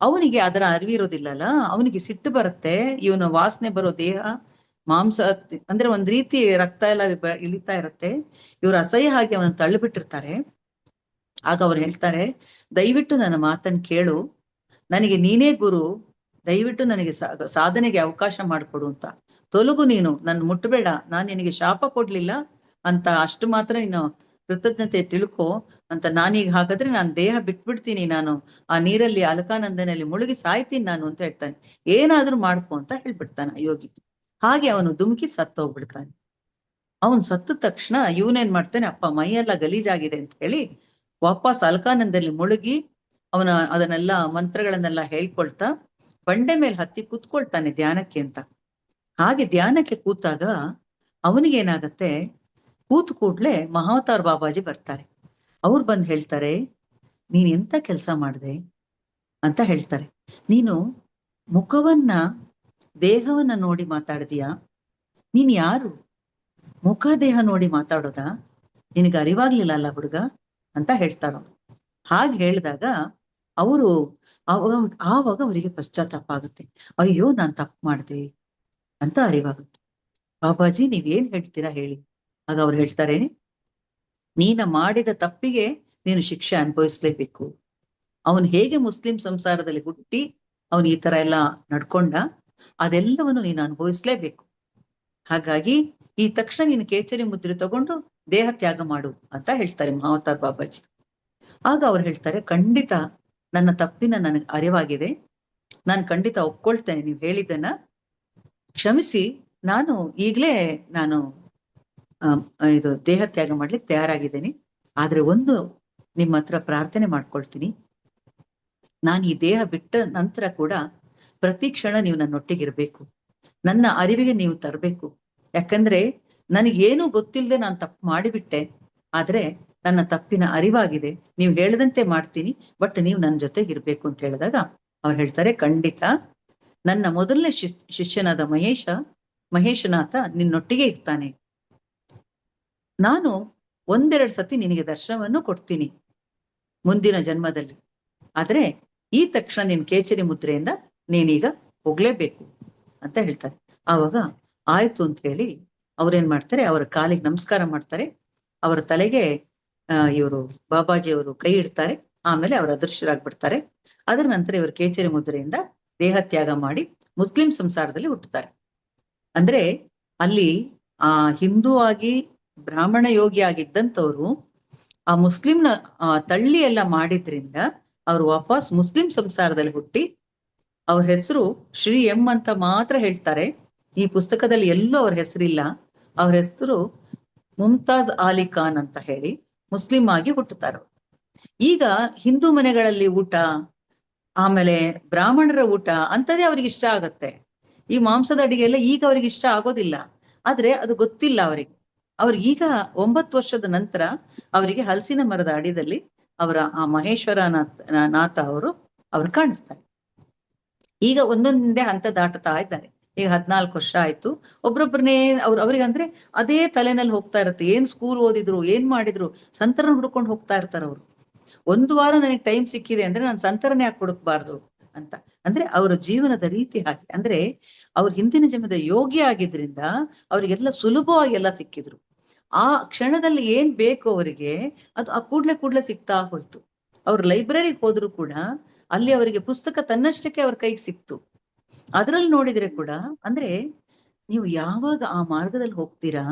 ಅವನಿಗೆ ಅದರ ಅರಿವಿರೋದಿಲ್ಲಲ್ಲ, ಅವನಿಗೆ ಸಿಟ್ಟು ಬರುತ್ತೆ. ಇವನ ವಾಸನೆ ಬರೋ ದೇಹ ಮಾಂಸ ಅಂದ್ರೆ ಒಂದ್ ರೀತಿ ರಕ್ತ ಎಲ್ಲ ಇಳಿತಾ ಇರತ್ತೆ. ಇವ್ರು ಅಸಹ್ಯ ಹಾಗೆ ಅವನ್ನ ತಳ್ಳಿಬಿಟ್ಟಿರ್ತಾರೆ. ಆಗ ಅವ್ರು ಹೇಳ್ತಾರೆ, ದಯವಿಟ್ಟು ನನ್ನ ಮಾತನ್ನ ಕೇಳು, ನನಗೆ ನೀನೇ ಗುರು, ದಯವಿಟ್ಟು ನನಗೆ ಸಾಧನೆಗೆ ಅವಕಾಶ ಮಾಡಿಕೊಡು ಅಂತ. ತೊಲಗು, ನೀನು ನನ್ನ ಮುಟ್ಟಬೇಡ, ನಾನು ನಿನಗೆ ಶಾಪ ಕೊಡ್ಲಿಲ್ಲ ಅಂತ ಅಷ್ಟು ಮಾತ್ರ ನೀನು ಕೃತಜ್ಞತೆ ತಿಳ್ಕೊ ಅಂತ. ನಾನೀಗ ಹಾಗಾದ್ರೆ ನಾನು ದೇಹ ಬಿಟ್ಬಿಡ್ತೀನಿ, ನಾನು ಆ ನೀರಲ್ಲಿ ಅಲಕಾನಂದನಲ್ಲಿ ಮುಳುಗಿ ಸಾಯ್ತೀನಿ ನಾನು ಅಂತ ಹೇಳ್ತಾನೆ. ಏನಾದ್ರೂ ಮಾಡ್ಕೊ ಅಂತ ಹೇಳ್ಬಿಡ್ತಾನೆ ಯೋಗಿ. ಹಾಗೆ ಅವನು ಧುಮುಕಿ ಸತ್ತೋಗ್ಬಿಡ್ತಾನೆ. ಅವನ್ ಸತ್ತ ತಕ್ಷಣ ಇವನೇನ್ ಮಾಡ್ತಾನೆ, ಅಪ್ಪ ಮೈಯೆಲ್ಲ ಗಲೀಜಾಗಿದೆ ಅಂತ ಹೇಳಿ ವಾಪಸ್ ಅಲಕಾನಂದಲ್ಲಿ ಮುಳುಗಿ ಅದನ್ನೆಲ್ಲ ಮಂತ್ರಗಳನ್ನೆಲ್ಲ ಹೇಳ್ಕೊಳ್ತಾ ಬಂಡೆ ಮೇಲೆ ಹತ್ತಿ ಕೂತ್ಕೊಳ್ತಾನೆ ಧ್ಯಾನಕ್ಕೆ ಅಂತ. ಹಾಗೆ ಧ್ಯಾನಕ್ಕೆ ಕೂತಾಗ ಅವನಿಗೇನಾಗತ್ತೆ, ಕೂತು ಕೂಡ್ಲೆ ಮಹಾವತಾರ್ ಬಾಬಾಜಿ ಬರ್ತಾರೆ. ಅವ್ರು ಬಂದು ಹೇಳ್ತಾರೆ, ನೀನ್ ಎಂತ ಕೆಲಸ ಮಾಡಿದೆ ಅಂತ ಹೇಳ್ತಾರೆ. ನೀನು ಮುಖವನ್ನ ದೇಹವನ್ನ ನೋಡಿ ಮಾತಾಡಿದೀಯಾ? ನೀನ್ ಯಾರು? ಮುಖ ದೇಹ ನೋಡಿ ಮಾತಾಡೋದಾ? ನಿನಗೆ ಅರಿವಾಗ್ಲಿಲ್ಲ ಅಲ್ಲ ಹುಡುಗ ಅಂತ ಹೇಳ್ತಾರ. ಹಾಗೆ ಹೇಳಿದಾಗ ಅವರು ಆವಾಗ ಅವರಿಗೆ ಪಶ್ಚಾತ್ತಾಪ ಆಗುತ್ತೆ. ಅಯ್ಯೋ, ನಾನ್ ತಪ್ಪು ಮಾಡಿದೆ ಅಂತ ಅರಿವಾಗುತ್ತೆ. ಬಾಬಾಜಿ ನೀವೇನ್ ಹೇಳ್ತೀರಾ ಹೇಳಿ. ಆಗ ಅವ್ರು ಹೇಳ್ತಾರೆ, ನೀನ ಮಾಡಿದ ತಪ್ಪಿಗೆ ನೀನು ಶಿಕ್ಷೆ ಅನುಭವಿಸ್ಲೇಬೇಕು. ಅವನು ಹೇಗೆ ಮುಸ್ಲಿಂ ಸಂಸಾರದಲ್ಲಿ ಹುಟ್ಟಿ ಅವನು ಈ ತರ ಎಲ್ಲ ನಡ್ಕೊಂಡ, ಅದೆಲ್ಲವನ್ನು ನೀನು ಅನುಭವಿಸ್ಲೇಬೇಕು. ಹಾಗಾಗಿ ಈ ತಕ್ಷಣ ನೀನು ಕೇಚರಿ ಮುದ್ರೆ ತಗೊಂಡು ದೇಹ ತ್ಯಾಗ ಮಾಡು ಅಂತ ಹೇಳ್ತಾರೆ ಮಹಾವತಾರ್ ಬಾಬಾಜಿ. ಆಗ ಅವ್ರು ಹೇಳ್ತಾರೆ, ಖಂಡಿತ ನನ್ನ ತಪ್ಪಿನ ನನಗೆ ಅರಿವಾಗಿದೆ, ನಾನು ಖಂಡಿತ ಒಪ್ಕೊಳ್ತೇನೆ, ನೀವು ಹೇಳಿದ್ದನ್ನ ಕ್ಷಮಿಸಿ, ನಾನು ಈಗಲೇ ನಾನು ಇದು ದೇಹ ತ್ಯಾಗ ಮಾಡ್ಲಿಕ್ಕೆ ತಯಾರಾಗಿದ್ದೇನೆ. ಆದ್ರೆ ಒಂದು ನಿಮ್ಮ ಹತ್ರ ಪ್ರಾರ್ಥನೆ ಮಾಡ್ಕೊಳ್ತೀನಿ, ನಾನು ಈ ದೇಹ ಬಿಟ್ಟ ನಂತರ ಕೂಡ ಪ್ರತಿ ಕ್ಷಣ ನೀವು ನನ್ನೊಟ್ಟಿಗಿರ್ಬೇಕು, ನನ್ನ ಅರಿವಿಗೆ ನೀವು ತರಬೇಕು. ಯಾಕಂದ್ರೆ ನನಗೇನು ಗೊತ್ತಿಲ್ಲದೆ ನಾನು ತಪ್ಪು ಮಾಡಿಬಿಟ್ಟೆ, ಆದ್ರೆ ನನ್ನ ತಪ್ಪಿನ ಅರಿವಾಗಿದೆ, ನೀವು ಹೇಳದಂತೆ ಮಾಡ್ತೀನಿ, ಬಟ್ ನೀವು ನನ್ನ ಜೊತೆಗಿರ್ಬೇಕು ಅಂತ ಹೇಳಿದಾಗ ಅವ್ರು ಹೇಳ್ತಾರೆ, ಖಂಡಿತ ನನ್ನ ಮೊದಲನೇ ಶಿಷ್ಯನಾದ ಮಹೇಶನಾಥ ನಿನ್ನೊಟ್ಟಿಗೆ ಇರ್ತಾನೆ, ನಾನು ಒಂದೆರಡು ಸತಿ ನಿನಗೆ ದರ್ಶನವನ್ನು ಕೊಡ್ತೀನಿ ಮುಂದಿನ ಜನ್ಮದಲ್ಲಿ, ಆದ್ರೆ ಈ ತಕ್ಷಣ ನಿನ್ ಕೇಚರಿ ಮುದ್ರೆಯಿಂದ ನೀನೀಗ ಹೋಗ್ಲೇಬೇಕು ಅಂತ ಹೇಳ್ತಾರೆ. ಆವಾಗ ಆಯ್ತು ಅಂತ ಹೇಳಿ ಅವ್ರೇನ್ ಮಾಡ್ತಾರೆ, ಅವರ ಕಾಲಿಗೆ ನಮಸ್ಕಾರ ಮಾಡ್ತಾರೆ, ಅವರ ತಲೆಗೆ ಇವರು ಬಾಬಾಜಿಯವರು ಕೈ ಇಡ್ತಾರೆ, ಆಮೇಲೆ ಅವರು ಅದೃಶ್ಯರಾಗ್ಬಿಡ್ತಾರೆ. ಅದರ ನಂತರ ಇವರು ಕೇಚರಿ ಮುದ್ರೆಯಿಂದ ದೇಹ ತ್ಯಾಗ ಮಾಡಿ ಮುಸ್ಲಿಂ ಸಂಸಾರದಲ್ಲಿ ಹುಟ್ಟುತ್ತಾರೆ. ಅಂದ್ರೆ ಅಲ್ಲಿ ಹಿಂದೂ ಆಗಿ ಬ್ರಾಹ್ಮಣ ಯೋಗಿ ಆಗಿದ್ದಂಥವ್ರು ಆ ಮುಸ್ಲಿಂನ ತಳ್ಳಿ ಎಲ್ಲ ಮಾಡಿದ್ರಿಂದ ಅವ್ರು ವಾಪಸ್ ಮುಸ್ಲಿಂ ಸಂಸಾರದಲ್ಲಿ ಹುಟ್ಟಿ, ಅವ್ರ ಹೆಸರು ಶ್ರೀ ಎಂ ಅಂತ ಮಾತ್ರ ಹೇಳ್ತಾರೆ, ಈ ಪುಸ್ತಕದಲ್ಲಿ ಎಲ್ಲೂ ಅವ್ರ ಹೆಸರಿಲ್ಲ. ಅವ್ರ ಹೆಸರು ಮುಮ್ತಾಜ್ ಅಲಿ ಖಾನ್ ಅಂತ ಹೇಳಿ ಮುಸ್ಲಿಂ ಆಗಿ ಹುಟ್ಟುತ್ತಾರೆ. ಈಗ ಹಿಂದೂ ಮನೆಗಳಲ್ಲಿ ಊಟ, ಆಮೇಲೆ ಬ್ರಾಹ್ಮಣರ ಊಟ ಅಂತದೇ ಅವ್ರಿಗೆ ಇಷ್ಟ ಆಗತ್ತೆ. ಈ ಮಾಂಸದ ಅಡಿಗೆ ಎಲ್ಲ ಈಗ ಅವ್ರಿಗೆ ಇಷ್ಟ ಆಗೋದಿಲ್ಲ, ಆದ್ರೆ ಅದು ಗೊತ್ತಿಲ್ಲ ಅವರಿಗೆ. ಅವ್ರಿಗೀಗ 9 ವರ್ಷದ ನಂತರ ಅವರಿಗೆ ಹಲಸಿನ ಮರದ ಅಡಿಯಲ್ಲಿ ಅವರ ಆ ಮಹೇಶ್ವರ ನಾಥ ಅವ್ರು ಕಾಣಿಸ್ತಾರೆ. ಈಗ ಒಂದೊಂದೇ ಹಂತ ದಾಟುತ್ತಾ ಇದ್ದಾರೆ. ಈಗ 14 ವರ್ಷ ಆಯ್ತು. ಒಬ್ರೊಬ್ಬರನ್ನೇ ಅವ್ರಿಗೆ ಅಂದ್ರೆ ಅದೇ ತಲೆನಲ್ಲಿ ಹೋಗ್ತಾ ಇರುತ್ತೆ, ಏನ್ ಸ್ಕೂಲ್ ಓದಿದ್ರು, ಏನ್ ಮಾಡಿದ್ರು, ಸಂತರನ್ನ ಹುಡ್ಕೊಂಡು ಹೋಗ್ತಾ ಇರ್ತಾರೆ ಅವರು. ಒಂದು ವಾರ ನನಗೆ ಟೈಮ್ ಸಿಕ್ಕಿದೆ ಅಂದ್ರೆ ನಾನು ಸಂತರನೇ ಯಾಕೆ ಹುಡುಕ್ಬಾರ್ದು ಅಂತ. ಅಂದ್ರೆ ಅವರ ಜೀವನದ ರೀತಿ ಹಾಗೆ. ಅಂದ್ರೆ ಅವ್ರ ಹಿಂದಿನ ಜನ್ಮದ ಯೋಗಿ ಆಗಿದ್ರಿಂದ ಅವ್ರಿಗೆಲ್ಲ ಸುಲಭವಾಗಿ ಎಲ್ಲ ಸಿಕ್ಕಿದ್ರು. ಆ ಕ್ಷಣದಲ್ಲಿ ಏನ್ ಬೇಕು ಅವರಿಗೆ ಅದು ಆ ಕೂಡ್ಲೆ ಸಿಗ್ತಾ ಹೋಯ್ತು. ಅವ್ರ ಲೈಬ್ರರಿಗೆ ಹೋದ್ರು ಕೂಡ ಅಲ್ಲಿ ಅವರಿಗೆ ಪುಸ್ತಕ ತನ್ನಷ್ಟಕ್ಕೆ ಅವ್ರ ಕೈಗೆ ಸಿಕ್ತು. ಅದ್ರಲ್ಲಿ ನೋಡಿದ್ರೆ ಕೂಡ ಅಂದ್ರೆ ನೀವು ಯಾವಾಗ ಆ ಮಾರ್ಗದಲ್ಲಿ ಹೋಗ್ತೀರಾ,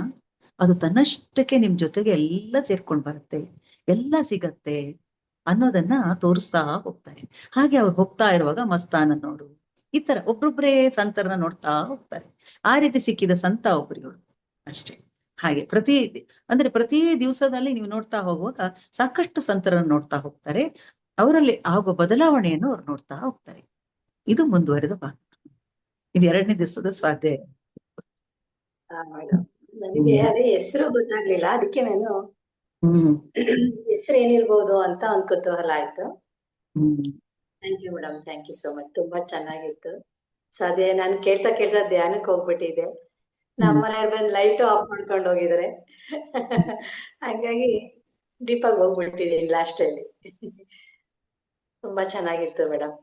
ಅದು ತನ್ನಷ್ಟಕ್ಕೆ ನಿಮ್ ಜೊತೆಗೆ ಎಲ್ಲ ಸೇರ್ಕೊಂಡ್ ಬರುತ್ತೆ, ಎಲ್ಲ ಸಿಗತ್ತೆ ಅನ್ನೋದನ್ನ ತೋರಿಸ್ತಾ ಹೋಗ್ತಾರೆ. ಹಾಗೆ ಅವ್ರು ಹೋಗ್ತಾ ಇರುವಾಗ ಮಸ್ತಾನ ನೋಡು, ಈ ತರ ಒಬ್ರೊಬ್ರೇ ಸಂತರನ್ನ ನೋಡ್ತಾ ಹೋಗ್ತಾರೆ. ಆ ರೀತಿ ಸಿಕ್ಕಿದ ಸಂತ ಒಬ್ರಿಗಳು ಅಷ್ಟೇ. ಹಾಗೆ ಪ್ರತಿ ದಿವಸದಲ್ಲಿ ನೀವು ನೋಡ್ತಾ ಹೋಗುವಾಗ ಸಾಕಷ್ಟು ಸಂತರನ್ನು ನೋಡ್ತಾ ಹೋಗ್ತಾರೆ, ಅವರಲ್ಲಿ ಆಗುವ ಬದಲಾವಣೆಯನ್ನು ಅವ್ರು ನೋಡ್ತಾ ಹೋಗ್ತಾರೆ. ಇದು ಮುಂದುವರೆದ ಭಾಗ. ಇದು 2ನೇ ದಿವಸದ ಸ್ವಾಧ್ಯಾಯ. ನನಗೆ ಅದೇ ಹೆಸರು ಗೊತ್ತಾಗ್ಲಿಲ್ಲ, ಅದಕ್ಕೆ ನಾನು ಹೆಸರು ಏನಿರ್ಬೋದು ಅಂತ ಒಂದ್ ಕುತೂಹಲ ಆಯ್ತು. Thank you madam, thank you so much. ತುಂಬಾ ಚೆನ್ನಾಗಿತ್ತು. ಸೊ ಅದೇ ನಾನು ಕೇಳ್ತಾ ಧ್ಯಾನಕ್ಕೆ ಹೋಗ್ಬಿಟ್ಟಿದ್ದೆ. ನಮ್ಮ ಮನೆಯವ್ರು ಬಂದು ಲೈಟ್ ಆಫ್ ಮಾಡ್ಕೊಂಡು ಹೋಗಿದ್ದಾರೆ, ಹಂಗಾಗಿ ಡೀಪ್ ಆಗಿ ಹೋಗ್ಬಿಟ್ಟಿದ್ದೀನಿ ಲಾಸ್ಟ್ ಅಲ್ಲಿ. ತುಂಬಾ ಚೆನ್ನಾಗಿತ್ತು ಮೇಡಮ್.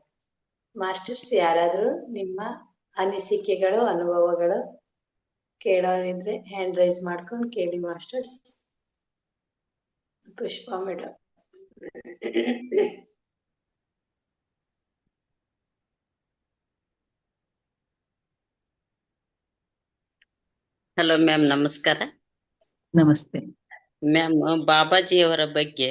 ಮಾಸ್ಟರ್ಸ್ ಯಾರಾದ್ರೂ ನಿಮ್ಮ ಅನಿಸಿಕೆಗಳು, ಅನುಭವಗಳು ಕೇಳೋರಿದ್ರೆ ಹ್ಯಾಂಡ್ ರೈಸ್ ಮಾಡ್ಕೊಂಡು ಕೇಳಿ masters. Pushpa madam. Hello ma'am, ನಮಸ್ಕಾರ. ನಮಸ್ತೆ ಮ್ಯಾಮ್, ಬಾಬಾಜಿಯವರ ಬಗ್ಗೆ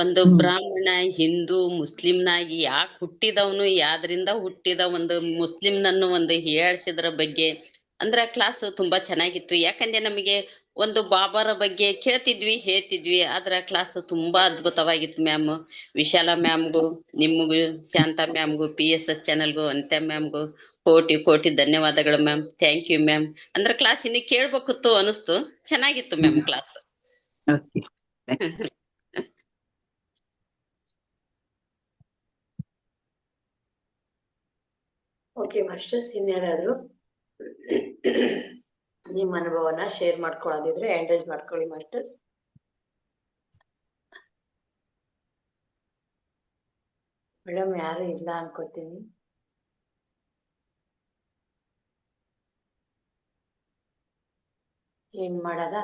ಒಂದು ಬ್ರಾಹ್ಮಣ, ಹಿಂದೂ, ಮುಸ್ಲಿಂನಾಗಿ ಯಾಕೆ ಹುಟ್ಟಿದವನು, ಯಾವ್ದ್ರಿಂದ ಹುಟ್ಟಿದ, ಒಂದು ಮುಸ್ಲಿಂನನ್ನು ಒಂದು ಹೀಯಾಳಿಸಿದ್ರ ಬಗ್ಗೆ ಅಂದ್ರೆ ಕ್ಲಾಸ್ ತುಂಬಾ ಚೆನ್ನಾಗಿತ್ತು. ಯಾಕಂದ್ರೆ ನಮಗೆ ಒಂದು ಬಾಬಾರ ಬಗ್ಗೆ ಕೇಳ್ತಿದ್ವಿ, ಹೇಳ್ತಿದ್ವಿ, ಆದ್ರ ಕ್ಲಾಸ್ ತುಂಬಾ ಅದ್ಭುತವಾಗಿತ್ತು ಮ್ಯಾಮ್. ವಿಶಾಲ ಮ್ಯಾಮ್ಗೂ, ನಿಮಗೂ, ಶಾಂತಾ ಮ್ಯಾಮ್ಗೂ, PSS ಚಾನೆಲ್ಗೂ, ಅನಿತಾ ಮ್ಯಾಮ್ಗೂ ಕೋಟಿ ಧನ್ಯವಾದಗಳು ಮ್ಯಾಮ್. Thank you ma'am. ಅಂದ್ರೆ ಕ್ಲಾಸ್ ಇನ್ನು ಕೇಳ್ಬೇಕಿತ್ತು ಅನಿಸ್ತು, ಚೆನ್ನಾಗಿತ್ತು ಮ್ಯಾಮ್ ಕ್ಲಾಸ್. ಓಕೆ ಮಾಸ್ಟರ್ಸ್, ಇನ್ಯಾರಾದ್ರು ನಿಮ್ಮ ಅನುಭವನ ಶೇರ್ ಮಾಡ್ಕೊಳ್ಳೋದಿದ್ರೆ ಹ್ಯಾಂಡ್ ರೈಸ್ ಮಾಡ್ಕೊಳ್ಳಿ ಮಾಸ್ಟರ್ಸ್. ಮೇಡಮ್ ಯಾರು ಇಲ್ಲ ಅನ್ಕೋತೀನಿ. ಏನ್ ಮಾಡದ?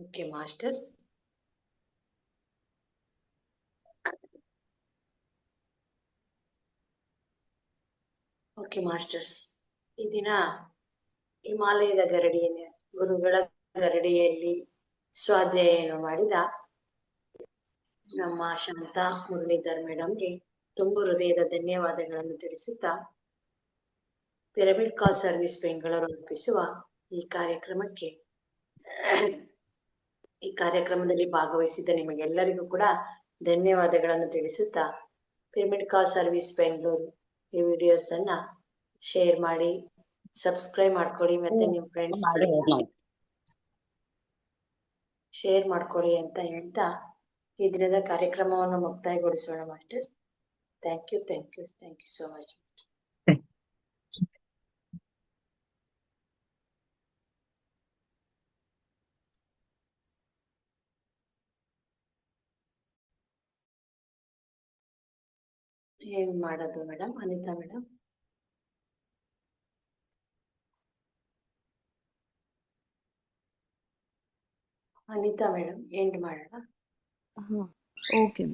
Okay masters. ಓಕೆ ಮಾಸ್ಟರ್ಸ್, ಈ ದಿನ ಹಿಮಾಲಯದ ಗುರುಗಳ ಗರಡಿಯಲ್ಲಿ ಸ್ವಾಧ್ಯಾಯವನ್ನು ಮಾಡಿದ ನಮ್ಮ ಶಾಂತಾ ಮುರಳೀಧರ್ ಮೇಡಮ್ಗೆ ತುಂಬು ಹೃದಯದ ಧನ್ಯವಾದಗಳನ್ನು ತಿಳಿಸುತ್ತಾ, ಪಿರಮಿಡ್ ಕಾಲ್ ಸರ್ವಿಸ್ ಬೆಂಗಳೂರು ರೂಪಿಸುವ ಈ ಕಾರ್ಯಕ್ರಮದಲ್ಲಿ ಭಾಗವಹಿಸಿದ ನಿಮಗೆಲ್ಲರಿಗೂ ಕೂಡ ಧನ್ಯವಾದಗಳನ್ನು ತಿಳಿಸುತ್ತಾ, ಪಿರಮಿಡ್ ಕಾಲ್ ಸರ್ವಿಸ್ ಬೆಂಗಳೂರು ಈ ವಿಡಿಯೋಸ್ ಅನ್ನ ಶೇರ್ ಮಾಡಿ, ಸಬ್ಸ್ಕ್ರೈಬ್ ಮಾಡ್ಕೊಳ್ಳಿ, ಮತ್ತೆ ನಿಮ್ಮ ಫ್ರೆಂಡ್ಸ್ ಶೇರ್ ಮಾಡ್ಕೊಳ್ಳಿ ಅಂತ ಹೇಳ್ತಾ ಈ ದಿನದ ಕಾರ್ಯಕ್ರಮವನ್ನು ಮುಕ್ತಾಯಗೊಳಿಸೋಣ masters. Thank you so much. ಏನ್ ಮಾಡೋದು ಮೇಡಮ್? ಅನಿತಾ ಮೇಡಮ್, ಎಂಡ್ ಮಾಡೋಣ? ಓಕೆ.